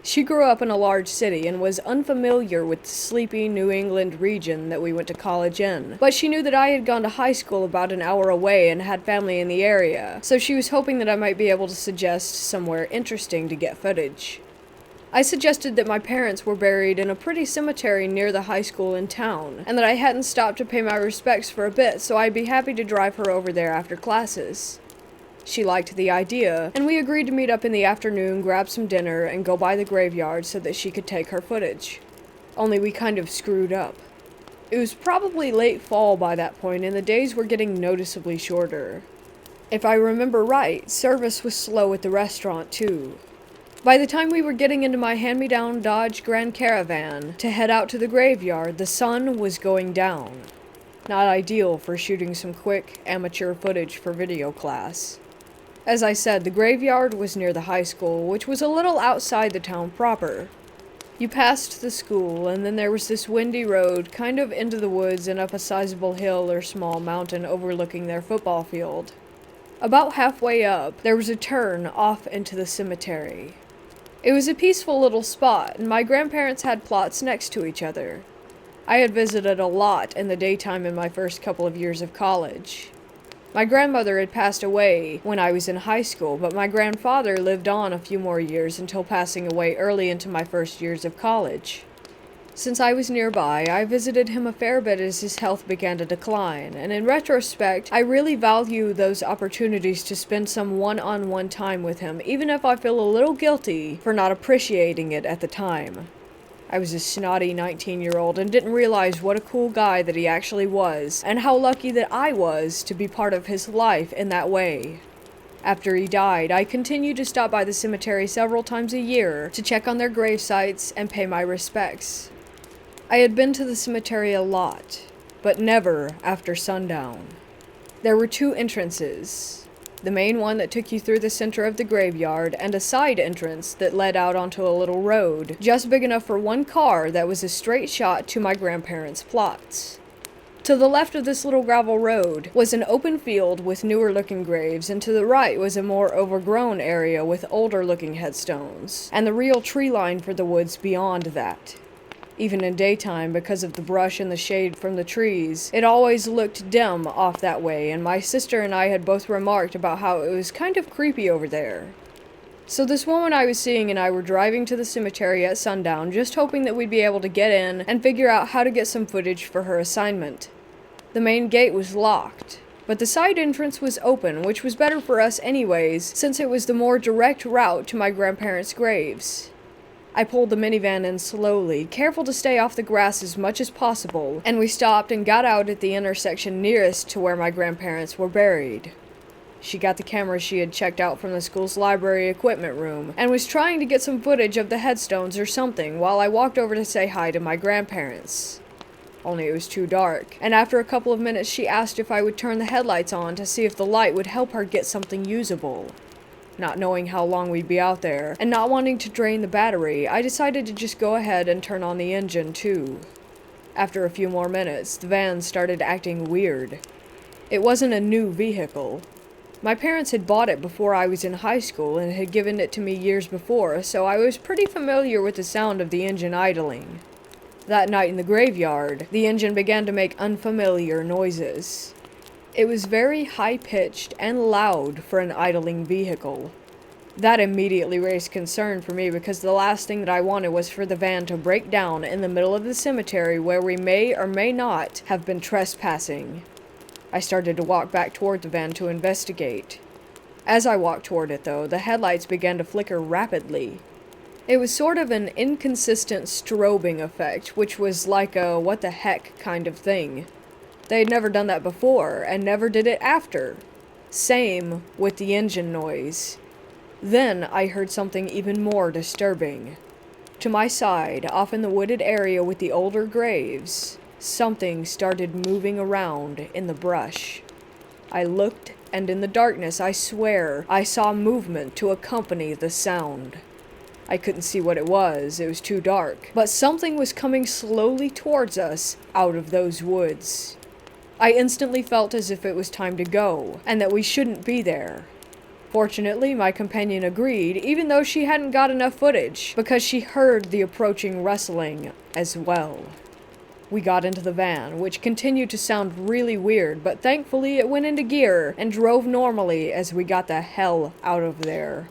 She grew up in a large city and was unfamiliar with the sleepy New England region that we went to college in, but she knew that I had gone to high school about an hour away and had family in the area, so she was hoping that I might be able to suggest somewhere interesting to get footage. I suggested that my parents were buried in a pretty cemetery near the high school in town, and that I hadn't stopped to pay my respects for a bit, so I'd be happy to drive her over there after classes. She liked the idea, and we agreed to meet up in the afternoon, grab some dinner, and go by the graveyard so that she could take her footage. Only we kind of screwed up. It was probably late fall by that point, and the days were getting noticeably shorter. If I remember right, service was slow at the restaurant, too. By the time we were getting into my hand-me-down Dodge Grand Caravan to head out to the graveyard, the sun was going down. Not ideal for shooting some quick, amateur footage for video class. As I said, the graveyard was near the high school, which was a little outside the town proper. You passed the school, and then there was this windy road kind of into the woods and up a sizable hill or small mountain overlooking their football field. About halfway up, there was a turn off into the cemetery. It was a peaceful little spot, and my grandparents had plots next to each other. I had visited a lot in the daytime in my first couple of years of college. My grandmother had passed away when I was in high school, but my grandfather lived on a few more years until passing away early into my first years of college. Since I was nearby, I visited him a fair bit as his health began to decline, and in retrospect, I really value those opportunities to spend some one-on-one time with him, even if I feel a little guilty for not appreciating it at the time. I was a snotty 19-year-old and didn't realize what a cool guy that he actually was, and how lucky that I was to be part of his life in that way. After he died, I continued to stop by the cemetery several times a year to check on their grave sites and pay my respects. I had been to the cemetery a lot, but never after sundown. There were two entrances, the main one that took you through the center of the graveyard, and a side entrance that led out onto a little road, just big enough for one car that was a straight shot to my grandparents' plots. To the left of this little gravel road was an open field with newer-looking graves, and to the right was a more overgrown area with older-looking headstones, and the real tree line for the woods beyond that. Even in daytime, because of the brush and the shade from the trees, it always looked dim off that way, and my sister and I had both remarked about how it was kind of creepy over there. So this woman I was seeing and I were driving to the cemetery at sundown, just hoping that we'd be able to get in and figure out how to get some footage for her assignment. The main gate was locked, but the side entrance was open, which was better for us anyways, since it was the more direct route to my grandparents' graves. I pulled the minivan in slowly, careful to stay off the grass as much as possible, and we stopped and got out at the intersection nearest to where my grandparents were buried. She got the camera she had checked out from the school's library equipment room, and was trying to get some footage of the headstones or something while I walked over to say hi to my grandparents. Only it was too dark, and after a couple of minutes she asked if I would turn the headlights on to see if the light would help her get something usable. Not knowing how long we'd be out there, and not wanting to drain the battery, I decided to just go ahead and turn on the engine too. After a few more minutes, the van started acting weird. It wasn't a new vehicle. My parents had bought it before I was in high school and had given it to me years before, so I was pretty familiar with the sound of the engine idling. That night in the graveyard, the engine began to make unfamiliar noises. It was very high-pitched and loud for an idling vehicle. That immediately raised concern for me because the last thing that I wanted was for the van to break down in the middle of the cemetery where we may or may not have been trespassing. I started to walk back toward the van to investigate. As I walked toward it, though, the headlights began to flicker rapidly. It was sort of an inconsistent strobing effect, which was like a what the heck kind of thing. They had never done that before, and never did it after. Same with the engine noise. Then I heard something even more disturbing. To my side, off in the wooded area with the older graves, something started moving around in the brush. I looked, and in the darkness, I swear, I saw movement to accompany the sound. I couldn't see what it was too dark, but something was coming slowly towards us out of those woods. I instantly felt as if it was time to go, and that we shouldn't be there. Fortunately, my companion agreed, even though she hadn't got enough footage, because she heard the approaching rustling as well. We got into the van, which continued to sound really weird, but thankfully it went into gear and drove normally as we got the hell out of there.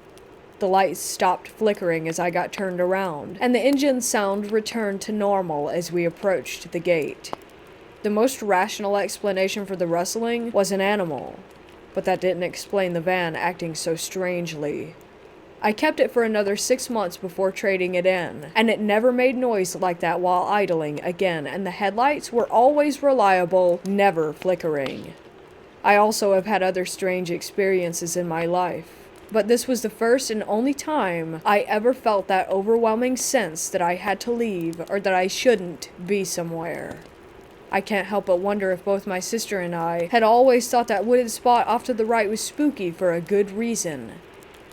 The lights stopped flickering as I got turned around, and the engine sound returned to normal as we approached the gate. The most rational explanation for the rustling was an animal, but that didn't explain the van acting so strangely. I kept it for another 6 months before trading it in, and it never made noise like that while idling again, and the headlights were always reliable, never flickering. I also have had other strange experiences in my life, but this was the first and only time I ever felt that overwhelming sense that I had to leave or that I shouldn't be somewhere. I can't help but wonder if both my sister and I had always thought that wooded spot off to the right was spooky for a good reason,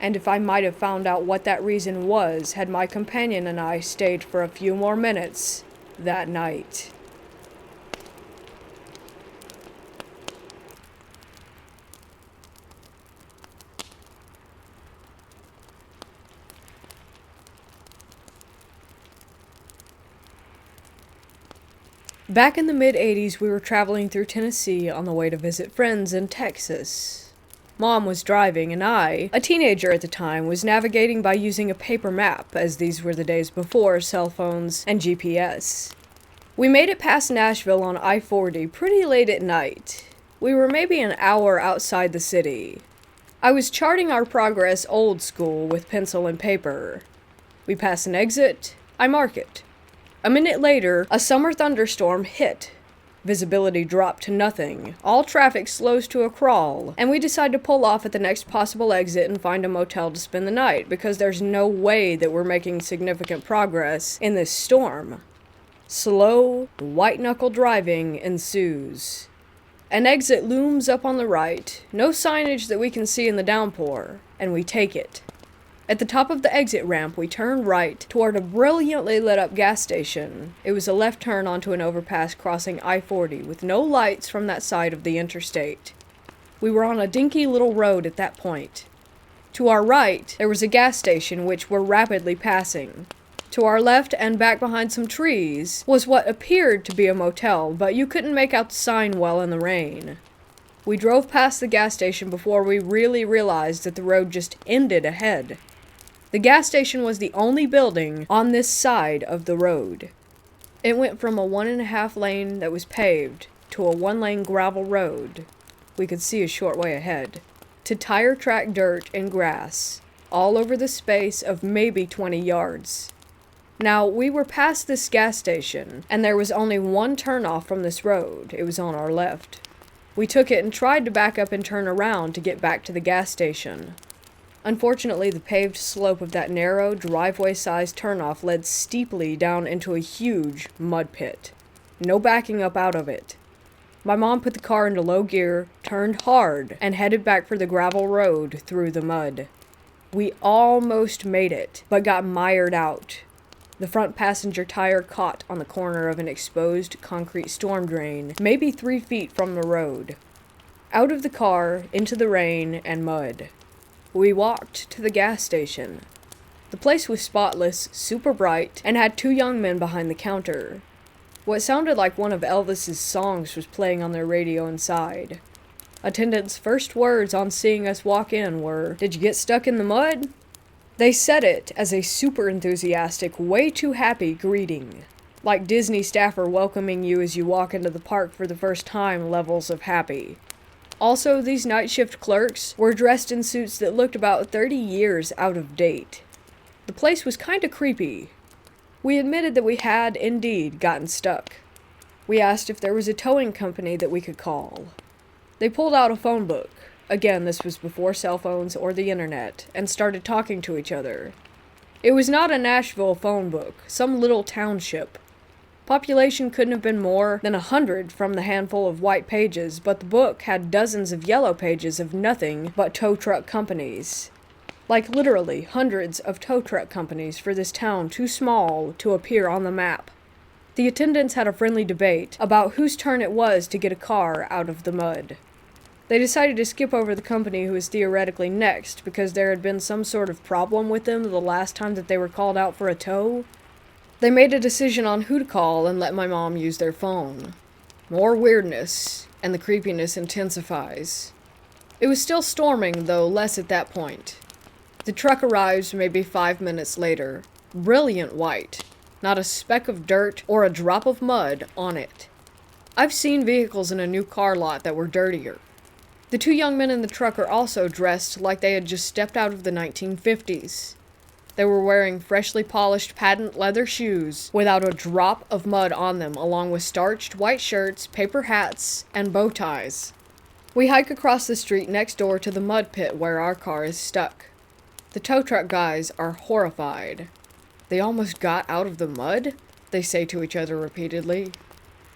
and if I might have found out what that reason was had my companion and I stayed for a few more minutes that night. Back in the mid-'80s, we were traveling through Tennessee on the way to visit friends in Texas. Mom was driving, and I, a teenager at the time, was navigating by using a paper map, as these were the days before cell phones and GPS. We made it past Nashville on I-40 pretty late at night. We were maybe an hour outside the city. I was charting our progress old school with pencil and paper. We pass an exit, I mark it. A minute later, a summer thunderstorm hit. Visibility dropped to nothing, all traffic slows to a crawl, and we decide to pull off at the next possible exit and find a motel to spend the night, because there's no way that we're making significant progress in this storm. Slow, white-knuckle driving ensues. An exit looms up on the right, no signage that we can see in the downpour, and we take it. At the top of the exit ramp, we turn right toward a brilliantly lit up gas station. It was a left turn onto an overpass crossing I-40 with no lights from that side of the interstate. We were on a dinky little road at that point. To our right, there was a gas station which we're rapidly passing. To our left and back behind some trees was what appeared to be a motel, but you couldn't make out the sign well in the rain. We drove past the gas station before we really realized that the road just ended ahead. The gas station was the only building on this side of the road. It went from a 1.5 lane that was paved to a 1-lane gravel road, we could see a short way ahead, to tire track dirt and grass, all over the space of maybe 20 yards. Now, we were past this gas station, and there was only one turnoff from this road. It was on our left. We took it and tried to back up and turn around to get back to the gas station. Unfortunately, the paved slope of that narrow, driveway-sized turnoff led steeply down into a huge mud pit. No backing up out of it. My mom put the car into low gear, turned hard, and headed back for the gravel road through the mud. We almost made it, but got mired out. The front passenger tire caught on the corner of an exposed concrete storm drain, maybe 3 feet from the road. Out of the car, into the rain and mud. We walked to the gas station. The place was spotless, super bright, and had 2 young men behind the counter. What sounded like one of Elvis's songs was playing on their radio inside. Attendants' first words on seeing us walk in were, "Did you get stuck in the mud?" They said it as a super enthusiastic, way too happy greeting. Like Disney staffer welcoming you as you walk into the park for the first time levels of happy. Also, these night shift clerks were dressed in suits that looked about 30 years out of date. The place was kinda creepy. We admitted that we had, indeed, gotten stuck. We asked if there was a towing company that we could call. They pulled out a phone book. Again, this was before cell phones or the internet, and started talking to each other. It was not a Nashville phone book, some little township. Population couldn't have been more than 100 from the handful of white pages, but the book had dozens of yellow pages of nothing but tow truck companies. Like literally hundreds of tow truck companies for this town too small to appear on the map. The attendants had a friendly debate about whose turn it was to get a car out of the mud. They decided to skip over the company who was theoretically next because there had been some sort of problem with them the last time that they were called out for a tow. They made a decision on who to call and let my mom use their phone. More weirdness, and the creepiness intensifies. It was still storming, though less at that point. The truck arrives maybe 5 minutes later. Brilliant white. Not a speck of dirt or a drop of mud on it. I've seen vehicles in a new car lot that were dirtier. The 2 young men in the truck are also dressed like they had just stepped out of the 1950s. They were wearing freshly polished patent leather shoes without a drop of mud on them, along with starched white shirts, paper hats, and bow ties. We hike across the street next door to the mud pit where our car is stuck. The tow truck guys are horrified. "They almost got out of the mud?" they say to each other repeatedly.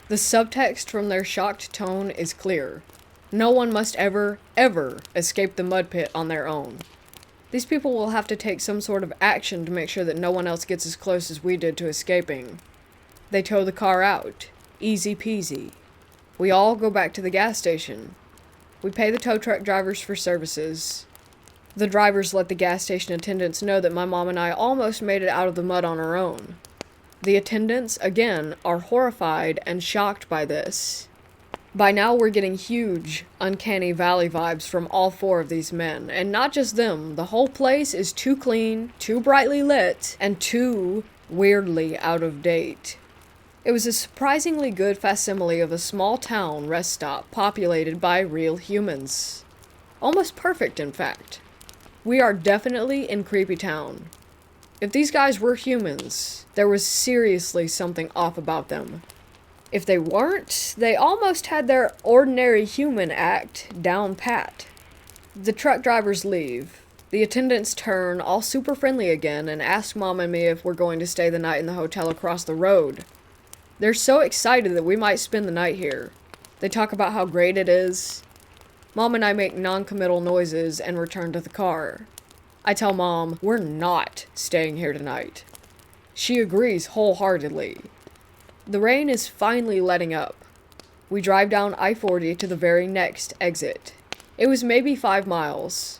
The subtext from their shocked tone is clear. No one must ever, ever escape the mud pit on their own. These people will have to take some sort of action to make sure that no one else gets as close as we did to escaping. They tow the car out. Easy peasy. We all go back to the gas station. We pay the tow truck drivers for services. The drivers let the gas station attendants know that my mom and I almost made it out of the mud on our own. The attendants, again, are horrified and shocked by this. By now we're getting huge, uncanny valley vibes from all four of these men, and not just them, the whole place is too clean, too brightly lit, and too weirdly out of date. It was a surprisingly good facsimile of a small town rest stop populated by real humans. Almost perfect, in fact. We are definitely in Creepy Town. If these guys were humans, there was seriously something off about them. If they weren't, they almost had their ordinary human act down pat. The truck drivers leave. The attendants turn all super friendly again and ask Mom and me if we're going to stay the night in the hotel across the road. They're so excited that we might spend the night here. They talk about how great it is. Mom and I make non-committal noises and return to the car. I tell Mom, we're not staying here tonight. She agrees wholeheartedly. The rain is finally letting up. We drive down I-40 to the very next exit. It was maybe 5 miles.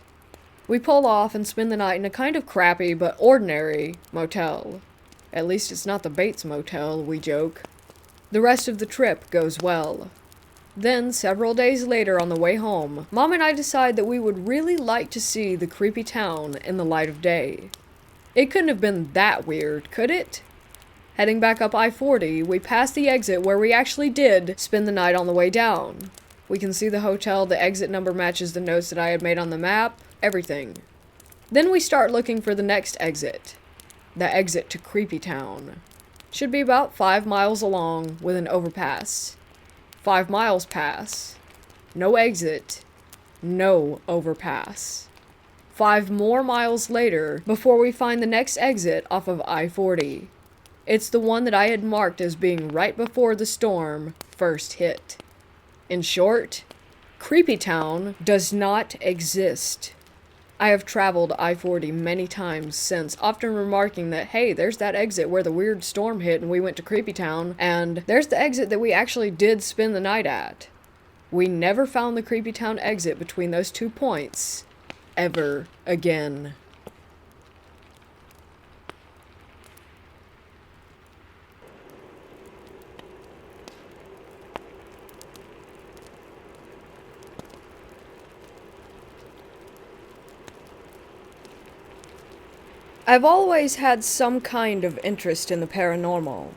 We pull off and spend the night in a kind of crappy but ordinary motel. At least it's not the Bates Motel, we joke. The rest of the trip goes well. Then, several days later on the way home, Mom and I decide that we would really like to see the creepy town in the light of day. It couldn't have been that weird, could it? Heading back up I-40, we pass the exit where we actually did spend the night on the way down. We can see the hotel, the exit number matches the notes that I had made on the map, everything. Then we start looking for the next exit. The exit to Creepy Town. Should be about 5 miles along with an overpass. 5 miles pass. No exit. No overpass. 5 more miles later before we find the next exit off of I-40. It's the one that I had marked as being right before the storm first hit. In short, Creepy Town does not exist. I have traveled I-40 many times since, often remarking that, hey, there's that exit where the weird storm hit and we went to Creepy Town, and there's the exit that we actually did spend the night at. We never found the Creepy Town exit between those 2 points, ever again. I've always had some kind of interest in the paranormal.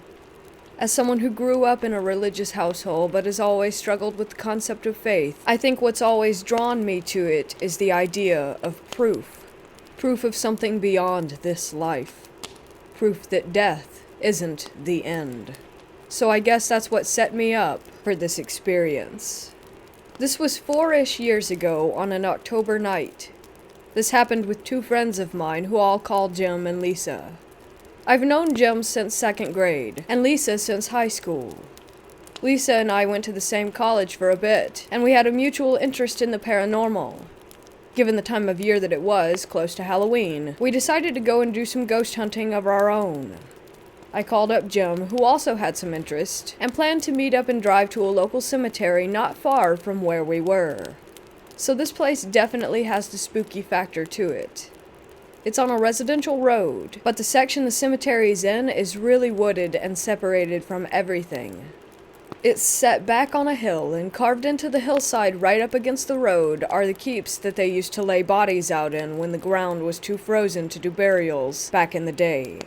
As someone who grew up in a religious household but has always struggled with the concept of faith, I think what's always drawn me to it is the idea of proof. Proof of something beyond this life. Proof that death isn't the end. So I guess that's what set me up for this experience. This was 4-ish years ago on an October night. This happened with 2 friends of mine who I'll call Jim and Lisa. I've known Jim since 2nd grade, and Lisa since high school. Lisa and I went to the same college for a bit, and we had a mutual interest in the paranormal. Given the time of year that it was, close to Halloween, we decided to go and do some ghost hunting of our own. I called up Jim, who also had some interest, and planned to meet up and drive to a local cemetery not far from where we were. So this place definitely has the spooky factor to it. It's on a residential road, but the section the cemetery is in is really wooded and separated from everything. It's set back on a hill, and carved into the hillside right up against the road are the keeps that they used to lay bodies out in when the ground was too frozen to do burials back in the day.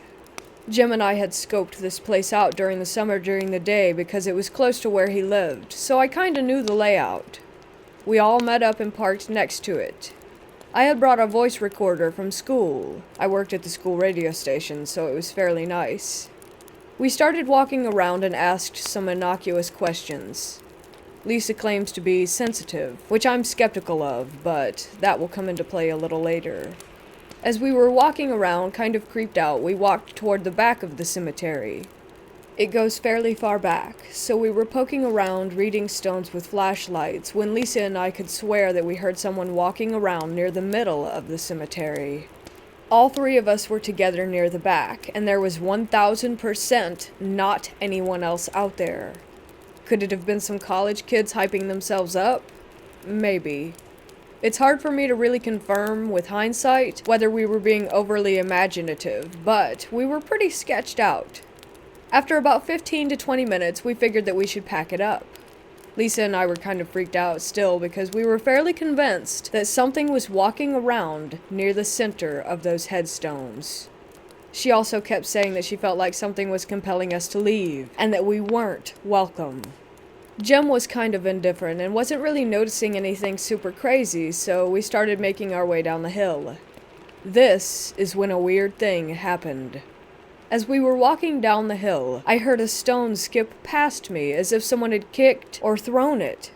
Jim and I had scoped this place out during the summer during the day because it was close to where he lived, so I kinda knew the layout. We all met up and parked next to it. I had brought a voice recorder from school. I worked at the school radio station, so it was fairly nice. We started walking around and asked some innocuous questions. Lisa claims to be sensitive, which I'm skeptical of, but that will come into play a little later. As we were walking around, kind of creeped out, we walked toward the back of the cemetery. It goes fairly far back, so we were poking around reading stones with flashlights when Lisa and I could swear that we heard someone walking around near the middle of the cemetery. All 3 of us were together near the back, and there was 1000% not anyone else out there. Could it have been some college kids hyping themselves up? Maybe. It's hard for me to really confirm with hindsight whether we were being overly imaginative, but we were pretty sketched out. After about 15 to 20 minutes, we figured that we should pack it up. Lisa and I were kind of freaked out still because we were fairly convinced that something was walking around near the center of those headstones. She also kept saying that she felt like something was compelling us to leave, and that we weren't welcome. Jem was kind of indifferent and wasn't really noticing anything super crazy, so we started making our way down the hill. This is when a weird thing happened. As we were walking down the hill, I heard a stone skip past me as if someone had kicked or thrown it.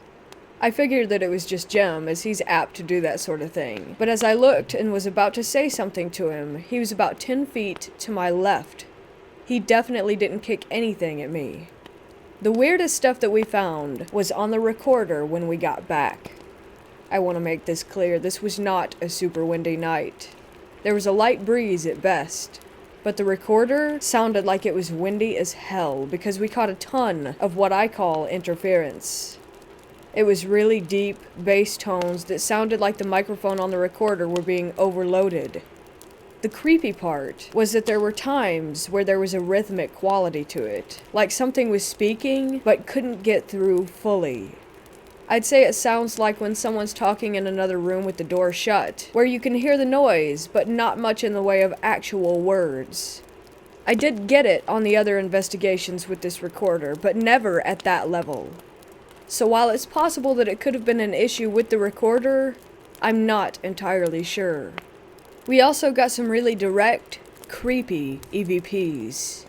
I figured that it was just Jem, as he's apt to do that sort of thing. But as I looked and was about to say something to him, he was about 10 feet to my left. He definitely didn't kick anything at me. The weirdest stuff that we found was on the recorder when we got back. I want to make this clear, this was not a super windy night. There was a light breeze at best, but the recorder sounded like it was windy as hell because we caught a ton of what I call interference. It was really deep bass tones that sounded like the microphone on the recorder were being overloaded. The creepy part was that there were times where there was a rhythmic quality to it, like something was speaking but couldn't get through fully. I'd say it sounds like when someone's talking in another room with the door shut, where you can hear the noise but not much in the way of actual words. I did get it on the other investigations with this recorder, but never at that level. So while it's possible that it could have been an issue with the recorder, I'm not entirely sure. We also got some really direct, creepy EVPs.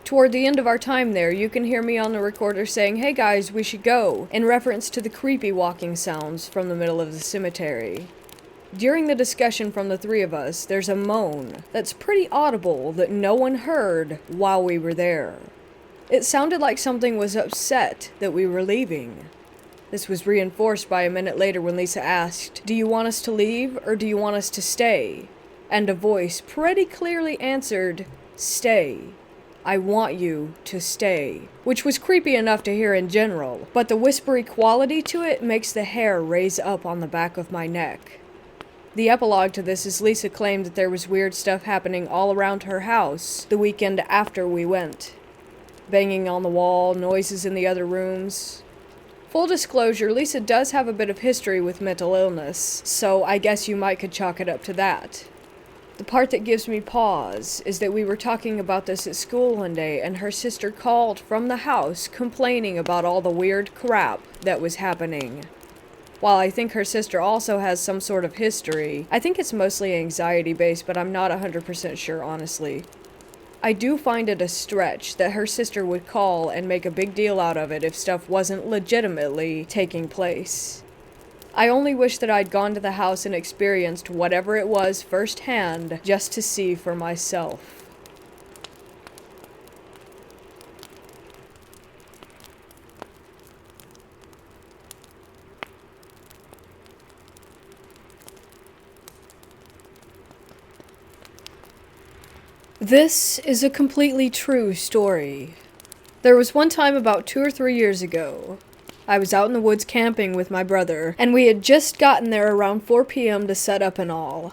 Toward the end of our time there, you can hear me on the recorder saying, "Hey guys, we should go," in reference to the creepy walking sounds from the middle of the cemetery. During the discussion from the three of us, there's a moan that's pretty audible that no one heard while we were there. It sounded like something was upset that we were leaving. This was reinforced by a minute later when Lisa asked, "Do you want us to leave or do you want us to stay?" And a voice pretty clearly answered, "Stay. I want you to stay," which was creepy enough to hear in general, but the whispery quality to it makes the hair raise up on the back of my neck. The epilogue to this is Lisa claimed that there was weird stuff happening all around her house the weekend after we went. Banging on the wall, noises in the other rooms. Full disclosure, Lisa does have a bit of history with mental illness, so I guess you might could chalk it up to that. The part that gives me pause is that we were talking about this at school one day and her sister called from the house complaining about all the weird crap that was happening. While I think her sister also has some sort of history, I think it's mostly anxiety-based, but I'm not 100% sure honestly. I do find it a stretch that her sister would call and make a big deal out of it if stuff wasn't legitimately taking place. I only wish that I'd gone to the house and experienced whatever it was firsthand just to see for myself. This is a completely true story. There was one time about 2 or 3 years ago. I was out in the woods camping with my brother, and we had just gotten there around 4 p.m. to set up and all.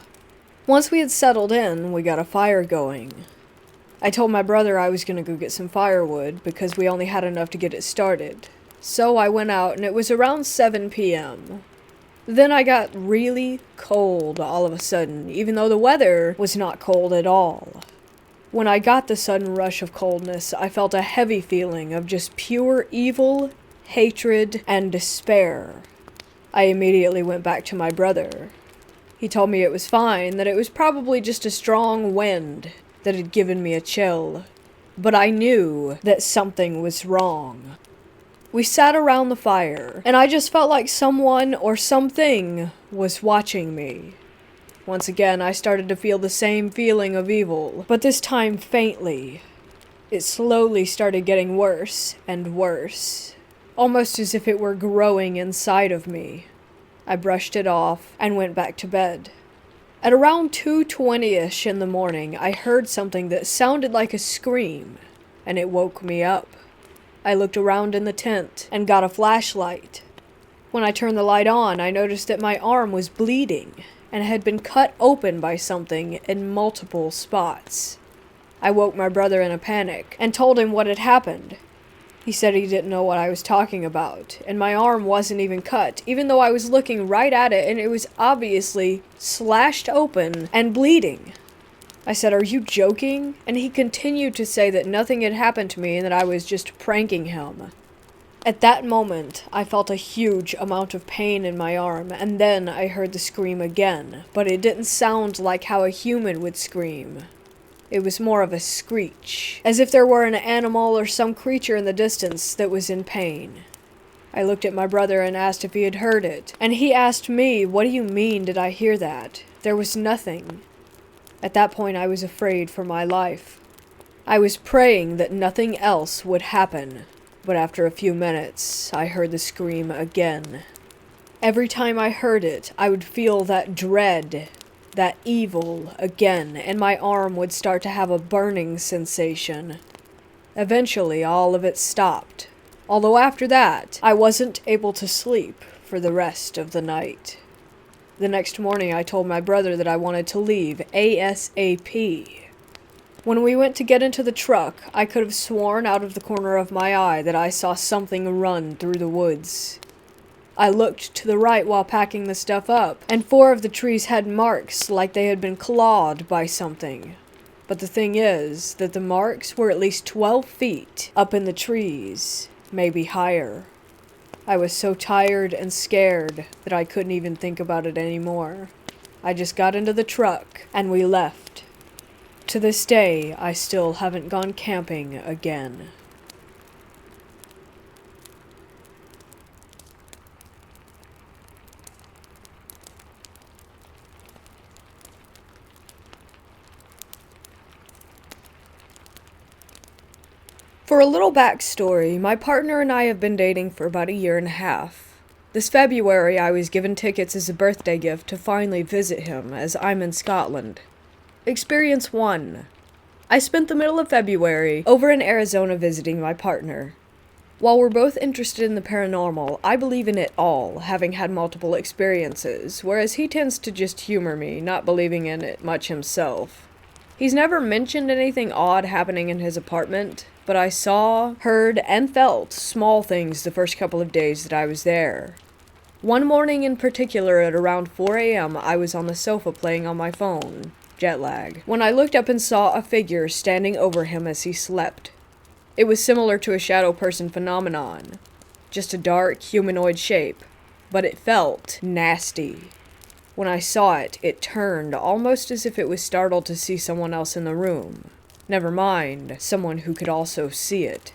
Once we had settled in, we got a fire going. I told my brother I was going to go get some firewood because we only had enough to get it started. So I went out, and it was around 7 p.m. Then I got really cold all of a sudden, even though the weather was not cold at all. When I got the sudden rush of coldness, I felt a heavy feeling of just pure evil, hatred, and despair. I immediately went back to my brother. He told me it was fine, that it was probably just a strong wind that had given me a chill. But I knew that something was wrong. We sat around the fire, and I just felt like someone or something was watching me. Once again, I started to feel the same feeling of evil, but this time faintly. It slowly started getting worse and worse, almost as if it were growing inside of me. I brushed it off and went back to bed. At around 2:20-ish in the morning, I heard something that sounded like a scream, and it woke me up. I looked around in the tent and got a flashlight. When I turned the light on, I noticed that my arm was bleeding and had been cut open by something in multiple spots. I woke my brother in a panic and told him what had happened. He said he didn't know what I was talking about, and my arm wasn't even cut, even though I was looking right at it and it was obviously slashed open and bleeding. I said, "Are you joking?" And he continued to say that nothing had happened to me and that I was just pranking him. At that moment, I felt a huge amount of pain in my arm, and then I heard the scream again, but it didn't sound like how a human would scream. It was more of a screech, as if there were an animal or some creature in the distance that was in pain. I looked at my brother and asked if he had heard it, and he asked me, "What do you mean, did I hear that? There was nothing." At that point, I was afraid for my life. I was praying that nothing else would happen, but after a few minutes, I heard the scream again. Every time I heard it, I would feel that dread, that evil again, and my arm would start to have a burning sensation. Eventually, all of it stopped, although after that, I wasn't able to sleep for the rest of the night. The next morning, I told my brother that I wanted to leave ASAP. When we went to get into the truck, I could have sworn out of the corner of my eye that I saw something run through the woods. I looked to the right while packing the stuff up, and 4 of the trees had marks like they had been clawed by something. But the thing is that the marks were at least 12 feet up in the trees, maybe higher. I was so tired and scared that I couldn't even think about it anymore. I just got into the truck, and we left. To this day, I still haven't gone camping again. For a little backstory, my partner and I have been dating for about 1.5 years. This February, I was given tickets as a birthday gift to finally visit him, as I'm in Scotland. Experience 1. I spent the middle of February over in Arizona visiting my partner. While we're both interested in the paranormal, I believe in it all, having had multiple experiences, whereas he tends to just humor me, not believing in it much himself. He's never mentioned anything odd happening in his apartment, but I saw, heard, and felt small things the first couple of days that I was there. One morning in particular at around 4 a.m. I was on the sofa playing on my phone, jet lag, when I looked up and saw a figure standing over him as he slept. It was similar to a shadow person phenomenon, just a dark humanoid shape, but it felt nasty. When I saw it, it turned, almost as if it was startled to see someone else in the room. Never mind, someone who could also see it.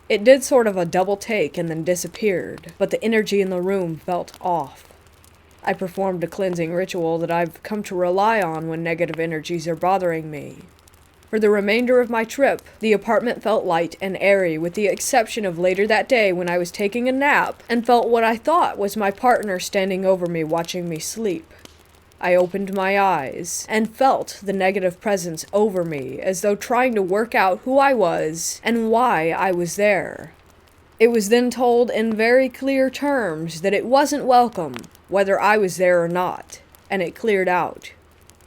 It did sort of a double take and then disappeared, but the energy in the room felt off. I performed a cleansing ritual that I've come to rely on when negative energies are bothering me. For the remainder of my trip, the apartment felt light and airy, with the exception of later that day when I was taking a nap and felt what I thought was my partner standing over me watching me sleep. I opened my eyes and felt the negative presence over me, as though trying to work out who I was and why I was there. It was then told in very clear terms that it wasn't welcome, whether I was there or not, and it cleared out.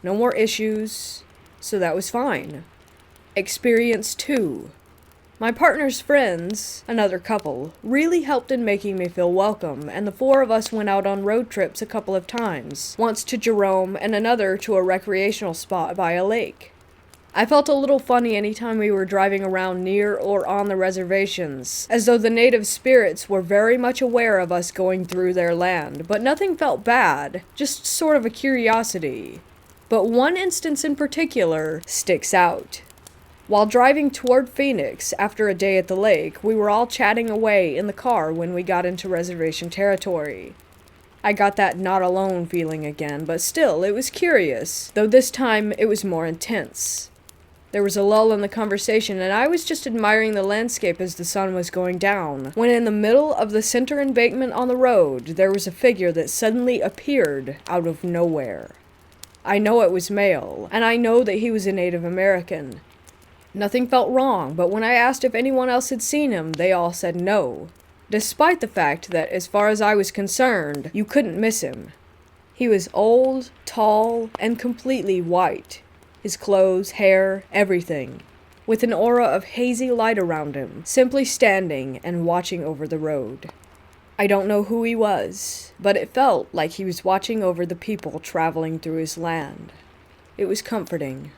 No more issues, so that was fine. Experience 2. My partner's friends, another couple, really helped in making me feel welcome, and the 4 of us went out on road trips a couple of times, once to Jerome and another to a recreational spot by a lake. I felt a little funny anytime we were driving around near or on the reservations, as though the native spirits were very much aware of us going through their land, but nothing felt bad, just sort of a curiosity. But one instance in particular sticks out. While driving toward Phoenix after a day at the lake, we were all chatting away in the car when we got into reservation territory. I got that not alone feeling again, but still, it was curious, though this time it was more intense. There was a lull in the conversation, and I was just admiring the landscape as the sun was going down, when in the middle of the center embankment on the road, there was a figure that suddenly appeared out of nowhere. I know it was male, and I know that he was a Native American. Nothing felt wrong, but when I asked if anyone else had seen him, they all said no, despite the fact that, as far as I was concerned, you couldn't miss him. He was old, tall, and completely white. His clothes, hair, everything. with an aura of hazy light around him, simply standing and watching over the road. I don't know who he was, but it felt like he was watching over the people traveling through his land. It was comforting.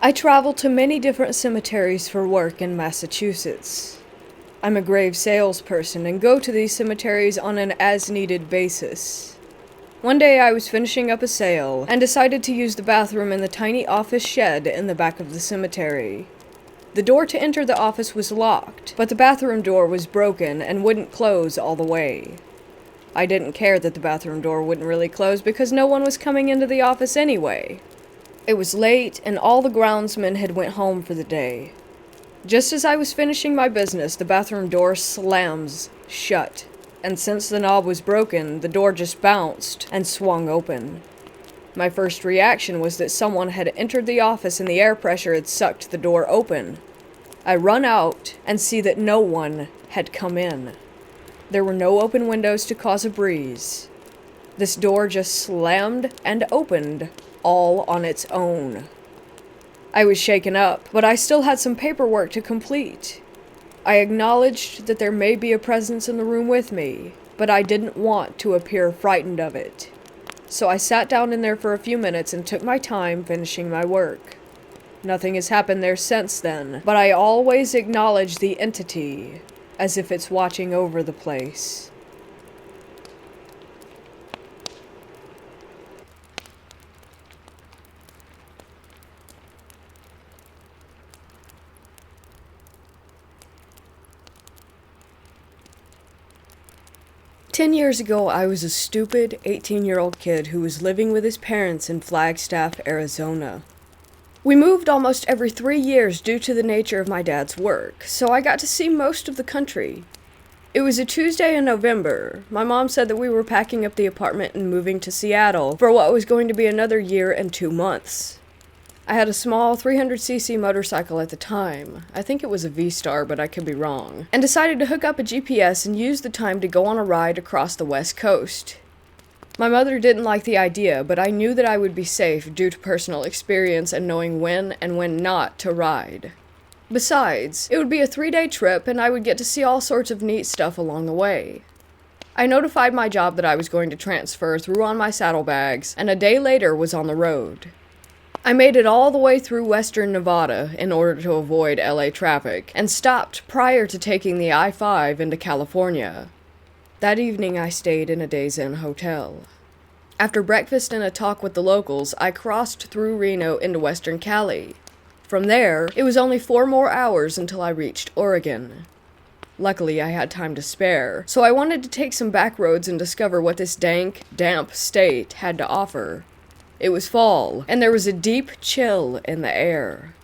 I travel to many different cemeteries for work in Massachusetts. I'm a grave salesperson and go to these cemeteries on an as-needed basis. One day I was finishing up a sale and decided to use the bathroom in the tiny office shed in the back of the cemetery. The door to enter the office was locked, but the bathroom door was broken and wouldn't close all the way. I didn't care that the bathroom door wouldn't really close because no one was coming into the office anyway. It was late, and all the groundsmen had went home for the day. Just as I was finishing my business, the bathroom door slams shut, and since the knob was broken, the door just bounced and swung open. My first reaction was that someone had entered the office and the air pressure had sucked the door open. I run out and see that no one had come in. There were no open windows to cause a breeze. This door just slammed and opened all on its own. I was shaken up, but I still had some paperwork to complete. I acknowledged that there may be a presence in the room with me, but I didn't want to appear frightened of it. So I sat down in there for a few minutes and took my time finishing my work. Nothing has happened there since then, but I always acknowledge the entity as if it's watching over the place. "10 years ago, I was a stupid 18-year-old kid who was living with his parents in Flagstaff, Arizona. We moved almost every 3 years due to the nature of my dad's work, so I got to see most of the country. It was a Tuesday in November. My mom said that we were packing up the apartment and moving to Seattle for what was going to be another year and 2 months. I had a small 300cc motorcycle at the time. I think it was a V-Star, but I could be wrong. And decided to hook up a GPS and use the time to go on a ride across the West Coast. My mother didn't like the idea, but I knew that I would be safe due to personal experience and knowing when and when not to ride. Besides, it would be a 3-day trip and I would get to see all sorts of neat stuff along the way. I notified my job that I was going to transfer, threw on my saddlebags, and a day later was on the road. I made it all the way through western Nevada in order to avoid LA traffic, and stopped prior to taking the I-5 into California. That evening I stayed in a Days Inn hotel. After breakfast and a talk with the locals, I crossed through Reno into western Cali. From there, it was only 4 more hours until I reached Oregon. Luckily, I had time to spare, so I wanted to take some back roads and discover what this dank, damp state had to offer. It was fall, and there was a deep chill in the air.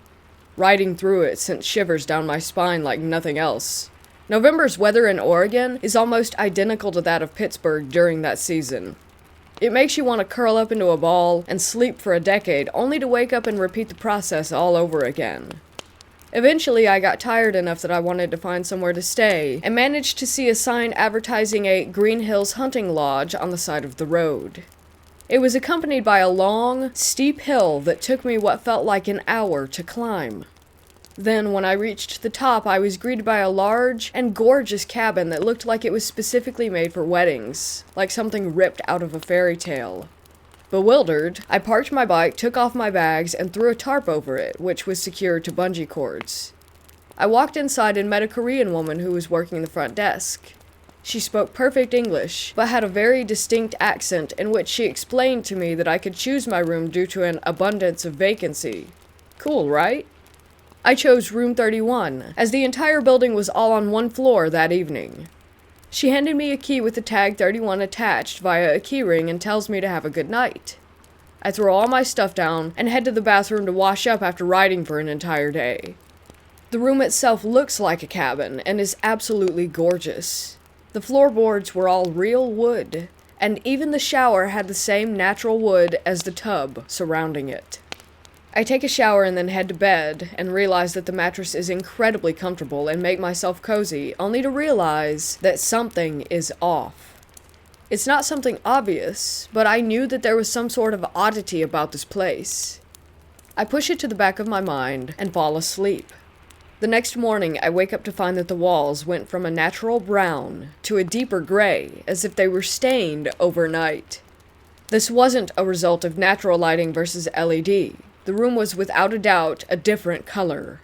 Riding through it sent shivers down my spine like nothing else. November's weather in Oregon is almost identical to that of Pittsburgh during that season. It makes you want to curl up into a ball and sleep for a decade, only to wake up and repeat the process all over again. Eventually, I got tired enough that I wanted to find somewhere to stay, and managed to see a sign advertising a Green Hills hunting lodge on the side of the road. It was accompanied by a long, steep hill that took me what felt like an hour to climb. Then, when I reached the top, I was greeted by a large and gorgeous cabin that looked like it was specifically made for weddings, like something ripped out of a fairy tale. Bewildered, I parked my bike, took off my bags, and threw a tarp over it, which was secured to bungee cords. I walked inside and met a Korean woman who was working the front desk. She spoke perfect English, but had a very distinct accent in which she explained to me that I could choose my room due to an abundance of vacancy. Cool, right? I chose room 31, as the entire building was all on one floor that evening. She handed me a key with the tag 31 attached via a keyring and tells me to have a good night. I throw all my stuff down and head to the bathroom to wash up after riding for an entire day. The room itself looks like a cabin and is absolutely gorgeous. The floorboards were all real wood, and even the shower had the same natural wood as the tub surrounding it. I take a shower and then head to bed, and realize that the mattress is incredibly comfortable and make myself cozy, only to realize that something is off. It's not something obvious, but I knew that there was some sort of oddity about this place. I push it to the back of my mind and fall asleep. The next morning, I wake up to find that the walls went from a natural brown to a deeper gray, as if they were stained overnight. This wasn't a result of natural lighting versus LED. The room was without a doubt a different color.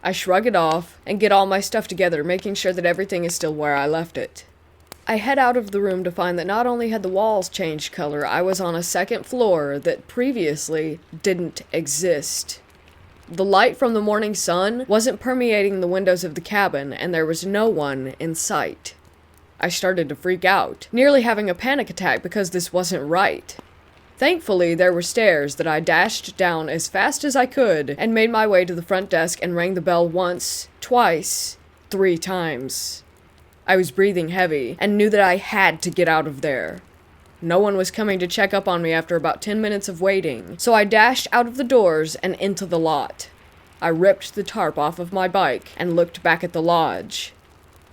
I shrug it off and get all my stuff together, making sure that everything is still where I left it. I head out of the room to find that not only had the walls changed color, I was on a second floor that previously didn't exist. The light from the morning sun wasn't permeating the windows of the cabin, and there was no one in sight. I started to freak out, nearly having a panic attack because this wasn't right. Thankfully, there were stairs that I dashed down as fast as I could and made my way to the front desk and rang the bell once, twice, 3 times. I was breathing heavy and knew that I had to get out of there. No one was coming to check up on me after about 10 minutes of waiting, so I dashed out of the doors and into the lot. I ripped the tarp off of my bike and looked back at the lodge.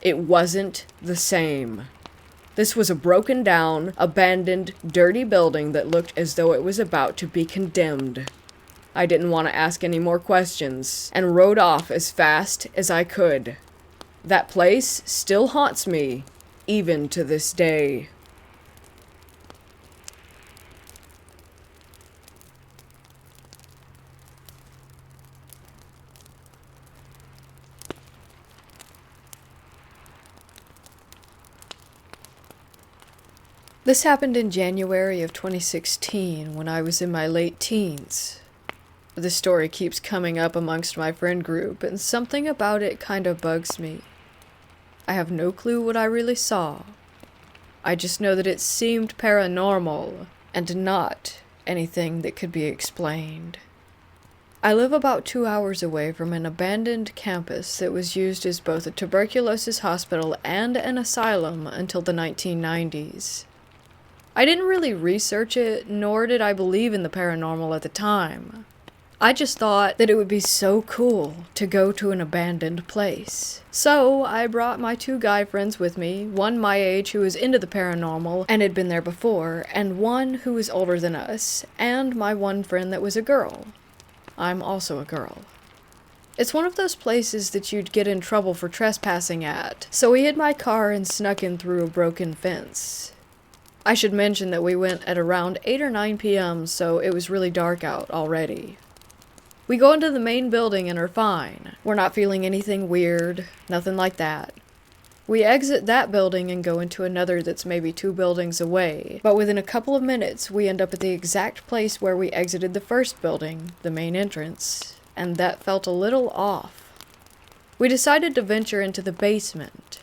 It wasn't the same. This was a broken down, abandoned, dirty building that looked as though it was about to be condemned. I didn't want to ask any more questions, and rode off as fast as I could. That place still haunts me, even to this day. This happened in January of 2016 when I was in my late teens. This story keeps coming up amongst my friend group, and something about it kind of bugs me. I have no clue what I really saw. I just know that it seemed paranormal and not anything that could be explained. I live about 2 hours away from an abandoned campus that was used as both a tuberculosis hospital and an asylum until the 1990s. I didn't really research it, nor did I believe in the paranormal at the time. I just thought that it would be so cool to go to an abandoned place. So I brought my 2 guy friends with me, one my age who was into the paranormal and had been there before, and one who was older than us, and my one friend that was a girl. I'm also a girl. It's one of those places that you'd get in trouble for trespassing at, so we hid my car and snuck in through a broken fence. I should mention that we went at around 8 or 9 p.m., so it was really dark out already. We go into the main building and are fine. We're not feeling anything weird, nothing like that. We exit that building and go into another that's maybe 2 buildings away, but within a couple of minutes we end up at the exact place where we exited the first building, the main entrance, and that felt a little off. We decided to venture into the basement.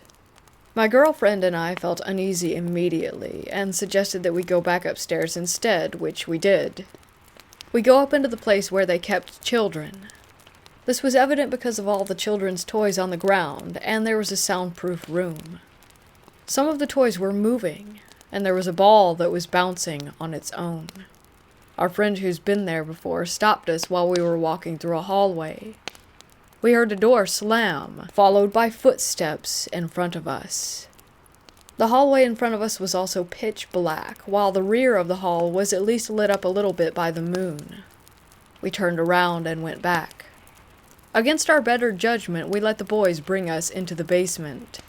My girlfriend and I felt uneasy immediately, and suggested that we go back upstairs instead, which we did. We go up into the place where they kept children. This was evident because of all the children's toys on the ground, and there was a soundproof room. Some of the toys were moving, and there was a ball that was bouncing on its own. Our friend who's been there before stopped us while we were walking through a hallway. We heard a door slam, followed by footsteps in front of us. The hallway in front of us was also pitch black, while the rear of the hall was at least lit up a little bit by the moon. We turned around and went back. Against our better judgment, we let the boys bring us into the basement.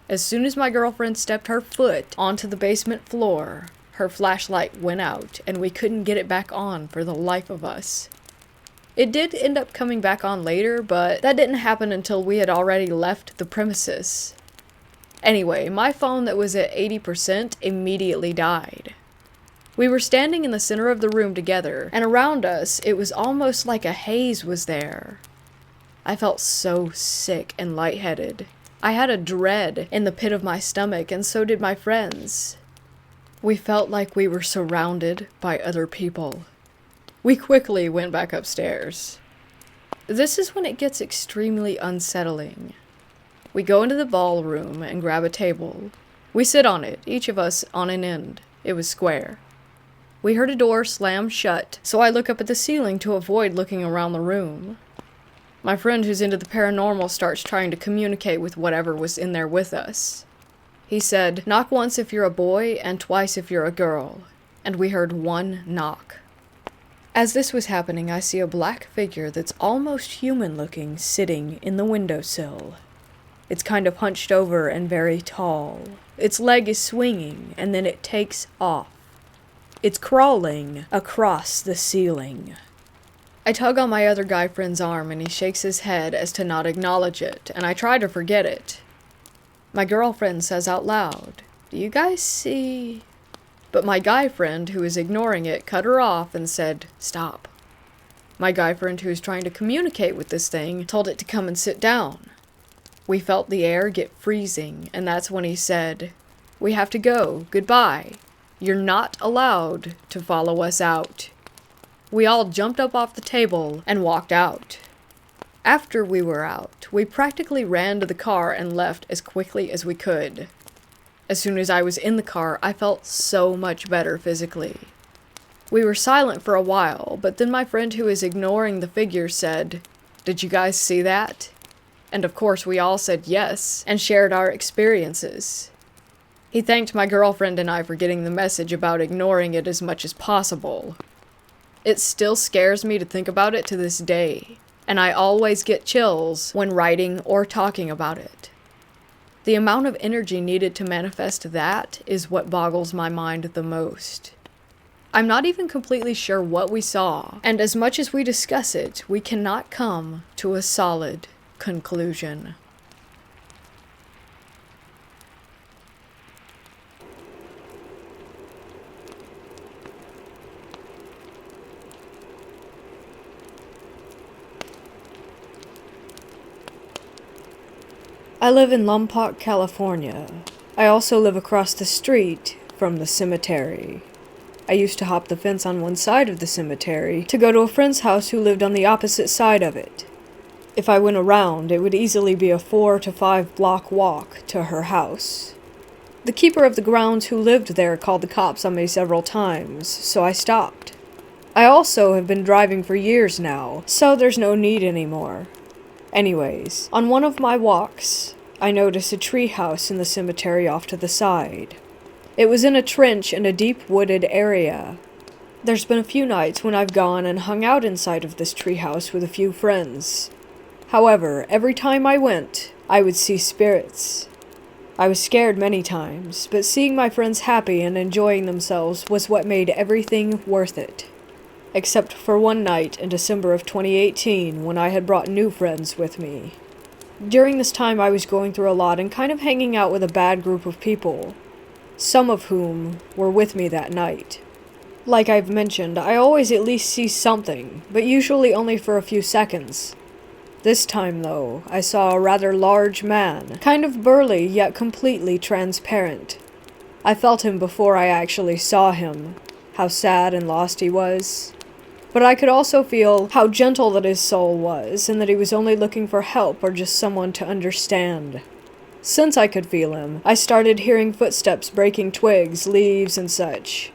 As soon as my girlfriend stepped her foot onto the basement floor, her flashlight went out, and we couldn't get it back on for the life of us. It did end up coming back on later, but that didn't happen until we had already left the premises. Anyway, my phone that was at 80% immediately died. We were standing in the center of the room together, and around us, it was almost like a haze was there. I felt so sick and lightheaded. I had a dread in the pit of my stomach, and so did my friends. We felt like we were surrounded by other people. We quickly went back upstairs. This is when it gets extremely unsettling. We go into the ballroom and grab a table. We sit on it, each of us on an end. It was square. We heard a door slam shut, so I look up at the ceiling to avoid looking around the room. My friend who's into the paranormal starts trying to communicate with whatever was in there with us. He said, "Knock once if you're a boy and twice if you're a girl," and we heard one knock. As this was happening, I see a black figure that's almost human-looking sitting in the windowsill. It's kind of hunched over and very tall. Its leg is swinging, and then it takes off. It's crawling across the ceiling. I tug on my other guy friend's arm, and he shakes his head as to not acknowledge it, and I try to forget it. My girlfriend says out loud, "Do you guys see?" But my guy friend, who is ignoring it, cut her off and said, "Stop." My guy friend, who is trying to communicate with this thing, told it to come and sit down. We felt the air get freezing, and that's when he said, "We have to go. Goodbye. You're not allowed to follow us out." We all jumped up off the table and walked out. After we were out, we practically ran to the car and left as quickly as we could. As soon as I was in the car, I felt so much better physically. We were silent for a while, but then my friend who is ignoring the figure said, "Did you guys see that?" And of course we all said yes, and shared our experiences. He thanked my girlfriend and I for getting the message about ignoring it as much as possible. It still scares me to think about it to this day, and I always get chills when writing or talking about it. The amount of energy needed to manifest that is what boggles my mind the most. I'm not even completely sure what we saw, and as much as we discuss it, we cannot come to a solid conclusion. I live in Lompoc, California. I also live across the street from the cemetery. I used to hop the fence on one side of the cemetery to go to a friend's house who lived on the opposite side of it. If I went around, it would easily be a 4 to 5 block walk to her house. The keeper of the grounds who lived there called the cops on me several times, so I stopped. I also have been driving for years now, so there's no need anymore. Anyways, on one of my walks, I noticed a treehouse in the cemetery off to the side. It was in a trench in a deep wooded area. There's been a few nights when I've gone and hung out inside of this treehouse with a few friends. However, every time I went, I would see spirits. I was scared many times, but seeing my friends happy and enjoying themselves was what made everything worth it. Except for one night in December of 2018 when I had brought new friends with me. During this time I was going through a lot and kind of hanging out with a bad group of people, some of whom were with me that night. Like I've mentioned, I always at least see something, but usually only for a few seconds. This time, though, I saw a rather large man, kind of burly yet completely transparent. I felt him before I actually saw him, how sad and lost he was. But I could also feel how gentle that his soul was, and that he was only looking for help or just someone to understand. Since I could feel him, I started hearing footsteps breaking twigs, leaves, and such.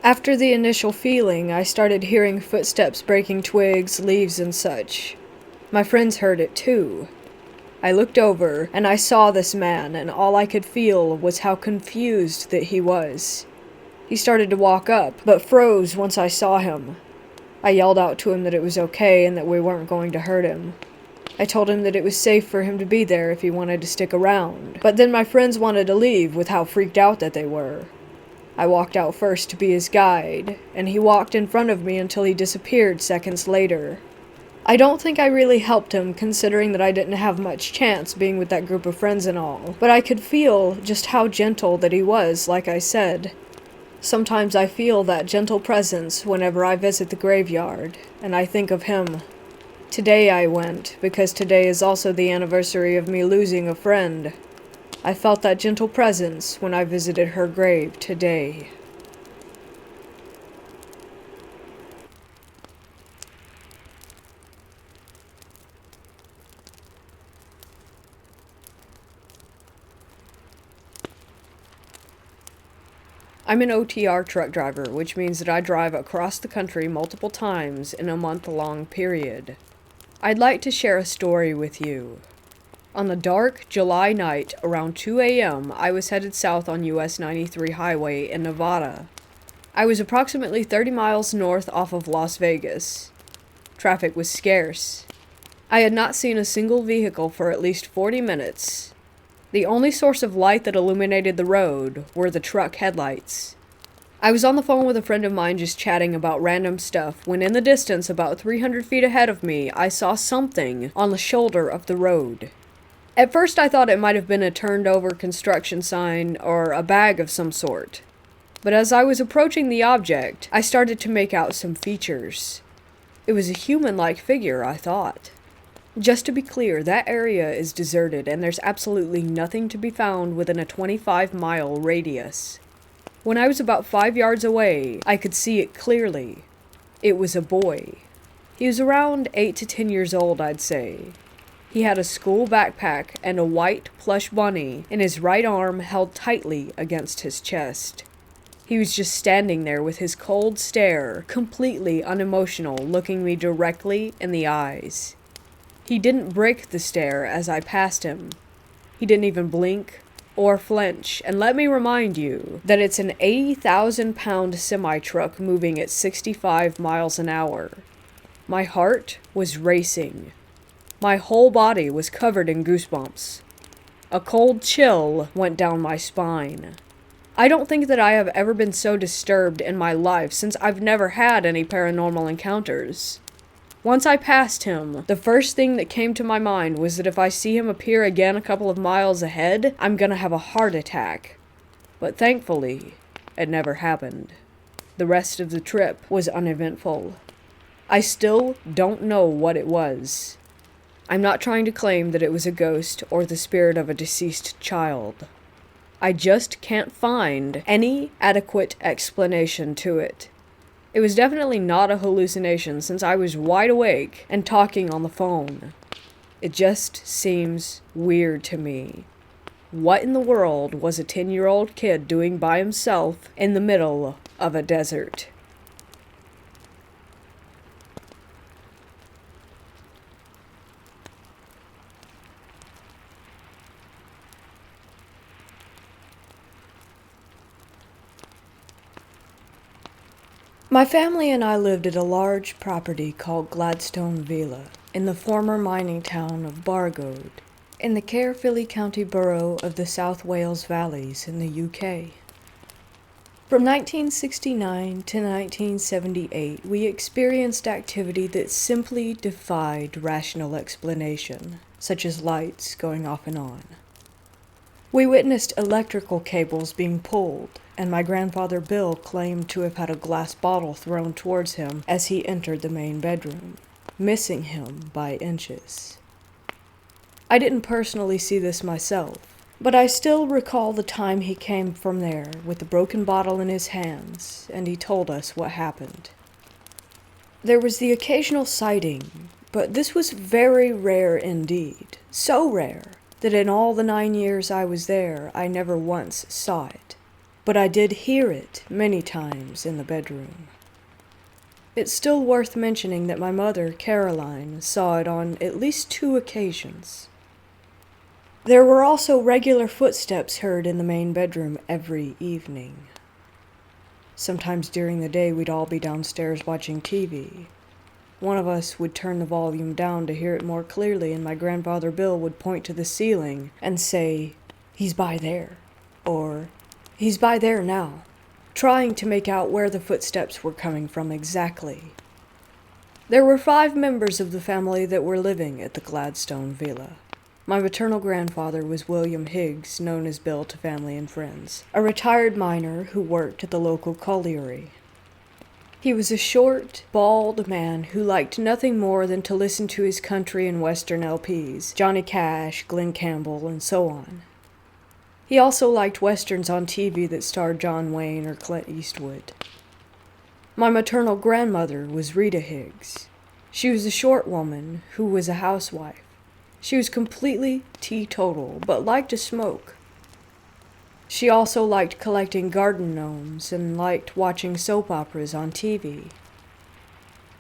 After the initial feeling, I started hearing footsteps breaking twigs, leaves, and such. My friends heard it too. I looked over, and I saw this man, and all I could feel was how confused that he was. He started to walk up, but froze once I saw him. I yelled out to him that it was okay and that we weren't going to hurt him. I told him that it was safe for him to be there if he wanted to stick around, but then my friends wanted to leave with how freaked out that they were. I walked out first to be his guide, and he walked in front of me until he disappeared seconds later. I don't think I really helped him, considering that I didn't have much chance being with that group of friends and all, but I could feel just how gentle that he was, like I said. Sometimes I feel that gentle presence whenever I visit the graveyard, and I think of him. Today I went, because today is also the anniversary of me losing a friend. I felt that gentle presence when I visited her grave today. I'm an OTR truck driver, which means that I drive across the country multiple times in a month-long period. I'd like to share a story with you. On a dark July night around 2 a.m., I was headed south on US 93 highway in Nevada. I was approximately 30 miles north off of Las Vegas. Traffic was scarce. I had not seen a single vehicle for at least 40 minutes. The only source of light that illuminated the road were the truck headlights. I was on the phone with a friend of mine just chatting about random stuff when in the distance, about 300 feet ahead of me, I saw something on the shoulder of the road. At first I thought it might have been a turned over construction sign or a bag of some sort. But as I was approaching the object, I started to make out some features. It was a human-like figure, I thought. Just to be clear, that area is deserted and there's absolutely nothing to be found within a 25-mile radius. When I was about 5 yards away, I could see it clearly. It was a boy. He was around 8 to 10 years old, I'd say. He had a school backpack and a white plush bunny, and his right arm held tightly against his chest. He was just standing there with his cold stare, completely unemotional, looking me directly in the eyes. He didn't break the stare as I passed him. He didn't even blink or flinch, and let me remind you that it's an 80,000-pound semi-truck moving at 65 miles an hour. My heart was racing. My whole body was covered in goosebumps. A cold chill went down my spine. I don't think that I have ever been so disturbed in my life since I've never had any paranormal encounters. Once I passed him, the first thing that came to my mind was that if I see him appear again a couple of miles ahead, I'm gonna have a heart attack. But thankfully, it never happened. The rest of the trip was uneventful. I still don't know what it was. I'm not trying to claim that it was a ghost or the spirit of a deceased child. I just can't find any adequate explanation to it. It was definitely not a hallucination since I was wide awake and talking on the phone. It just seems weird to me. What in the world was a 10-year-old kid doing by himself in the middle of a desert? My family and I lived at a large property called Gladstone Villa in the former mining town of Bargoed, in the Caerphilly County Borough of the South Wales Valleys in the UK. From 1969 to 1978, we experienced activity that simply defied rational explanation, such as lights going off and on. We witnessed electrical cables being pulled, and my grandfather Bill claimed to have had a glass bottle thrown towards him as he entered the main bedroom, missing him by inches. I didn't personally see this myself, but I still recall the time he came from there with the broken bottle in his hands, and he told us what happened. There was the occasional sighting, but this was very rare indeed, so rare that in all the 9 years I was there, I never once saw it. But I did hear it many times in the bedroom. It's still worth mentioning that my mother, Caroline, saw it on at least 2 occasions. There were also regular footsteps heard in the main bedroom every evening. Sometimes during the day we'd all be downstairs watching TV. One of us would turn the volume down to hear it more clearly, and my grandfather Bill would point to the ceiling and say, "He's by there," or "He's by there now," trying to make out where the footsteps were coming from exactly. There were 5 members of the family that were living at the Gladstone Villa. My maternal grandfather was William Higgs, known as Bill to family and friends, a retired miner who worked at the local colliery. He was a short, bald man who liked nothing more than to listen to his country and western LPs, Johnny Cash, Glenn Campbell, and so on. He also liked westerns on TV that starred John Wayne or Clint Eastwood. My maternal grandmother was Rita Higgs. She was a short woman who was a housewife. She was completely teetotal, but liked to smoke. She also liked collecting garden gnomes and liked watching soap operas on TV.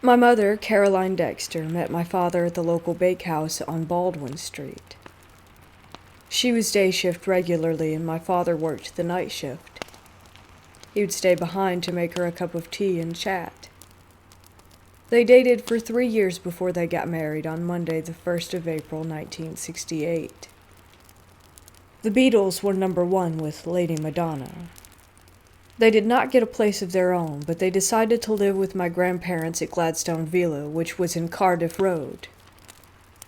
My mother, Caroline Dexter, met my father at the local bakehouse on Baldwin Street. She was day shift regularly and my father worked the night shift. He would stay behind to make her a cup of tea and chat. They dated for 3 years before they got married on Monday, the 1st of April, 1968. The Beatles were number 1 with Lady Madonna. They did not get a place of their own, but they decided to live with my grandparents at Gladstone Villa, which was in Cardiff Road.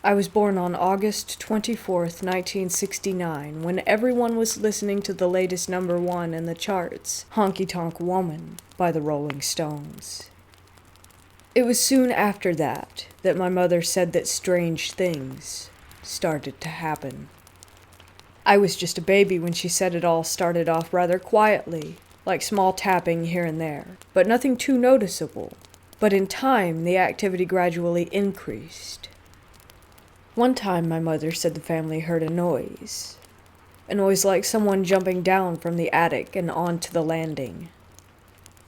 I was born on August 24th, 1969, when everyone was listening to the latest number 1 in the charts, Honky Tonk Woman by the Rolling Stones. It was soon after that my mother said that strange things started to happen. I was just a baby when she said it all started off rather quietly, like small tapping here and there, but nothing too noticeable. But in time, the activity gradually increased. One time, my mother said the family heard a noise like someone jumping down from the attic and onto the landing.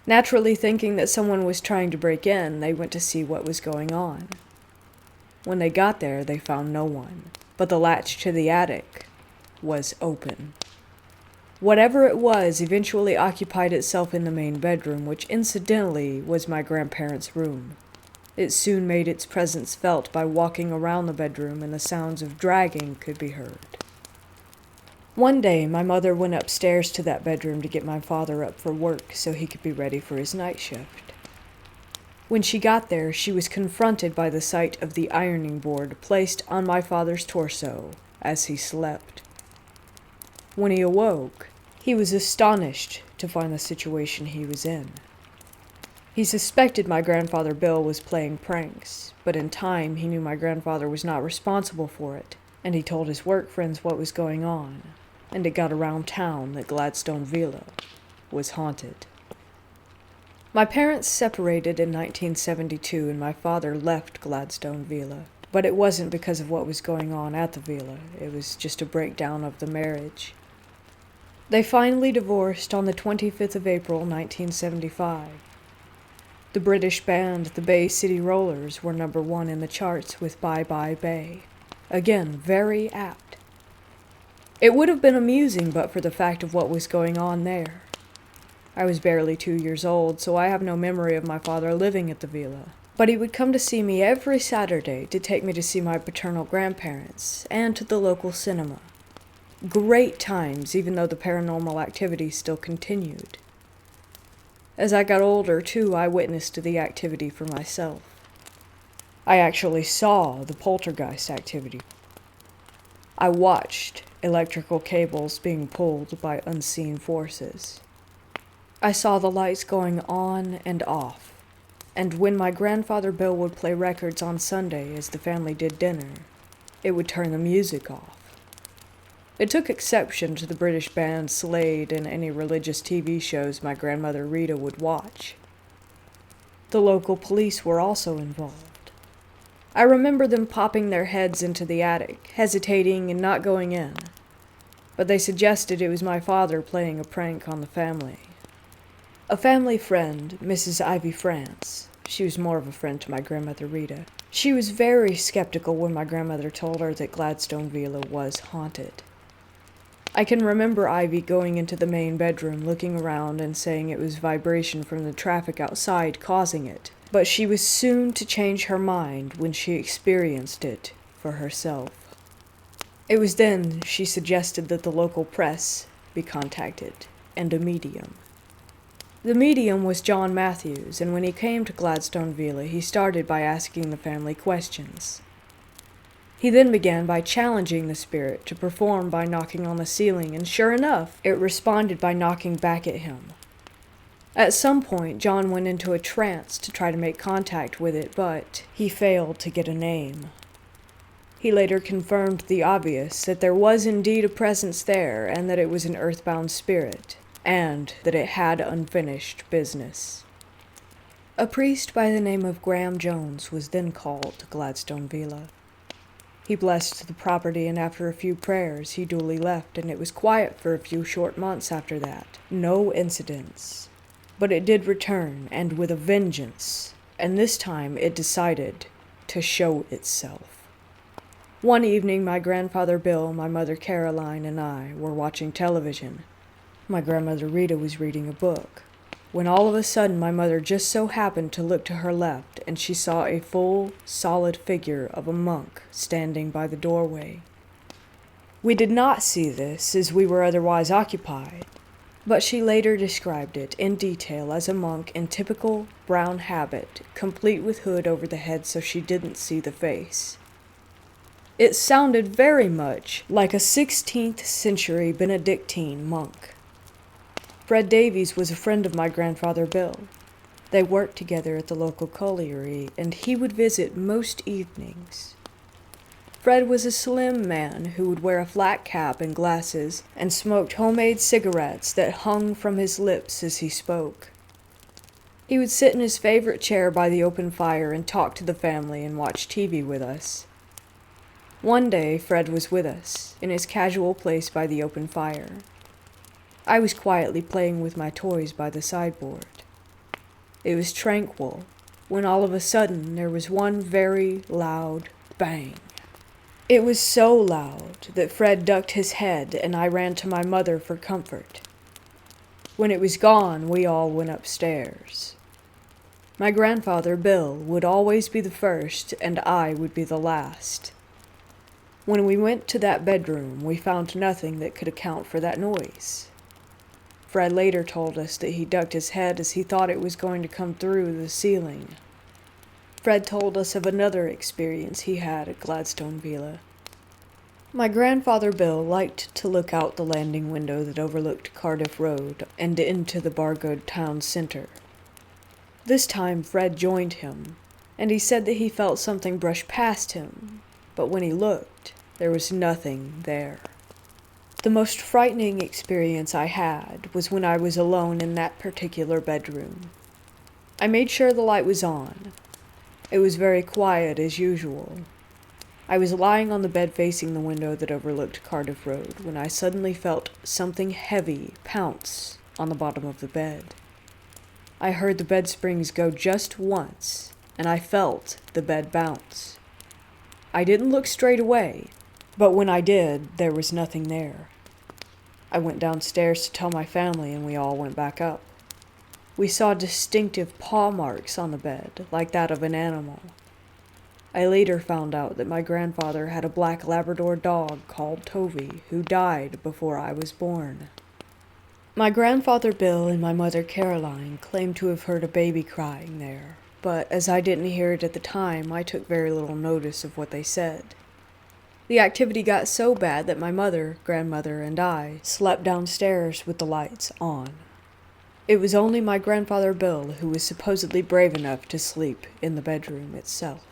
Naturally thinking that someone was trying to break in, they went to see what was going on. When they got there, they found no one, but the latch to the attic was open. Whatever it was eventually occupied itself in the main bedroom, which incidentally was my grandparents' room. It soon made its presence felt by walking around the bedroom, and the sounds of dragging could be heard. One day, my mother went upstairs to that bedroom to get my father up for work so he could be ready for his night shift. When she got there, she was confronted by the sight of the ironing board placed on my father's torso as he slept. When he awoke, he was astonished to find the situation he was in. He suspected my grandfather Bill was playing pranks, but in time he knew my grandfather was not responsible for it, and he told his work friends what was going on, and it got around town that Gladstone Villa was haunted. My parents separated in 1972 and my father left Gladstone Villa, but it wasn't because of what was going on at the villa. It was just a breakdown of the marriage. They finally divorced on the 25th of April, 1975. The British band the Bay City Rollers were number 1 in the charts with Bye Bye Bay. Again, very apt. It would have been amusing but for the fact of what was going on there. I was barely 2 years old, so I have no memory of my father living at the villa. But he would come to see me every Saturday to take me to see my paternal grandparents and to the local cinema. Great times, even though the paranormal activity still continued. As I got older, too, I witnessed the activity for myself. I actually saw the poltergeist activity. I watched electrical cables being pulled by unseen forces. I saw the lights going on and off, and when my grandfather Bill would play records on Sunday as the family did dinner, it would turn the music off. It took exception to the British band Slade and any religious TV shows my grandmother Rita would watch. The local police were also involved. I remember them popping their heads into the attic, hesitating and not going in, but they suggested it was my father playing a prank on the family. A family friend, Mrs. Ivy France, she was more of a friend to my grandmother Rita, she was very skeptical when my grandmother told her that Gladstone Villa was haunted. I can remember Ivy going into the main bedroom, looking around and saying it was vibration from the traffic outside causing it, but she was soon to change her mind when she experienced it for herself. It was then she suggested that the local press be contacted, and a medium. The medium was John Matthews, and when he came to Gladstone Villa, he started by asking the family questions. He then began by challenging the spirit to perform by knocking on the ceiling, and sure enough, it responded by knocking back at him. At some point, John went into a trance to try to make contact with it, but he failed to get a name. He later confirmed the obvious, that there was indeed a presence there, and that it was an earthbound spirit, and that it had unfinished business. A priest by the name of Graham Jones was then called to Gladstone Villa. He blessed the property, and after a few prayers, he duly left, and it was quiet for a few short months after that. No incidents. But it did return, and with a vengeance, and this time it decided to show itself. One evening, my grandfather Bill, my mother Caroline, and I were watching television. My grandmother Rita was reading a book, when all of a sudden my mother just so happened to look to her left, and she saw a full, solid figure of a monk standing by the doorway. We did not see this, as we were otherwise occupied, but she later described it in detail as a monk in typical brown habit, complete with hood over the head so she didn't see the face. It sounded very much like a 16th century Benedictine monk. Fred Davies was a friend of my grandfather Bill. They worked together at the local colliery, and he would visit most evenings. Fred was a slim man who would wear a flat cap and glasses and smoked homemade cigarettes that hung from his lips as he spoke. He would sit in his favorite chair by the open fire and talk to the family and watch TV with us. One day, Fred was with us, in his casual place by the open fire. I was quietly playing with my toys by the sideboard. It was tranquil, when all of a sudden there was one very loud bang. It was so loud that Fred ducked his head and I ran to my mother for comfort. When it was gone, we all went upstairs. My grandfather, Bill, would always be the first and I would be the last. When we went to that bedroom, we found nothing that could account for that noise. Fred later told us that he ducked his head as he thought it was going to come through the ceiling. Fred told us of another experience he had at Gladstone Villa. My grandfather Bill liked to look out the landing window that overlooked Cardiff Road and into the Bargoed town center. This time Fred joined him, and he said that he felt something brush past him, but when he looked, there was nothing there. The most frightening experience I had was when I was alone in that particular bedroom. I made sure the light was on. It was very quiet as usual. I was lying on the bed facing the window that overlooked Cardiff Road when I suddenly felt something heavy pounce on the bottom of the bed. I heard the bed springs go just once, and I felt the bed bounce. I didn't look straight away, but when I did, there was nothing there. I went downstairs to tell my family, and we all went back up. We saw distinctive paw marks on the bed, like that of an animal. I later found out that my grandfather had a black Labrador dog called Toby, who died before I was born. My grandfather Bill and my mother Caroline claimed to have heard a baby crying there, but as I didn't hear it at the time, I took very little notice of what they said. The activity got so bad that my mother, grandmother, and I slept downstairs with the lights on. It was only my grandfather Bill who was supposedly brave enough to sleep in the bedroom itself.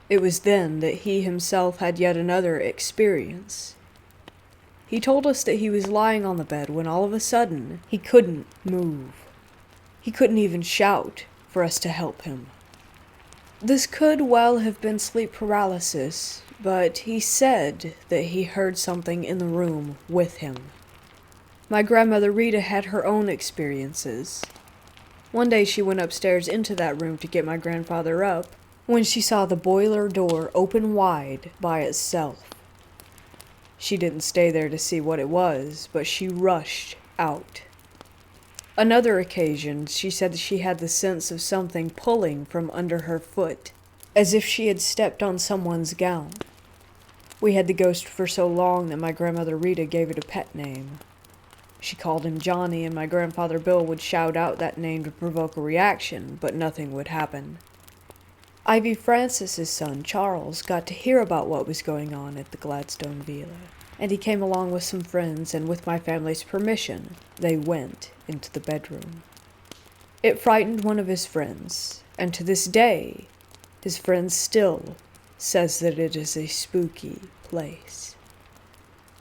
It was then that he himself had yet another experience. He told us that he was lying on the bed when all of a sudden he couldn't move. He couldn't even shout for us to help him. This could well have been sleep paralysis, but he said that he heard something in the room with him. My grandmother Rita had her own experiences. One day she went upstairs into that room to get my grandfather up when she saw the boiler door open wide by itself. She didn't stay there to see what it was, but she rushed out. Another occasion, she said she had the sense of something pulling from under her foot, as if she had stepped on someone's gown. We had the ghost for so long that my grandmother Rita gave it a pet name. She called him Johnny, and my grandfather Bill would shout out that name to provoke a reaction, but nothing would happen. Ivy Francis's son, Charles, got to hear about what was going on at the Gladstone Villa, and he came along with some friends, and with my family's permission, they went into the bedroom. It frightened one of his friends, and to this day, his friend still says that it is a spooky place.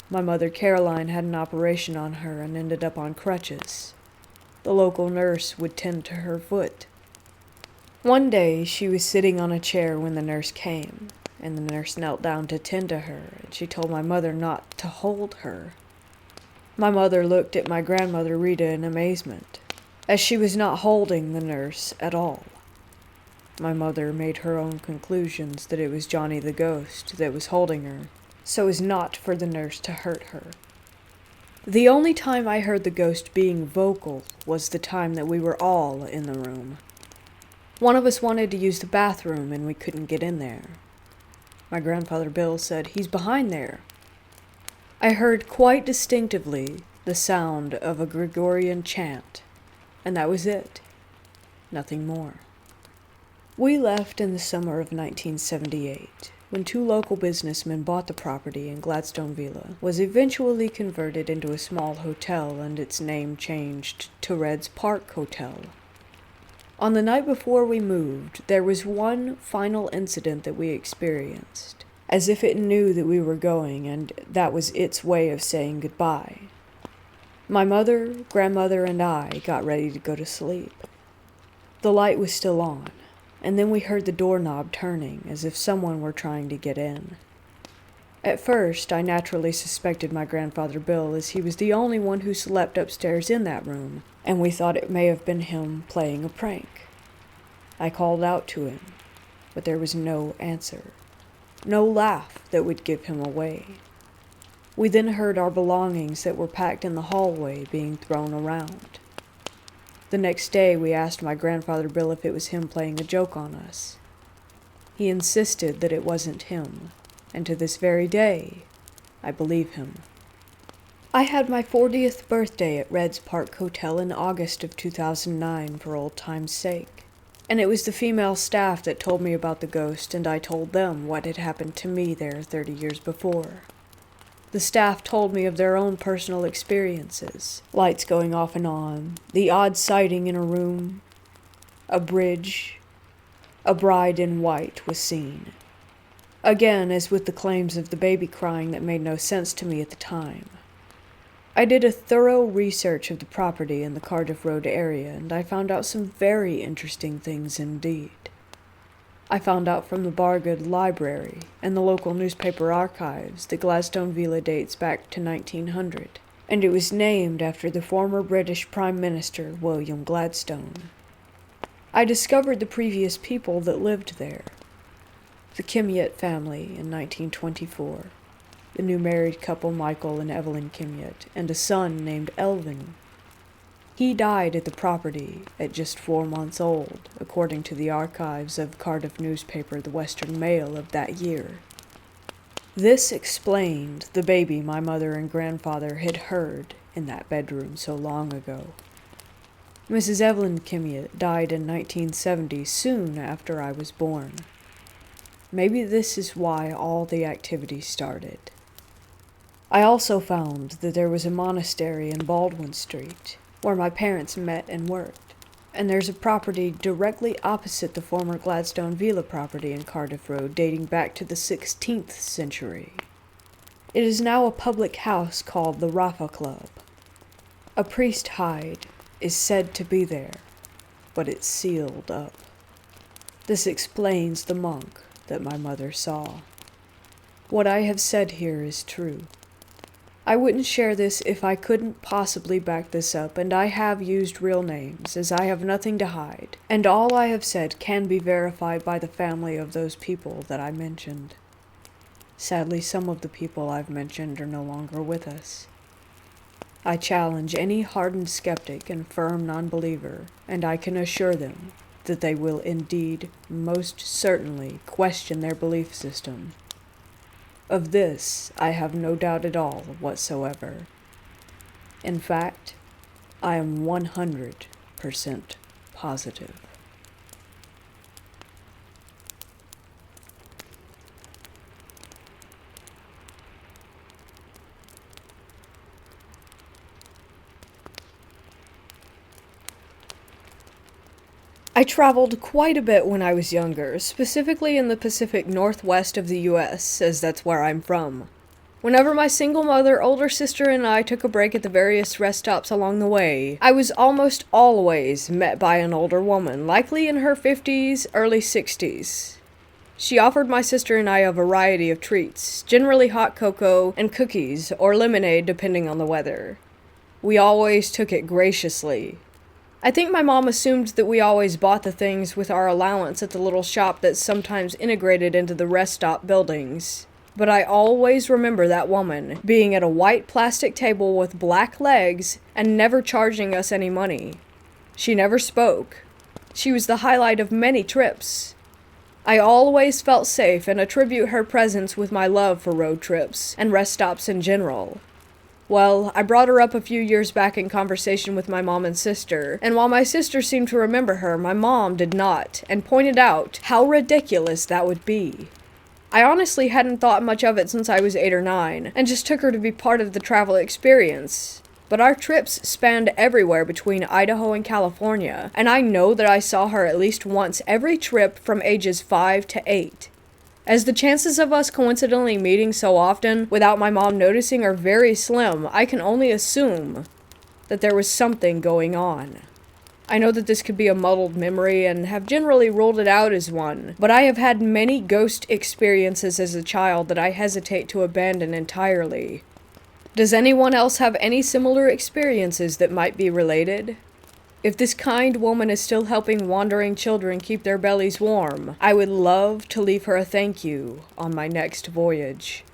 My mother Caroline had an operation on her and ended up on crutches. The local nurse would tend to her foot. One day she was sitting on a chair when the nurse came, and the nurse knelt down to tend to her, and she told my mother not to hold her. My mother looked at my grandmother Rita in amazement, as she was not holding the nurse at all. My mother made her own conclusions that it was Johnny the ghost that was holding her, so as not for the nurse to hurt her. The only time I heard the ghost being vocal was the time that we were all in the room. One of us wanted to use the bathroom and we couldn't get in there. My grandfather Bill said, "He's behind there." I heard quite distinctively the sound of a Gregorian chant, and that was it. Nothing more. We left in the summer of 1978, when two local businessmen bought the property in Gladstone Villa, was eventually converted into a small hotel and its name changed to Red's Park Hotel. On the night before we moved, there was one final incident that we experienced, as if it knew that we were going and that was its way of saying goodbye. My mother, grandmother, and I got ready to go to sleep. The light was still on, and then we heard the doorknob turning as if someone were trying to get in. At first, I naturally suspected my grandfather Bill, as he was the only one who slept upstairs in that room, and we thought it may have been him playing a prank. I called out to him, but there was no answer, no laugh that would give him away. We then heard our belongings that were packed in the hallway being thrown around. The next day, we asked my grandfather Bill if it was him playing a joke on us. He insisted that it wasn't him, and to this very day, I believe him. I had my 40th birthday at Red's Park Hotel in August of 2009 for old time's sake, and it was the female staff that told me about the ghost, and I told them what had happened to me there 30 years before. The staff told me of their own personal experiences, lights going off and on, the odd sighting in a room, a bridge, a bride in white was seen. Again, as with the claims of the baby crying that made no sense to me at the time. I did a thorough research of the property in the Cardiff Road area, and I found out some very interesting things indeed. I found out from the Bargood Library and the local newspaper archives that Gladstone Villa dates back to 1900, and it was named after the former British Prime Minister William Gladstone. I discovered the previous people that lived there. The Kimyett family in 1924, the new married couple Michael and Evelyn Kimyett, and a son named Elvin. He died at the property at just 4 months old, according to the archives of Cardiff newspaper The Western Mail of that year. This explained the baby my mother and grandfather had heard in that bedroom so long ago. Mrs. Evelyn Kimyett died in 1970, soon after I was born. Maybe this is why all the activity started. I also found that there was a monastery in Baldwin Street, where my parents met and worked, and there's a property directly opposite the former Gladstone Villa property in Cardiff Road dating back to the 16th century. It is now a public house called the Rafa Club. A priest hide is said to be there, but it's sealed up. This explains the monk that my mother saw. What I have said here is true. I wouldn't share this if I couldn't possibly back this up, and I have used real names, as I have nothing to hide, and all I have said can be verified by the family of those people that I mentioned. Sadly, some of the people I've mentioned are no longer with us. I challenge any hardened skeptic and firm non-believer, and I can assure them that they will indeed most certainly question their belief system. Of this, I have no doubt at all whatsoever. In fact, I am 100% positive. I traveled quite a bit when I was younger, specifically in the Pacific Northwest of the US, as that's where I'm from. Whenever my single mother, older sister, and I took a break at the various rest stops along the way, I was almost always met by an older woman, likely in her 50s, early 60s. She offered my sister and I a variety of treats, generally hot cocoa and cookies, or lemonade depending on the weather. We always took it graciously. I think my mom assumed that we always bought the things with our allowance at the little shop that's sometimes integrated into the rest stop buildings. But I always remember that woman being at a white plastic table with black legs and never charging us any money. She never spoke. She was the highlight of many trips. I always felt safe and attribute her presence with my love for road trips and rest stops in general. Well, I brought her up a few years back in conversation with my mom and sister, and while my sister seemed to remember her, my mom did not, and pointed out how ridiculous that would be. I honestly hadn't thought much of it since I was 8 or 9, and just took her to be part of the travel experience. But our trips spanned everywhere between Idaho and California, and I know that I saw her at least once every trip from ages 5 to 8. As the chances of us coincidentally meeting so often without my mom noticing are very slim, I can only assume that there was something going on. I know that this could be a muddled memory and have generally ruled it out as one, but I have had many ghost experiences as a child that I hesitate to abandon entirely. Does anyone else have any similar experiences that might be related? If this kind woman is still helping wandering children keep their bellies warm, I would love to leave her a thank you on my next voyage.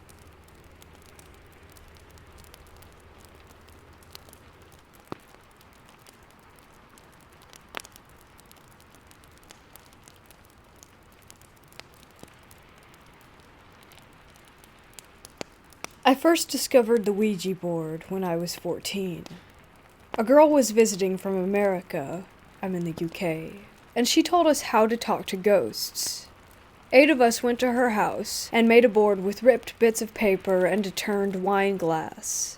I first discovered the Ouija board when I was 14. A girl was visiting from America, I'm in the UK, and she told us how to talk to ghosts. 8 of us went to her house and made a board with ripped bits of paper and a turned wine glass.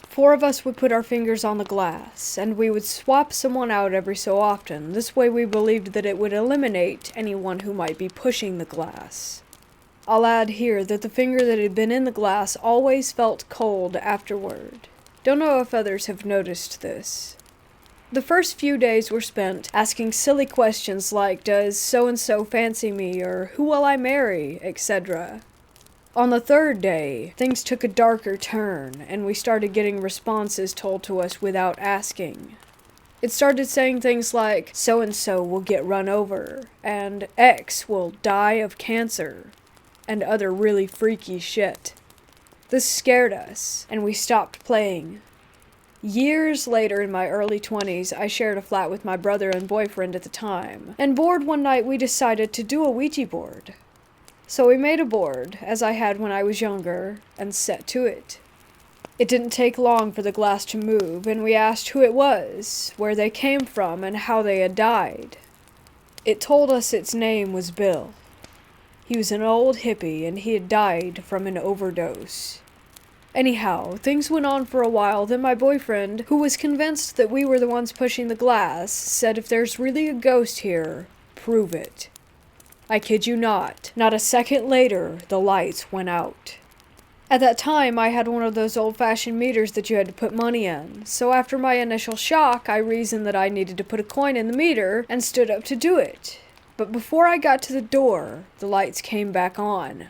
4 of us would put our fingers on the glass, and we would swap someone out every so often. This way we believed that it would eliminate anyone who might be pushing the glass. I'll add here that the finger that had been in the glass always felt cold afterward. Don't know if others have noticed this. The first few days were spent asking silly questions like, does so-and-so fancy me, or who will I marry, etc. On the 3rd day, things took a darker turn, and we started getting responses told to us without asking. It started saying things like, so-and-so will get run over, and X will die of cancer, and other really freaky shit. This scared us, and we stopped playing. Years later, in my early 20s, I shared a flat with my brother and boyfriend at the time, and bored one night we decided to do a Ouija board. So we made a board, as I had when I was younger, and set to it. It didn't take long for the glass to move, and we asked who it was, where they came from, and how they had died. It told us its name was Bill. He was an old hippie, and he had died from an overdose. Anyhow, things went on for a while, then my boyfriend, who was convinced that we were the ones pushing the glass, said if there's really a ghost here, prove it. I kid you not a second later, the lights went out. At that time, I had one of those old-fashioned meters that you had to put money in, so after my initial shock, I reasoned that I needed to put a coin in the meter, and stood up to do it. But before I got to the door, the lights came back on.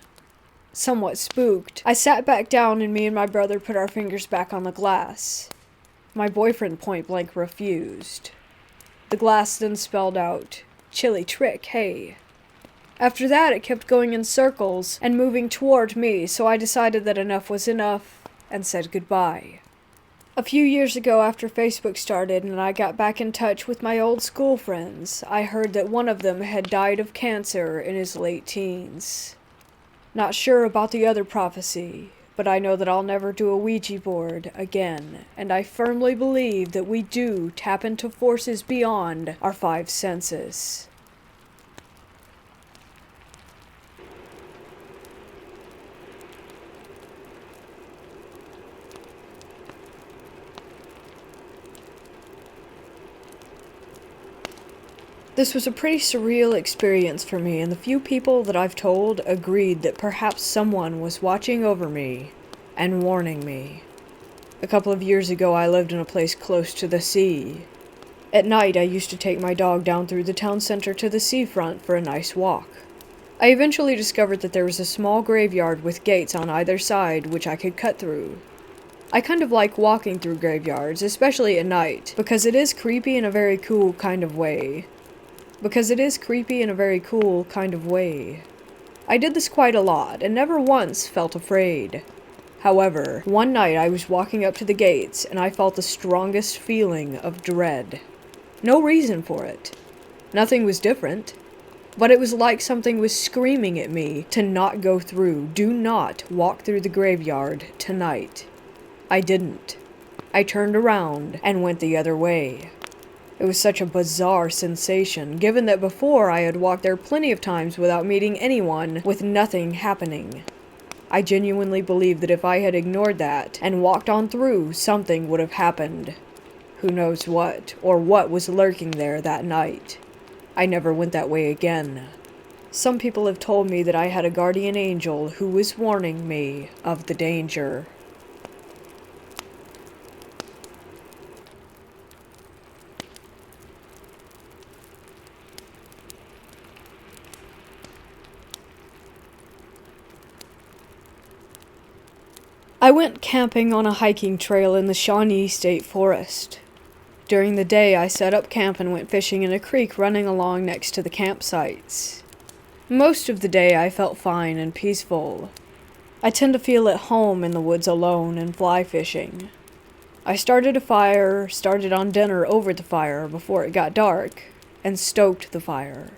Somewhat spooked, I sat back down and me and my brother put our fingers back on the glass. My boyfriend point-blank refused. The glass then spelled out, "Chilly trick, hey." After that, it kept going in circles and moving toward me, so I decided that enough was enough and said goodbye. A few years ago, after Facebook started and I got back in touch with my old school friends, I heard that one of them had died of cancer in his late teens. Not sure about the other prophecy, but I know that I'll never do a Ouija board again, and I firmly believe that we do tap into forces beyond our 5 senses. This was a pretty surreal experience for me, and the few people that I've told agreed that perhaps someone was watching over me and warning me. A couple of years ago, I lived in a place close to the sea. At night, I used to take my dog down through the town center to the seafront for a nice walk. I eventually discovered that there was a small graveyard with gates on either side which I could cut through. I kind of like walking through graveyards, especially at night, because it is creepy in a very cool kind of way. I did this quite a lot, and never once felt afraid. However, one night I was walking up to the gates, and I felt the strongest feeling of dread. No reason for it. Nothing was different. But it was like something was screaming at me to not go through. Do not walk through the graveyard tonight. I didn't. I turned around and went the other way. It was such a bizarre sensation, given that before I had walked there plenty of times without meeting anyone, with nothing happening. I genuinely believe that if I had ignored that and walked on through, something would have happened. Who knows what, or what was lurking there that night. I never went that way again. Some people have told me that I had a guardian angel who was warning me of the danger. I went camping on a hiking trail in the Shawnee State Forest. During the day, I set up camp and went fishing in a creek running along next to the campsites. Most of the day, I felt fine and peaceful. I tend to feel at home in the woods alone and fly fishing. I started a fire, started on dinner over the fire before it got dark, and stoked the fire.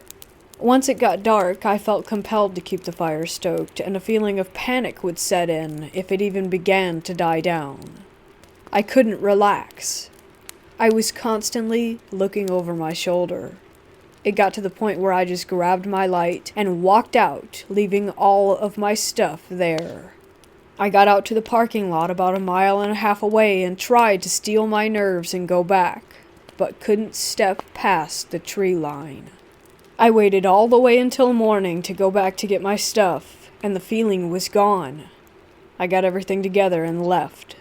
Once it got dark, I felt compelled to keep the fire stoked, and a feeling of panic would set in if it even began to die down. I couldn't relax. I was constantly looking over my shoulder. It got to the point where I just grabbed my light and walked out, leaving all of my stuff there. I got out to the parking lot about 1.5 miles away and tried to steel my nerves and go back, but couldn't step past the tree line. I waited all the way until morning to go back to get my stuff, and the feeling was gone. I got everything together and left.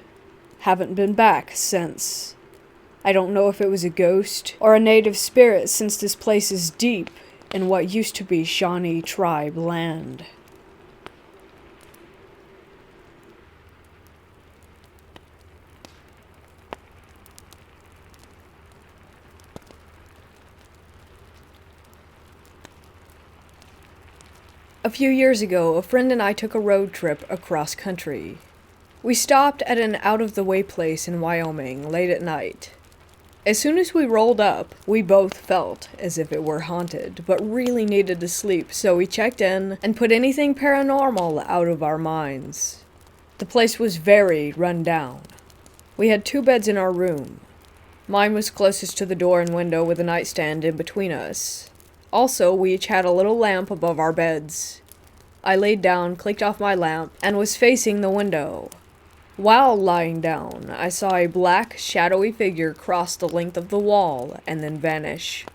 Haven't been back since. I don't know if it was a ghost or a native spirit, since this place is deep in what used to be Shawnee tribe land. A few years ago, a friend and I took a road trip across country. We stopped at an out-of-the-way place in Wyoming late at night. As soon as we rolled up, we both felt as if it were haunted, but really needed to sleep, so we checked in and put anything paranormal out of our minds. The place was very run down. We had 2 beds in our room. Mine was closest to the door and window with a nightstand in between us. Also, we each had a little lamp above our beds. I laid down, clicked off my lamp, and was facing the window. While lying down, I saw a black, shadowy figure cross the length of the wall and then vanish.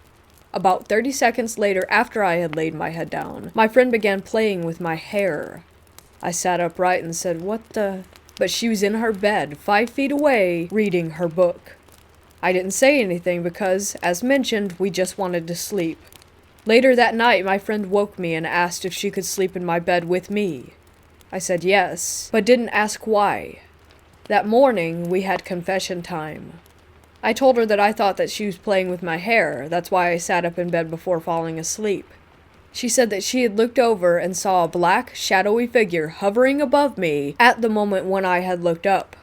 About 30 seconds later, after I had laid my head down, my friend began playing with my hair. I sat upright and said, "What the?" But she was in her bed, 5 feet away, reading her book. I didn't say anything because, as mentioned, we just wanted to sleep. Later that night, my friend woke me and asked if she could sleep in my bed with me. I said yes, but didn't ask why. That morning, we had confession time. I told her that I thought that she was playing with my hair, that's why I sat up in bed before falling asleep. She said that she had looked over and saw a black, shadowy figure hovering above me at the moment when I had looked up.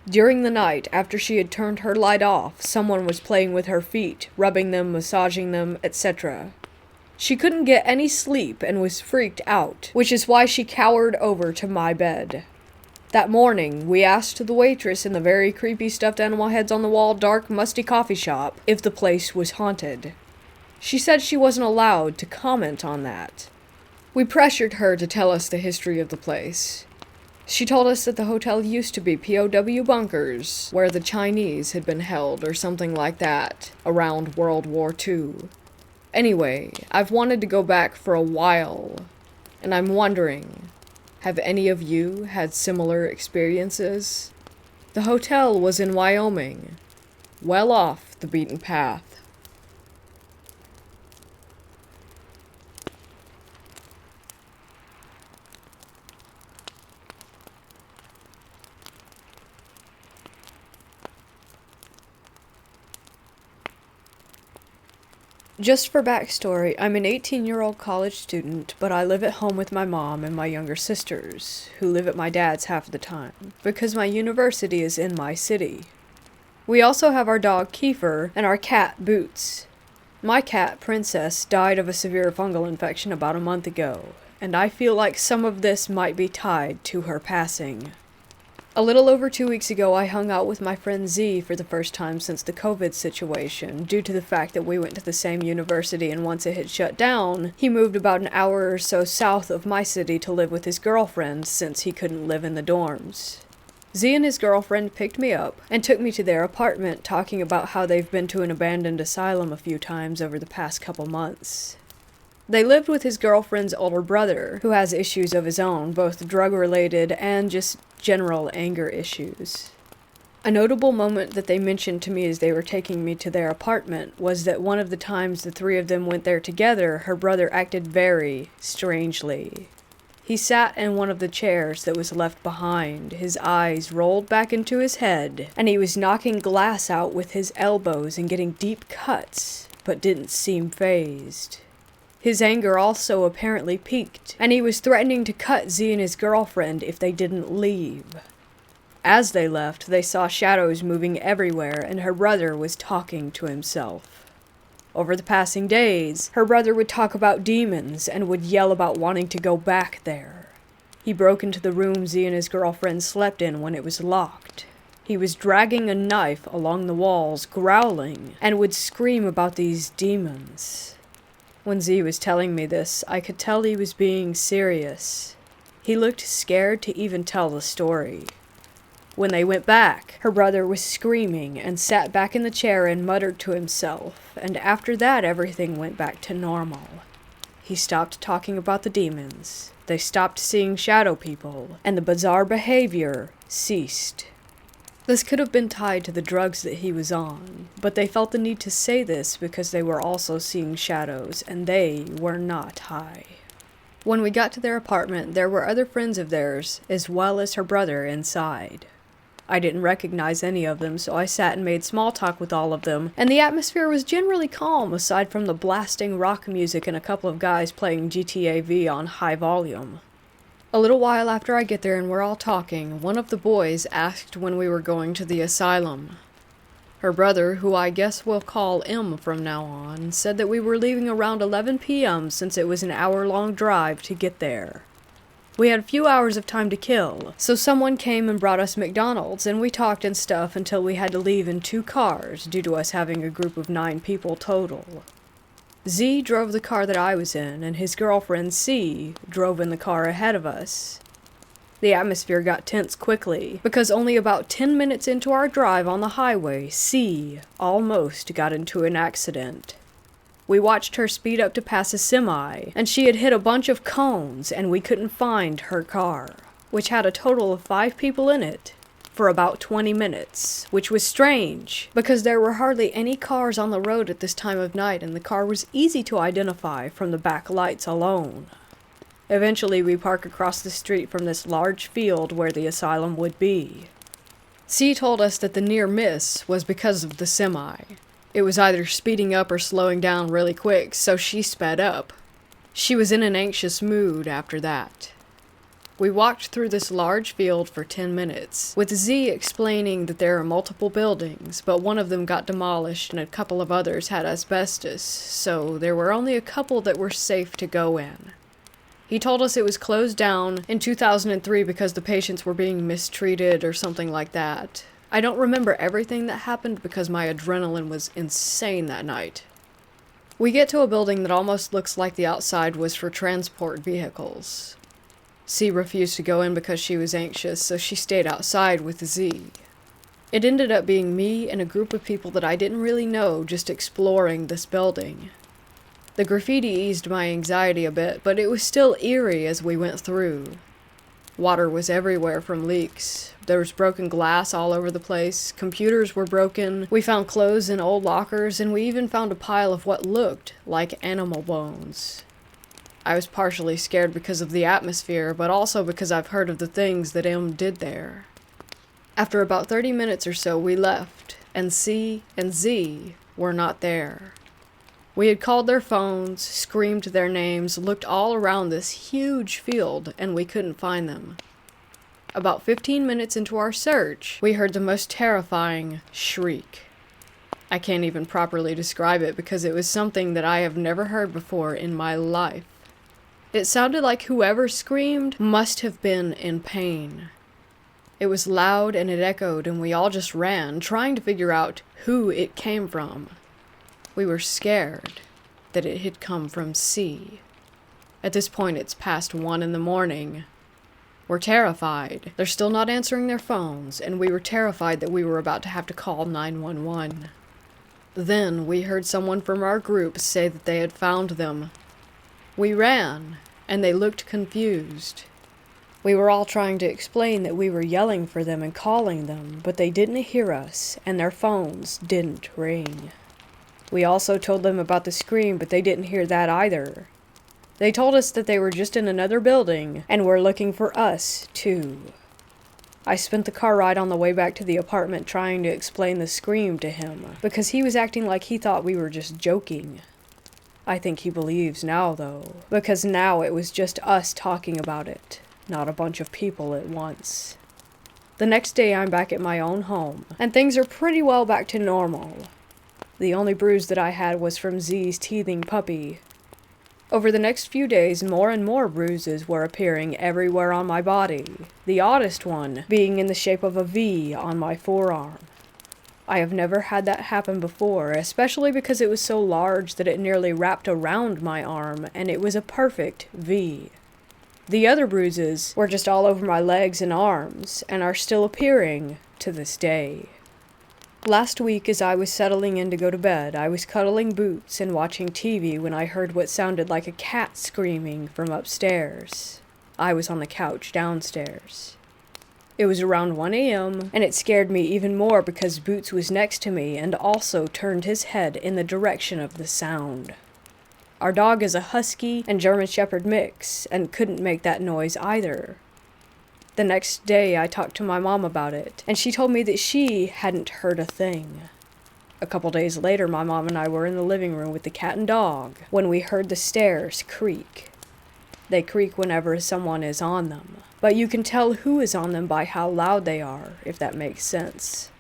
During the night, after she had turned her light off, someone was playing with her feet, rubbing them, massaging them, etc. She couldn't get any sleep and was freaked out, which is why she cowered over to my bed. That morning, we asked the waitress in the very creepy stuffed animal heads on the wall, dark, musty coffee shop if the place was haunted. She said she wasn't allowed to comment on that. We pressured her to tell us the history of the place. She told us that the hotel used to be POW bunkers, where the Chinese had been held or something like that, around World War II. Anyway, I've wanted to go back for a while, and I'm wondering, have any of you had similar experiences? The hotel was in Wyoming, well off the beaten path. Just for backstory, I'm an 18-year-old college student, but I live at home with my mom and my younger sisters, who live at my dad's half of the time, because my university is in my city. We also have our dog Kiefer and our cat Boots. My cat, Princess, died of a severe fungal infection about a month ago, and I feel like some of this might be tied to her passing. A little over 2 weeks ago, I hung out with my friend Z for the first time since the COVID situation, due to the fact that we went to the same university and once it had shut down, he moved about an hour or so south of my city to live with his girlfriend since he couldn't live in the dorms. Z and his girlfriend picked me up and took me to their apartment, talking about how they've been to an abandoned asylum a few times over the past couple months. They lived with his girlfriend's older brother, who has issues of his own, both drug-related and just general anger issues. A notable moment that they mentioned to me as they were taking me to their apartment was that one of the times the three of them went there together, her brother acted very strangely. He sat in one of the chairs that was left behind, his eyes rolled back into his head, and he was knocking glass out with his elbows and getting deep cuts, but didn't seem fazed. His anger also apparently peaked, and he was threatening to cut Z and his girlfriend if they didn't leave. As they left, they saw shadows moving everywhere, and her brother was talking to himself. Over the passing days, her brother would talk about demons and would yell about wanting to go back there. He broke into the room Z and his girlfriend slept in when it was locked. He was dragging a knife along the walls, growling, and would scream about these demons. When Z was telling me this, I could tell he was being serious. He looked scared to even tell the story. When they went back, her brother was screaming and sat back in the chair and muttered to himself, and after that everything went back to normal. He stopped talking about the demons, they stopped seeing shadow people, and the bizarre behavior ceased. This could have been tied to the drugs that he was on, but they felt the need to say this because they were also seeing shadows, and they were not high. When we got to their apartment, there were other friends of theirs, as well as her brother, inside. I didn't recognize any of them, so I sat and made small talk with all of them, and the atmosphere was generally calm aside from the blasting rock music and a couple of guys playing GTA V on high volume. A little while after I get there and we're all talking, one of the boys asked when we were going to the asylum. Her brother, who I guess we'll call M from now on, said that we were leaving around 11 p.m. since it was an hour-long drive to get there. We had a few hours of time to kill, so someone came and brought us McDonald's, and we talked and stuff until we had to leave in 2 cars due to us having a group of 9 people total. Z drove the car that I was in, and his girlfriend C drove in the car ahead of us. The atmosphere got tense quickly, because only about 10 minutes into our drive on the highway, C almost got into an accident. We watched her speed up to pass a semi, and she had hit a bunch of cones, and we couldn't find her car, which had a total of 5 people in it, for about 20 minutes, which was strange, because there were hardly any cars on the road at this time of night, and the car was easy to identify from the back lights alone. Eventually, we park across the street from this large field where the asylum would be. C told us that the near miss was because of the semi. It was either speeding up or slowing down really quick, so she sped up. She was in an anxious mood after that. We walked through this large field for 10 minutes, with Z explaining that there are multiple buildings, but one of them got demolished and a couple of others had asbestos, so there were only a couple that were safe to go in. He told us it was closed down in 2003 because the patients were being mistreated or something like that. I don't remember everything that happened because my adrenaline was insane that night. We get to a building that almost looks like the outside was for transport vehicles. C refused to go in because she was anxious, so she stayed outside with Z. It ended up being me and a group of people that I didn't really know just exploring this building. The graffiti eased my anxiety a bit, but it was still eerie as we went through. Water was everywhere from leaks. There was broken glass all over the place, computers were broken, we found clothes in old lockers, and we even found a pile of what looked like animal bones. I was partially scared because of the atmosphere, but also because I've heard of the things that M did there. After about 30 minutes or so, we left, and C and Z were not there. We had called their phones, screamed their names, looked all around this huge field, and we couldn't find them. About 15 minutes into our search, we heard the most terrifying shriek. I can't even properly describe it because it was something that I have never heard before in my life. It sounded like whoever screamed must have been in pain. It was loud and it echoed, and we all just ran, trying to figure out who it came from. We were scared that it had come from sea. At this point, it's past 1 a.m. We're terrified. They're still not answering their phones, and we were terrified that we were about to have to call 911. Then we heard someone from our group say that they had found them. We ran, and they looked confused. We were all trying to explain that we were yelling for them and calling them, but they didn't hear us, and their phones didn't ring. We also told them about the scream, but they didn't hear that either. They told us that they were just in another building, and were looking for us, too. I spent the car ride on the way back to the apartment trying to explain the scream to him, because he was acting like he thought we were just joking. I think he believes now, though, because now it was just us talking about it, not a bunch of people at once. The next day I'm back at my own home, and things are pretty well back to normal. The only bruise that I had was from Z's teething puppy. Over the next few days, more and more bruises were appearing everywhere on my body, the oddest one being in the shape of a V on my forearm. I have never had that happen before, especially because it was so large that it nearly wrapped around my arm, and it was a perfect V. The other bruises were just all over my legs and arms, and are still appearing to this day. Last week, as I was settling in to go to bed, I was cuddling Boots and watching TV when I heard what sounded like a cat screaming from upstairs. I was on the couch downstairs. It was around 1 a.m., and it scared me even more because Boots was next to me and also turned his head in the direction of the sound. Our dog is a Husky and German Shepherd mix, and couldn't make that noise either. The next day, I talked to my mom about it, and she told me that she hadn't heard a thing. A couple days later, my mom and I were in the living room with the cat and dog when we heard the stairs creak. They creak whenever someone is on them, but you can tell who is on them by how loud they are, if that makes sense.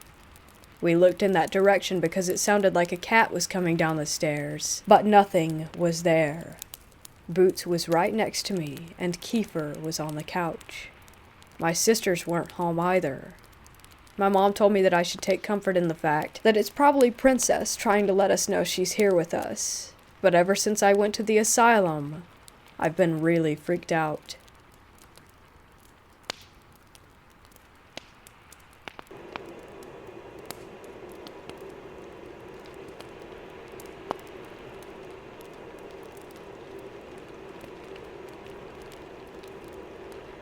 We looked in that direction because it sounded like a cat was coming down the stairs, but nothing was there. Boots was right next to me, and Kiefer was on the couch. My sisters weren't home either. My mom told me that I should take comfort in the fact that it's probably Princess trying to let us know she's here with us. But ever since I went to the asylum, I've been really freaked out.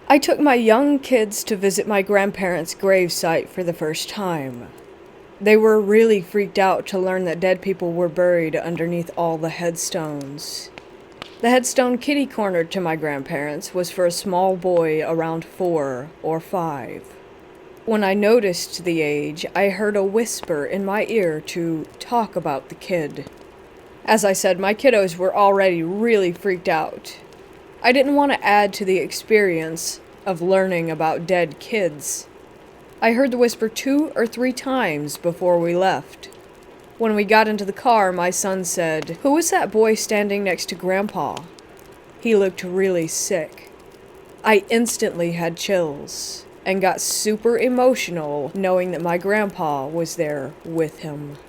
I took my young kids to visit my grandparents' gravesite for the first time. They were really freaked out to learn that dead people were buried underneath all the headstones. The headstone kitty-cornered to my grandparents was for a small boy around 4 or 5. When I noticed the age, I heard a whisper in my ear to talk about the kid. As I said, my kiddos were already really freaked out. I didn't want to add to the experience of learning about dead kids. I heard the whisper 2 or 3 times before we left. When we got into the car, my son said, "Who was that boy standing next to Grandpa? He looked really sick." I instantly had chills and got super emotional knowing that my grandpa was there with him.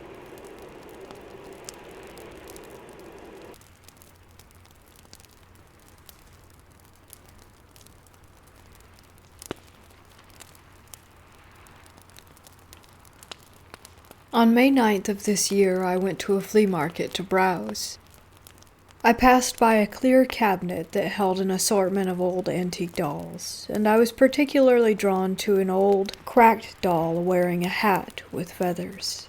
On May 9th of this year, I went to a flea market to browse. I passed by a clear cabinet that held an assortment of old antique dolls, and I was particularly drawn to an old, cracked doll wearing a hat with feathers.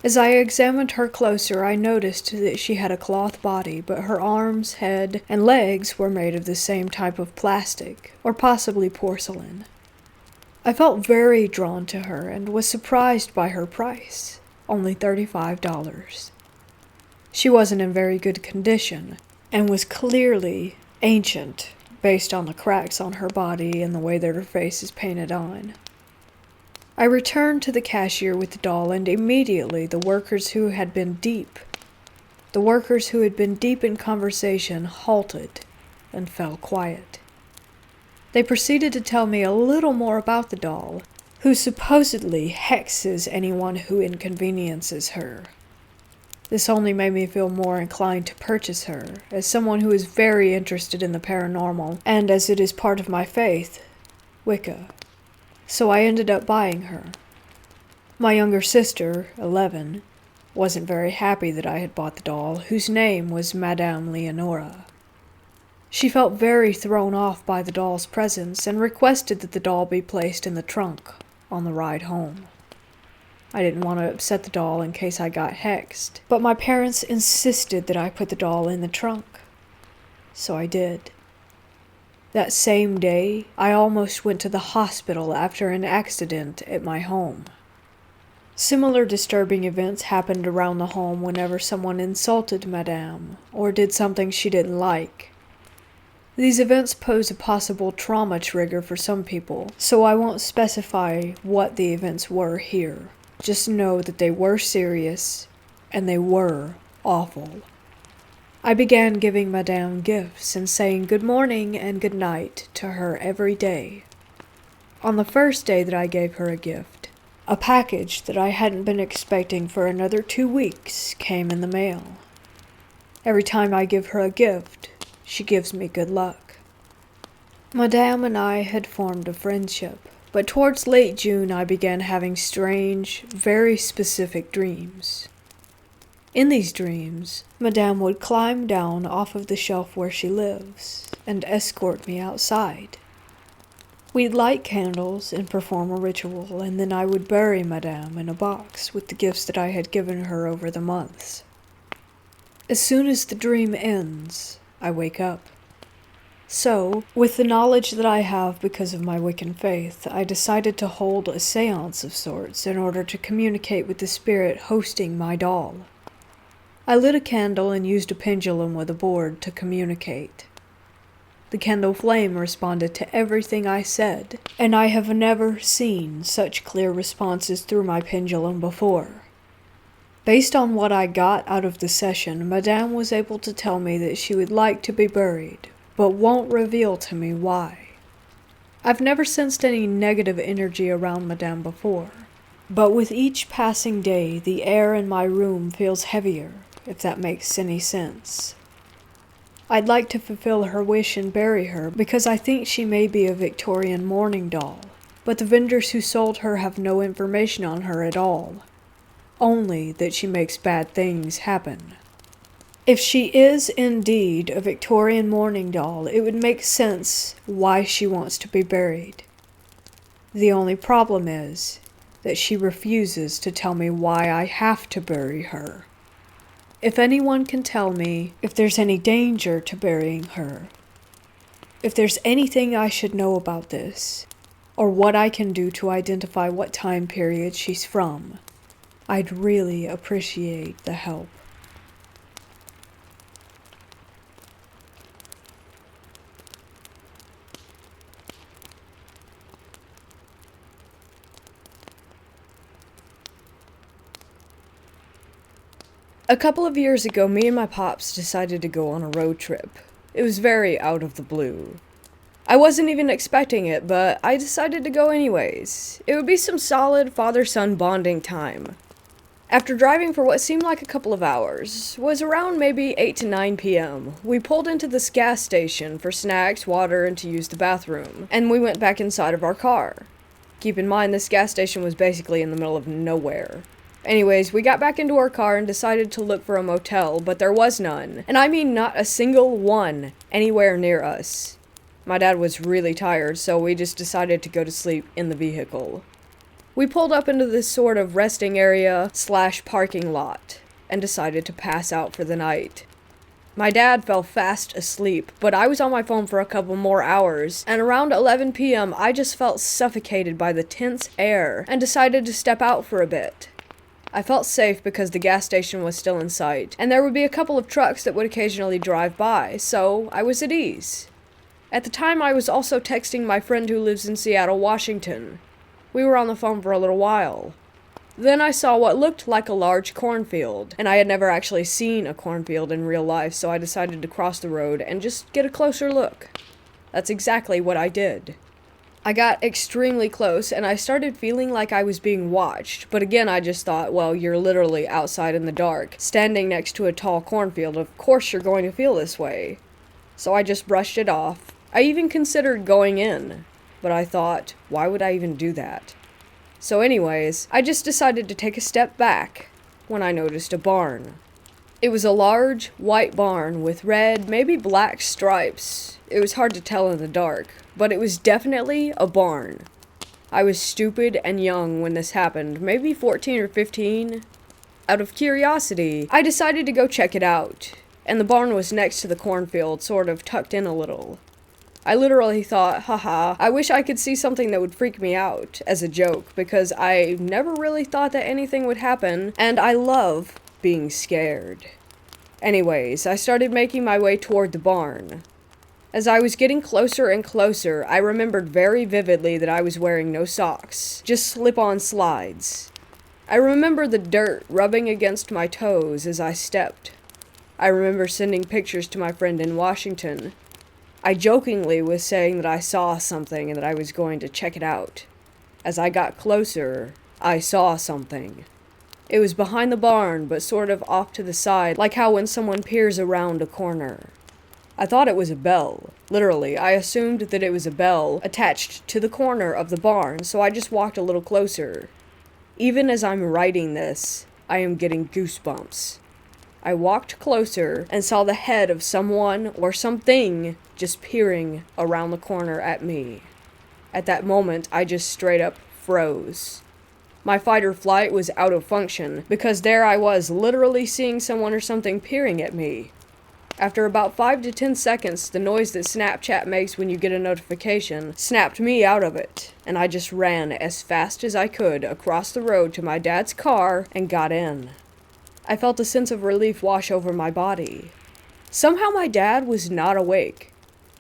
As I examined her closer, I noticed that she had a cloth body, but her arms, head, and legs were made of the same type of plastic, or possibly porcelain. I felt very drawn to her and was surprised by her price, only $35. She wasn't in very good condition, and was clearly ancient, based on the cracks on her body and the way that her face is painted on. I returned to the cashier with the doll, and immediately the workers who had been deep in conversation halted and fell quiet. They proceeded to tell me a little more about the doll, who supposedly hexes anyone who inconveniences her. This only made me feel more inclined to purchase her, as someone who is very interested in the paranormal, and as it is part of my faith, Wicca. So I ended up buying her. My younger sister, 11, wasn't very happy that I had bought the doll, whose name was Madame Leonora. She felt very thrown off by the doll's presence and requested that the doll be placed in the trunk on the ride home. I didn't want to upset the doll in case I got hexed, but my parents insisted that I put the doll in the trunk. So I did. That same day, I almost went to the hospital after an accident at my home. Similar disturbing events happened around the home whenever someone insulted Madame or did something she didn't like. These events pose a possible trauma trigger for some people, so I won't specify what the events were here. Just know that they were serious, and they were awful. I began giving Madame gifts and saying good morning and good night to her every day. On the first day that I gave her a gift, a package that I hadn't been expecting for another 2 weeks came in the mail. Every time I give her a gift, she gives me good luck. Madame and I had formed a friendship. But towards late June, I began having strange, very specific dreams. In these dreams, Madame would climb down off of the shelf where she lives and escort me outside. We'd light candles and perform a ritual, and then I would bury Madame in a box with the gifts that I had given her over the months. As soon as the dream ends, I wake up. So, with the knowledge that I have because of my Wiccan faith, I decided to hold a seance of sorts in order to communicate with the spirit hosting my doll. I lit a candle and used a pendulum with a board to communicate. The candle flame responded to everything I said, and I have never seen such clear responses through my pendulum before. Based on what I got out of the session, Madame was able to tell me that she would like to be buried, but won't reveal to me why. I've never sensed any negative energy around Madame before, but with each passing day, the air in my room feels heavier, if that makes any sense. I'd like to fulfill her wish and bury her because I think she may be a Victorian mourning doll, but the vendors who sold her have no information on her at all, only that she makes bad things happen. If she is indeed a Victorian mourning doll, it would make sense why she wants to be buried. The only problem is that she refuses to tell me why I have to bury her. If anyone can tell me if there's any danger to burying her, if there's anything I should know about this, or what I can do to identify what time period she's from, I'd really appreciate the help. A couple of years ago, me and my pops decided to go on a road trip. It was very out of the blue. I wasn't even expecting it, but I decided to go anyways. It would be some solid father-son bonding time. After driving for what seemed like a couple of hours, was around maybe 8 to 9 p.m., we pulled into this gas station for snacks, water, and to use the bathroom, and we went back inside of our car. Keep in mind, this gas station was basically in the middle of nowhere. Anyways, we got back into our car and decided to look for a motel, but there was none. And I mean not a single one anywhere near us. My dad was really tired, so we just decided to go to sleep in the vehicle. We pulled up into this sort of resting area / parking lot and decided to pass out for the night. My dad fell fast asleep, but I was on my phone for a couple more hours, and around 11 p.m. I just felt suffocated by the tense air and decided to step out for a bit. I felt safe because the gas station was still in sight, and there would be a couple of trucks that would occasionally drive by, so I was at ease. At the time, I was also texting my friend who lives in Seattle, Washington. We were on the phone for a little while. Then I saw what looked like a large cornfield, and I had never actually seen a cornfield in real life, so I decided to cross the road and just get a closer look. That's exactly what I did. I got extremely close, and I started feeling like I was being watched, but again I just thought, well, you're literally outside in the dark, standing next to a tall cornfield, of course you're going to feel this way. So I just brushed it off. I even considered going in, but I thought, why would I even do that? So anyways, I just decided to take a step back when I noticed a barn. It was a large, white barn with red, maybe black stripes. It was hard to tell in the dark, but it was definitely a barn. I was stupid and young when this happened, maybe 14 or 15. Out of curiosity, I decided to go check it out, and the barn was next to the cornfield, sort of tucked in a little. I literally thought, haha, I wish I could see something that would freak me out, as a joke, because I never really thought that anything would happen, and I love being scared. Anyways, I started making my way toward the barn. As I was getting closer and closer, I remembered very vividly that I was wearing no socks, just slip-on slides. I remember the dirt rubbing against my toes as I stepped. I remember sending pictures to my friend in Washington. I jokingly was saying that I saw something and that I was going to check it out. As I got closer, I saw something. It was behind the barn, but sort of off to the side, like how when someone peers around a corner. I thought it was a bell. Literally, I assumed that it was a bell attached to the corner of the barn, so I just walked a little closer. Even as I'm writing this, I am getting goosebumps. I walked closer and saw the head of someone or something just peering around the corner at me. At that moment, I just straight up froze. My fight or flight was out of function because there I was literally seeing someone or something peering at me. After about 5 to 10 seconds, the noise that Snapchat makes when you get a notification snapped me out of it, and I just ran as fast as I could across the road to my dad's car and got in. I felt a sense of relief wash over my body. Somehow my dad was not awake.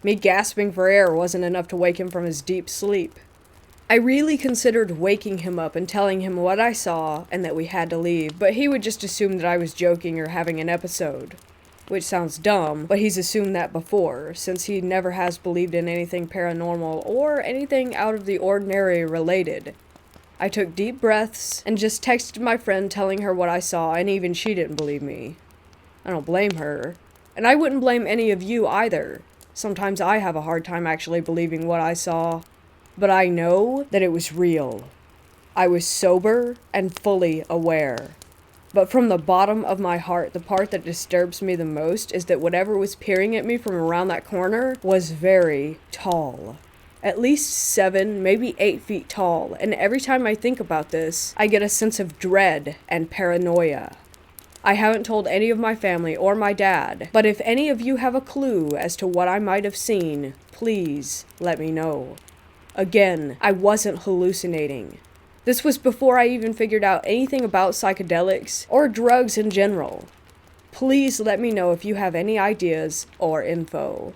Me gasping for air wasn't enough to wake him from his deep sleep. I really considered waking him up and telling him what I saw and that we had to leave, but he would just assume that I was joking or having an episode. Which sounds dumb, but he's assumed that before, since he never has believed in anything paranormal or anything out of the ordinary related. I took deep breaths and just texted my friend telling her what I saw, and even she didn't believe me. I don't blame her. And I wouldn't blame any of you either. Sometimes I have a hard time actually believing what I saw. But I know that it was real. I was sober and fully aware. But from the bottom of my heart, the part that disturbs me the most is that whatever was peering at me from around that corner was very tall. At least 7, maybe 8 feet tall, and every time I think about this, I get a sense of dread and paranoia. I haven't told any of my family or my dad, but if any of you have a clue as to what I might have seen, please let me know. Again, I wasn't hallucinating. This was before I even figured out anything about psychedelics or drugs in general. Please let me know if you have any ideas or info.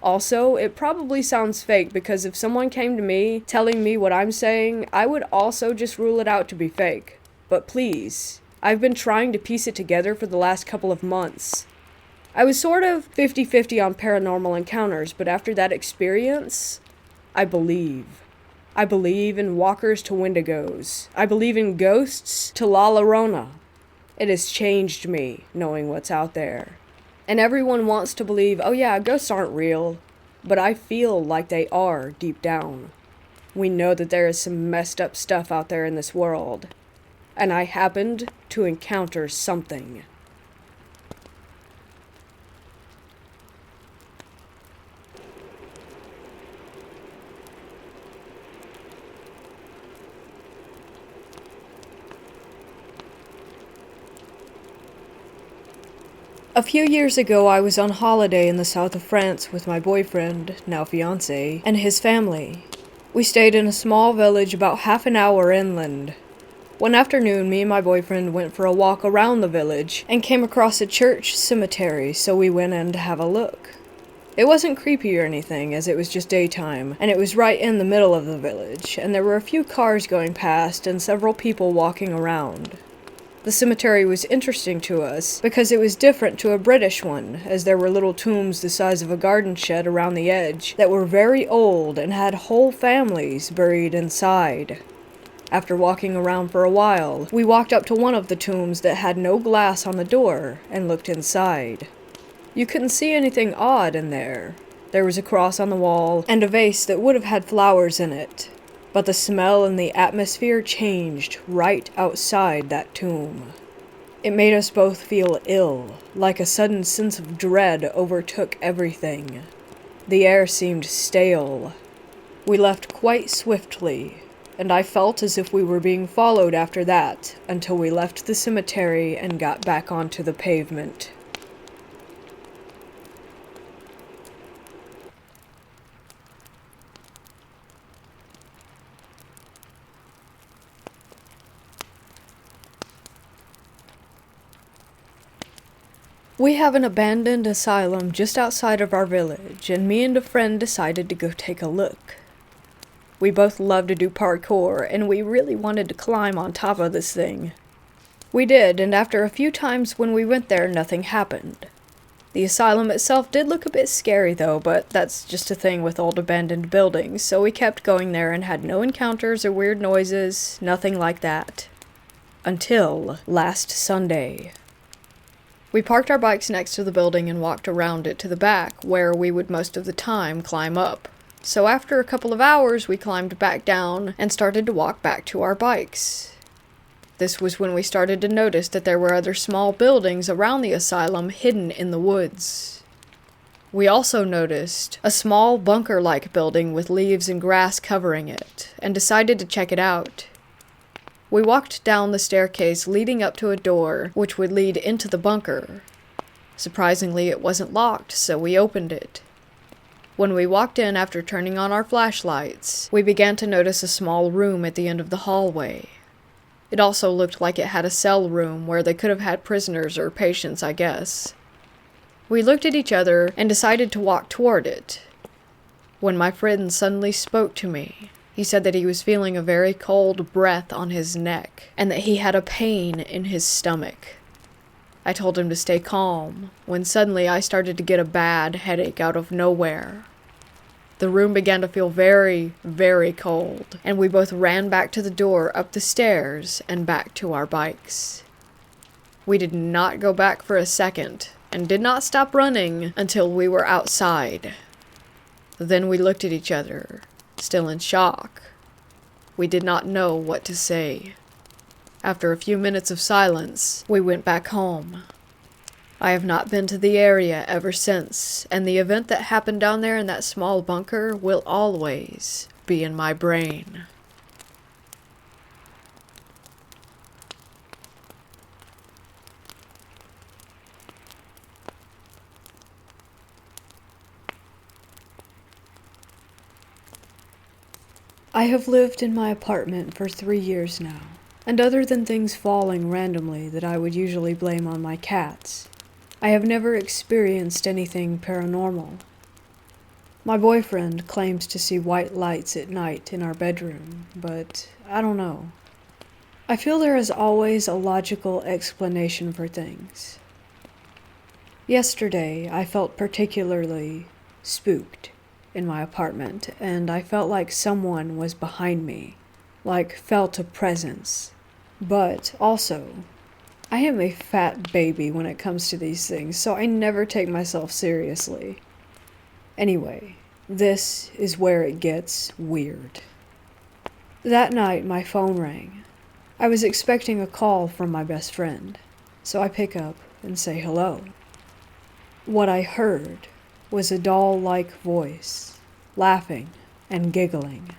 Also, it probably sounds fake because if someone came to me telling me what I'm saying, I would also just rule it out to be fake. But please, I've been trying to piece it together for the last couple of months. I was sort of 50-50 on paranormal encounters, but after that experience, I believe. I believe in walkers to wendigos. I believe in ghosts to La Llorona. It has changed me, knowing what's out there. And everyone wants to believe, oh yeah, ghosts aren't real. But I feel like they are deep down. We know that there is some messed up stuff out there in this world. And I happened to encounter something. A few years ago, I was on holiday in the south of France with my boyfriend, now fiancé, and his family. We stayed in a small village about half an hour inland. One afternoon, me and my boyfriend went for a walk around the village and came across a church cemetery, so we went in to have a look. It wasn't creepy or anything, as it was just daytime, and it was right in the middle of the village, and there were a few cars going past and several people walking around. The cemetery was interesting to us because it was different to a British one, as there were little tombs the size of a garden shed around the edge that were very old and had whole families buried inside. After walking around for a while, we walked up to one of the tombs that had no glass on the door and looked inside. You couldn't see anything odd in there. There was a cross on the wall and a vase that would have had flowers in it. But the smell and the atmosphere changed right outside that tomb. It made us both feel ill, like a sudden sense of dread overtook everything. The air seemed stale. We left quite swiftly, and I felt as if we were being followed after that, until we left the cemetery and got back onto the pavement. We have an abandoned asylum just outside of our village, and me and a friend decided to go take a look. We both love to do parkour, and we really wanted to climb on top of this thing. We did, and after a few times when we went there, nothing happened. The asylum itself did look a bit scary though, but that's just a thing with old abandoned buildings, so we kept going there and had no encounters or weird noises, nothing like that. Until last Sunday. We parked our bikes next to the building and walked around it to the back, where we would most of the time climb up. So after a couple of hours, we climbed back down and started to walk back to our bikes. This was when we started to notice that there were other small buildings around the asylum hidden in the woods. We also noticed a small bunker-like building with leaves and grass covering it, and decided to check it out. We walked down the staircase leading up to a door which would lead into the bunker. Surprisingly, it wasn't locked, so we opened it. When we walked in after turning on our flashlights, we began to notice a small room at the end of the hallway. It also looked like it had a cell room where they could have had prisoners or patients, I guess. We looked at each other and decided to walk toward it, when my friend suddenly spoke to me. He said that he was feeling a very cold breath on his neck, and that he had a pain in his stomach. I told him to stay calm, when suddenly I started to get a bad headache out of nowhere. The room began to feel very, very cold, and we both ran back to the door, up the stairs, and back to our bikes. We did not go back for a second, and did not stop running until we were outside. Then we looked at each other, still in shock. We did not know what to say. After a few minutes of silence, we went back home. I have not been to the area ever since, and the event that happened down there in that small bunker will always be in my brain. I have lived in my apartment for 3 years now, and other than things falling randomly that I would usually blame on my cats, I have never experienced anything paranormal. My boyfriend claims to see white lights at night in our bedroom, but I don't know. I feel there is always a logical explanation for things. Yesterday, I felt particularly spooked in my apartment, and I felt like someone was behind me, like felt a presence. But also, I am a fat baby when it comes to these things, so I never take myself seriously. Anyway, this is where it gets weird. That night, my phone rang. I was expecting a call from my best friend, so I pick up and say hello. What I heard was a doll-like voice, laughing and giggling.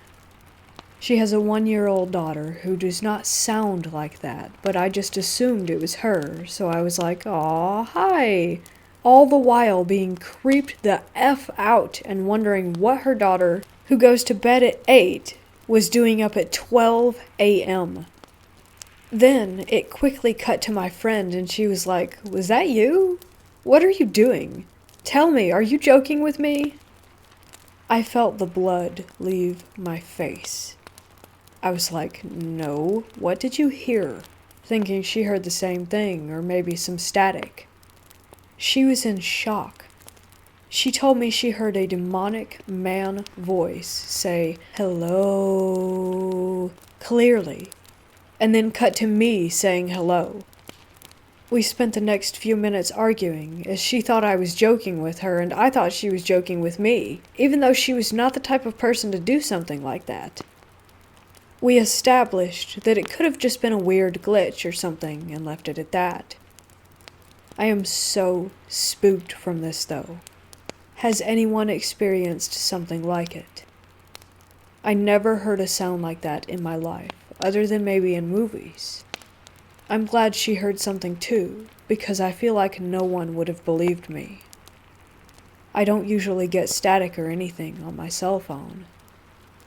She has a 1-year-old daughter who does not sound like that, but I just assumed it was her, so I was like, "Aw, hi!" All the while being creeped the F out and wondering what her daughter, who goes to bed at 8, was doing up at 12 a.m. Then it quickly cut to my friend and she was like, "Was that you? What are you doing? Tell me, are you joking with me?" I felt the blood leave my face. I was like, "No, what did you hear?" Thinking she heard the same thing, or maybe some static. She was in shock. She told me she heard a demonic man voice say, "Hello," clearly, and then cut to me saying hello. We spent the next few minutes arguing, as she thought I was joking with her and I thought she was joking with me, even though she was not the type of person to do something like that. We established that it could have just been a weird glitch or something and left it at that. I am so spooked from this though. Has anyone experienced something like it? I never heard a sound like that in my life, other than maybe in movies. I'm glad she heard something too, because I feel like no one would have believed me. I don't usually get static or anything on my cell phone.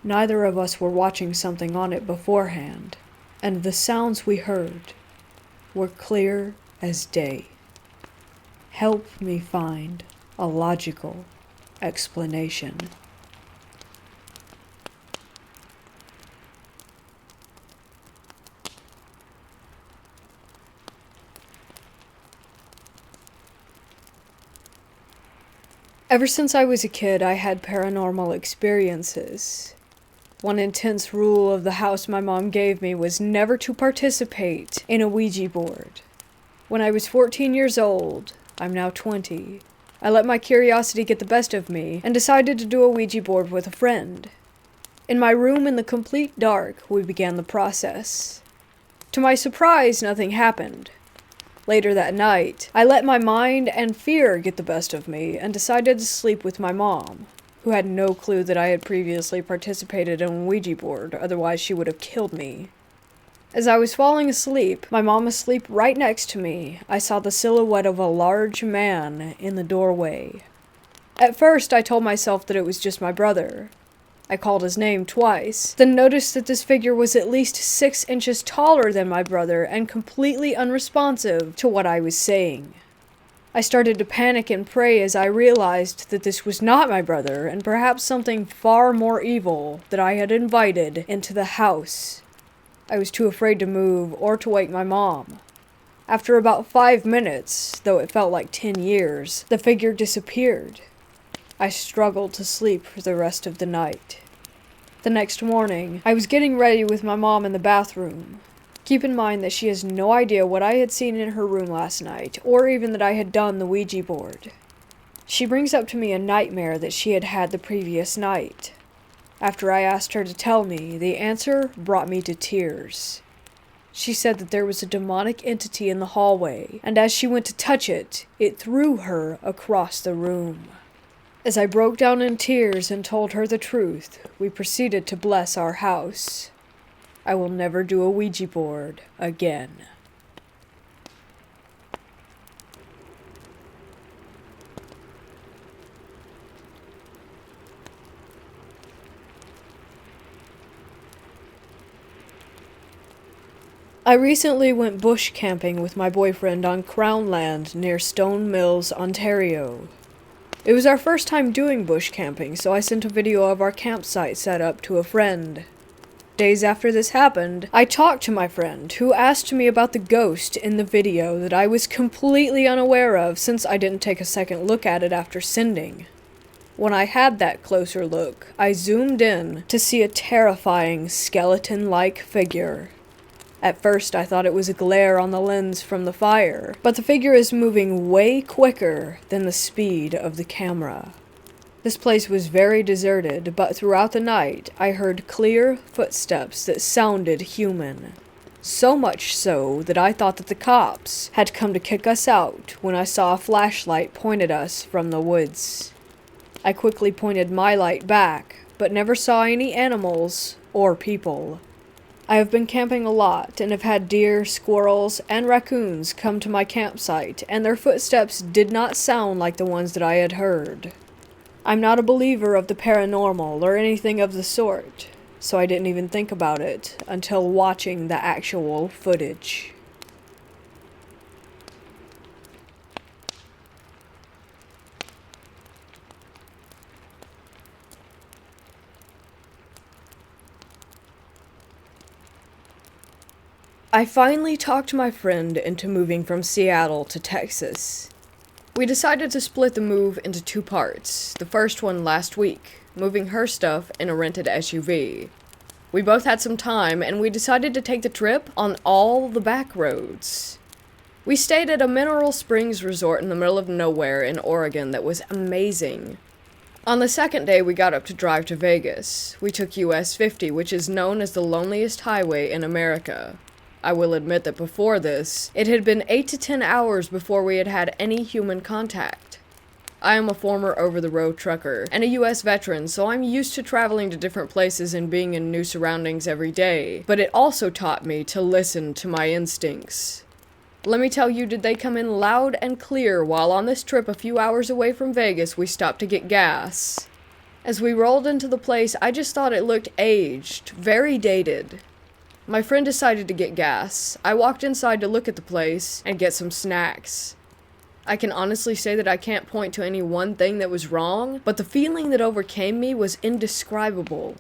Neither of us were watching something on it beforehand, and the sounds we heard were clear as day. Help me find a logical explanation. Ever since I was a kid, I had paranormal experiences. One intense rule of the house my mom gave me was never to participate in a Ouija board. When I was 14 years old, I'm now 20, I let my curiosity get the best of me and decided to do a Ouija board with a friend. In my room in the complete dark, we began the process. To my surprise, nothing happened. Later that night, I let my mind and fear get the best of me and decided to sleep with my mom, who had no clue that I had previously participated in a Ouija board, otherwise she would have killed me. As I was falling asleep, my mom asleep right next to me, I saw the silhouette of a large man in the doorway. At first, I told myself that it was just my brother. I called his name twice, then noticed that this figure was at least 6 inches taller than my brother and completely unresponsive to what I was saying. I started to panic and pray as I realized that this was not my brother and perhaps something far more evil that I had invited into the house. I was too afraid to move or to wake my mom. After about 5 minutes, though it felt like 10 years, the figure disappeared. I struggled to sleep for the rest of the night. The next morning, I was getting ready with my mom in the bathroom. Keep in mind that she has no idea what I had seen in her room last night, or even that I had done the Ouija board. She brings up to me a nightmare that she had had the previous night. After I asked her to tell me, the answer brought me to tears. She said that there was a demonic entity in the hallway, and as she went to touch it, it threw her across the room. As I broke down in tears and told her the truth, we proceeded to bless our house. I will never do a Ouija board again. I recently went bush camping with my boyfriend on Crown Land near Stone Mills, Ontario. It was our first time doing bush camping, so I sent a video of our campsite setup to a friend. Days after this happened, I talked to my friend, who asked me about the ghost in the video that I was completely unaware of since I didn't take a second look at it after sending. When I had that closer look, I zoomed in to see a terrifying skeleton-like figure. At first, I thought it was a glare on the lens from the fire, but the figure is moving way quicker than the speed of the camera. This place was very deserted, but throughout the night, I heard clear footsteps that sounded human. So much so that I thought that the cops had come to kick us out when I saw a flashlight point at us from the woods. I quickly pointed my light back, but never saw any animals or people. I have been camping a lot and have had deer, squirrels, and raccoons come to my campsite, and their footsteps did not sound like the ones that I had heard. I'm not a believer of the paranormal or anything of the sort, so I didn't even think about it until watching the actual footage. I finally talked my friend into moving from Seattle to Texas. We decided to split the move into 2 parts, the first one last week, moving her stuff in a rented SUV. We both had some time, and we decided to take the trip on all the back roads. We stayed at a mineral springs resort in the middle of nowhere in Oregon that was amazing. On the second day, we got up to drive to Vegas. We took US 50, which is known as the loneliest highway in America. I will admit that before this, it had been 8 to 10 hours before we had had any human contact. I am a former over-the-road trucker and a US veteran, so I'm used to traveling to different places and being in new surroundings every day, but it also taught me to listen to my instincts. Let me tell you, did they come in loud and clear while on this trip a few hours away from Vegas we stopped to get gas. As we rolled into the place, I just thought it looked aged, very dated. My friend decided to get gas. I walked inside to look at the place and get some snacks. I can honestly say that I can't point to any one thing that was wrong, but the feeling that overcame me was indescribable.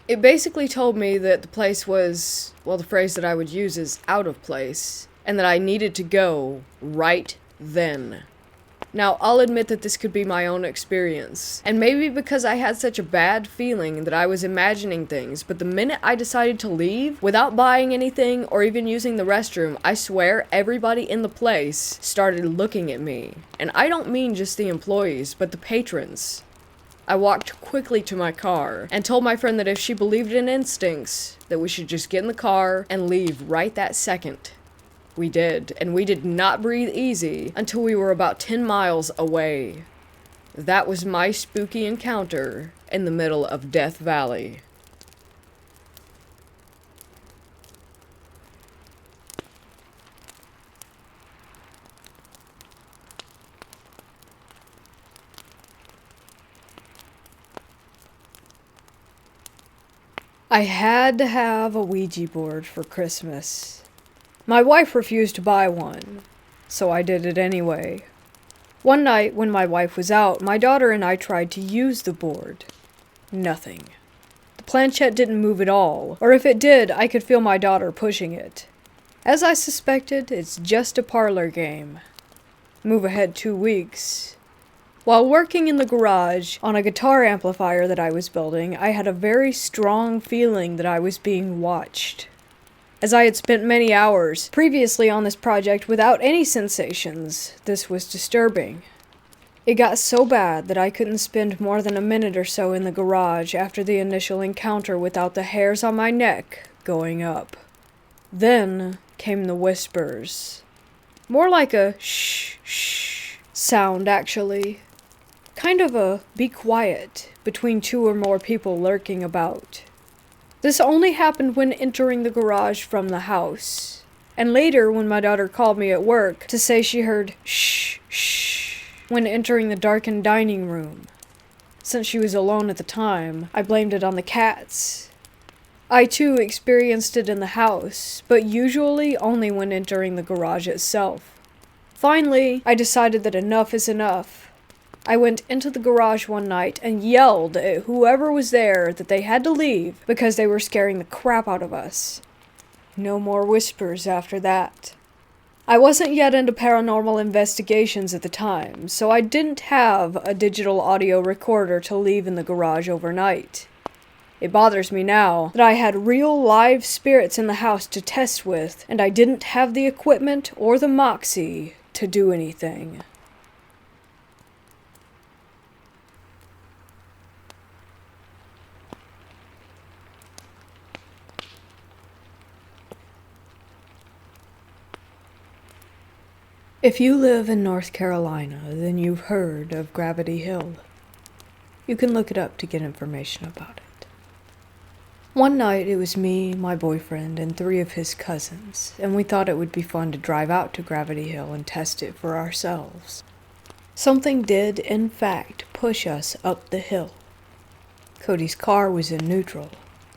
It basically told me that the place was, well, the phrase that I would use is out of place, and that I needed to go right then. Now, I'll admit that this could be my own experience, and maybe because I had such a bad feeling that I was imagining things, but the minute I decided to leave, without buying anything or even using the restroom, I swear everybody in the place started looking at me. And I don't mean just the employees, but the patrons. I walked quickly to my car and told my friend that if she believed in instincts, that we should just get in the car and leave right that second. We did, and we did not breathe easy until we were about 10 miles away. That was my spooky encounter in the middle of Death Valley. I had to have a Ouija board for Christmas. My wife refused to buy one, so I did it anyway. One night, when my wife was out, my daughter and I tried to use the board. Nothing. The planchette didn't move at all, or if it did, I could feel my daughter pushing it. As I suspected, it's just a parlor game. Move ahead 2 weeks. While working in the garage on a guitar amplifier that I was building, I had a very strong feeling that I was being watched. As I had spent many hours previously on this project without any sensations, this was disturbing. It got so bad that I couldn't spend more than a minute or so in the garage after the initial encounter without the hairs on my neck going up. Then came the whispers. More like a shh, shh sound, actually. Kind of a be quiet between 2 or more people lurking about. This only happened when entering the garage from the house, and later when my daughter called me at work to say she heard shh, shh when entering the darkened dining room. Since she was alone at the time, I blamed it on the cats. I too experienced it in the house, but usually only when entering the garage itself. Finally, I decided that enough is enough. I went into the garage one night and yelled at whoever was there that they had to leave because they were scaring the crap out of us. No more whispers after that. I wasn't yet into paranormal investigations at the time, so I didn't have a digital audio recorder to leave in the garage overnight. It bothers me now that I had real live spirits in the house to test with, and I didn't have the equipment or the moxie to do anything. If you live in North Carolina, then you've heard of Gravity Hill. You can look it up to get information about it. One night it was me, my boyfriend, and 3 of his cousins, and we thought it would be fun to drive out to Gravity Hill and test it for ourselves. Something did, in fact, push us up the hill. Cody's car was in neutral,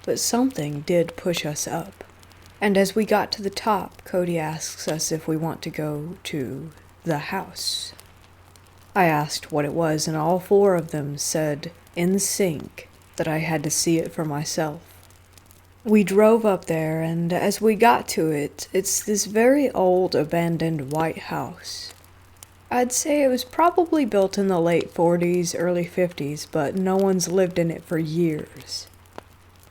but something did push us up. And as we got to the top, Cody asks us if we want to go to the house. I asked what it was, and all four of them said, in sync, that I had to see it for myself. We drove up there, and as we got to it, it's this very old, abandoned white house. I'd say it was probably built in the late 40s, early 50s, but no one's lived in it for years.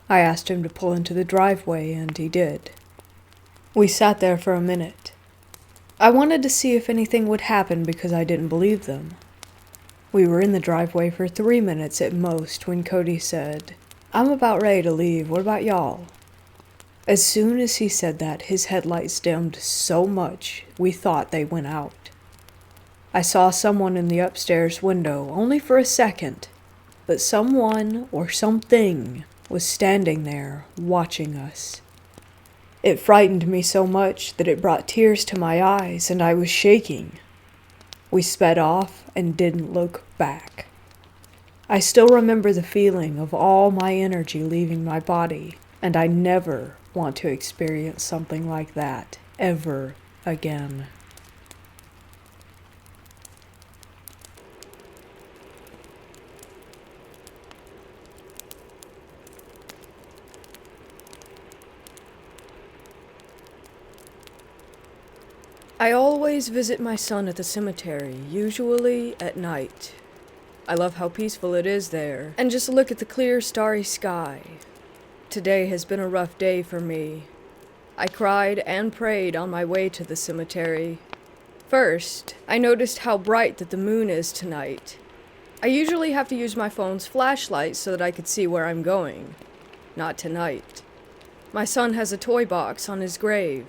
I asked him to pull into the driveway, and he did. We sat there for a minute. I wanted to see if anything would happen because I didn't believe them. We were in the driveway for 3 minutes at most when Cody said, "I'm about ready to leave, what about y'all?" As soon as he said that, his headlights dimmed so much we thought they went out. I saw someone in the upstairs window only for a second, but someone or something was standing there watching us. It frightened me so much that it brought tears to my eyes and I was shaking. We sped off and didn't look back. I still remember the feeling of all my energy leaving my body, and I never want to experience something like that ever again. I always visit my son at the cemetery, usually at night. I love how peaceful it is there, and just look at the clear, starry sky. Today has been a rough day for me. I cried and prayed on my way to the cemetery. First, I noticed how bright that the moon is tonight. I usually have to use my phone's flashlight so that I could see where I'm going. Not tonight. My son has a toy box on his grave.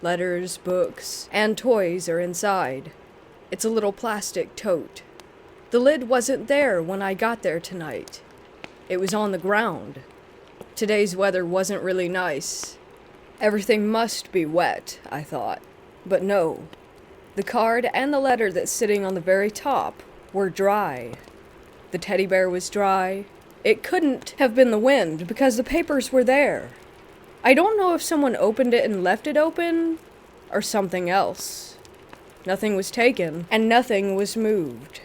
Letters, books, and toys are inside. It's a little plastic tote. The lid wasn't there when I got there tonight. It was on the ground. Today's weather wasn't really nice. Everything must be wet, I thought. But no. The card and the letter that's sitting on the very top were dry. The teddy bear was dry. It couldn't have been the wind because the papers were there. I don't know if someone opened it and left it open, or something else. Nothing was taken, and nothing was moved.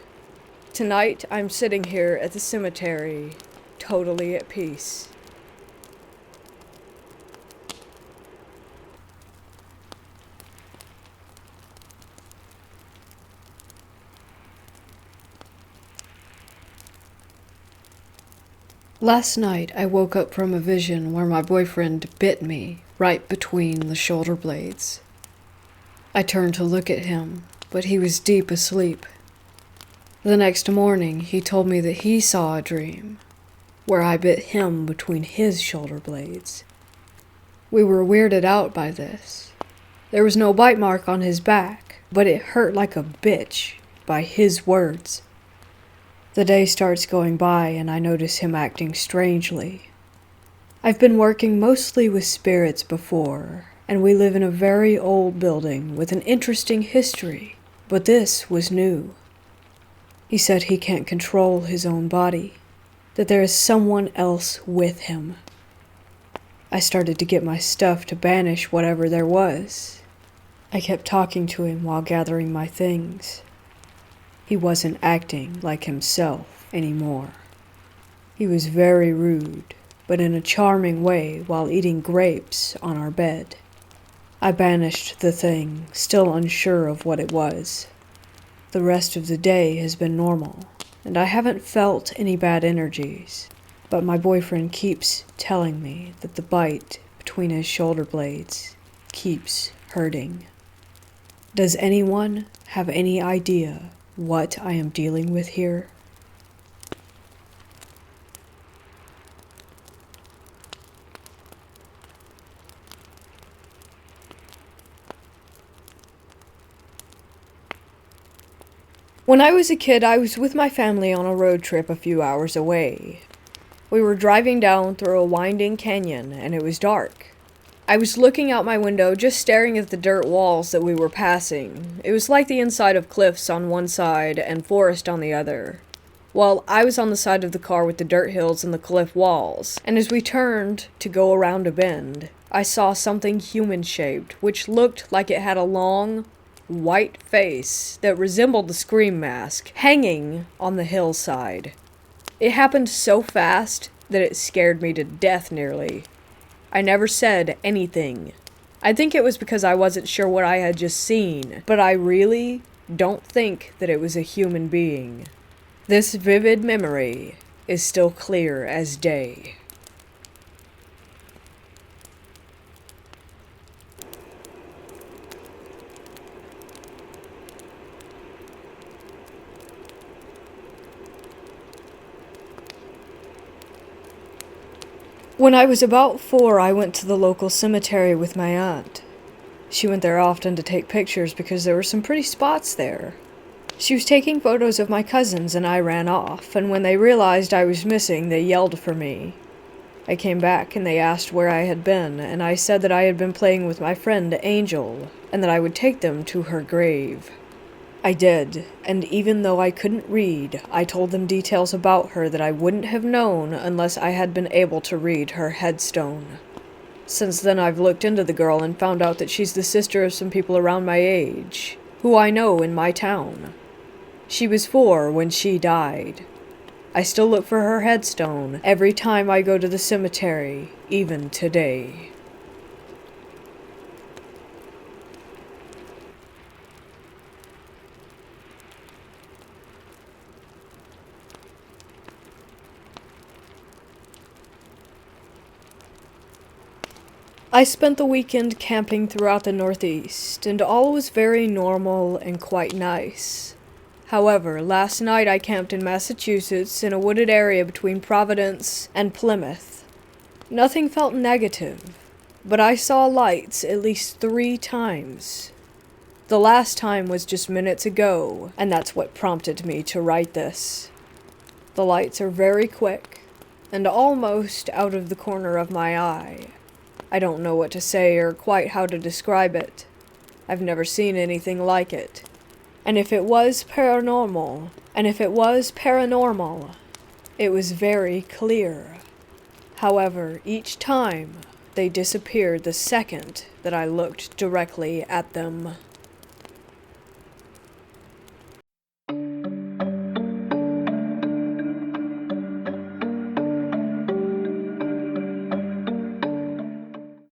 Tonight, I'm sitting here at the cemetery, totally at peace. Last night, I woke up from a vision where my boyfriend bit me right between the shoulder blades. I turned to look at him, but he was deep asleep. The next morning, he told me that he saw a dream where I bit him between his shoulder blades. We were weirded out by this. There was no bite mark on his back, but it hurt like a bitch, by his words. The day starts going by and I notice him acting strangely. I've been working mostly with spirits before, and we live in a very old building with an interesting history, but this was new. He said he can't control his own body, that there is someone else with him. I started to get my stuff to banish whatever there was. I kept talking to him while gathering my things. He wasn't acting like himself anymore. He was very rude, but in a charming way while eating grapes on our bed. I banished the thing, still unsure of what it was. The rest of the day has been normal, and I haven't felt any bad energies, but my boyfriend keeps telling me that the bite between his shoulder blades keeps hurting. Does anyone have any idea what I am dealing with here? When I was a kid, I was with my family on a road trip a few hours away. We were driving down through a winding canyon, and it was dark. I was looking out my window, just staring at the dirt walls that we were passing. It was like the inside of cliffs on one side and forest on the other. Well, I was on the side of the car with the dirt hills and the cliff walls, and as we turned to go around a bend, I saw something human-shaped, which looked like it had a long, white face that resembled the Scream mask, hanging on the hillside. It happened so fast that it scared me to death nearly. I never said anything. I think it was because I wasn't sure what I had just seen, but I really don't think that it was a human being. This vivid memory is still clear as day. When I was about 4, I went to the local cemetery with my aunt. She went there often to take pictures because there were some pretty spots there. She was taking photos of my cousins and I ran off, and when they realized I was missing, they yelled for me. I came back and they asked where I had been, and I said that I had been playing with my friend Angel, and that I would take them to her grave. I did, and even though I couldn't read, I told them details about her that I wouldn't have known unless I had been able to read her headstone. Since then I've looked into the girl and found out that she's the sister of some people around my age, who I know in my town. She was 4 when she died. I still look for her headstone every time I go to the cemetery, even today. I spent the weekend camping throughout the Northeast, and all was very normal and quite nice. However, last night I camped in Massachusetts in a wooded area between Providence and Plymouth. Nothing felt negative, but I saw lights at least 3 times. The last time was just minutes ago, and that's what prompted me to write this. The lights are very quick, and almost out of the corner of my eye. I don't know what to say or quite how to describe it. I've never seen anything like it. And if it was paranormal, it was very clear. However, each time, they disappeared the second that I looked directly at them.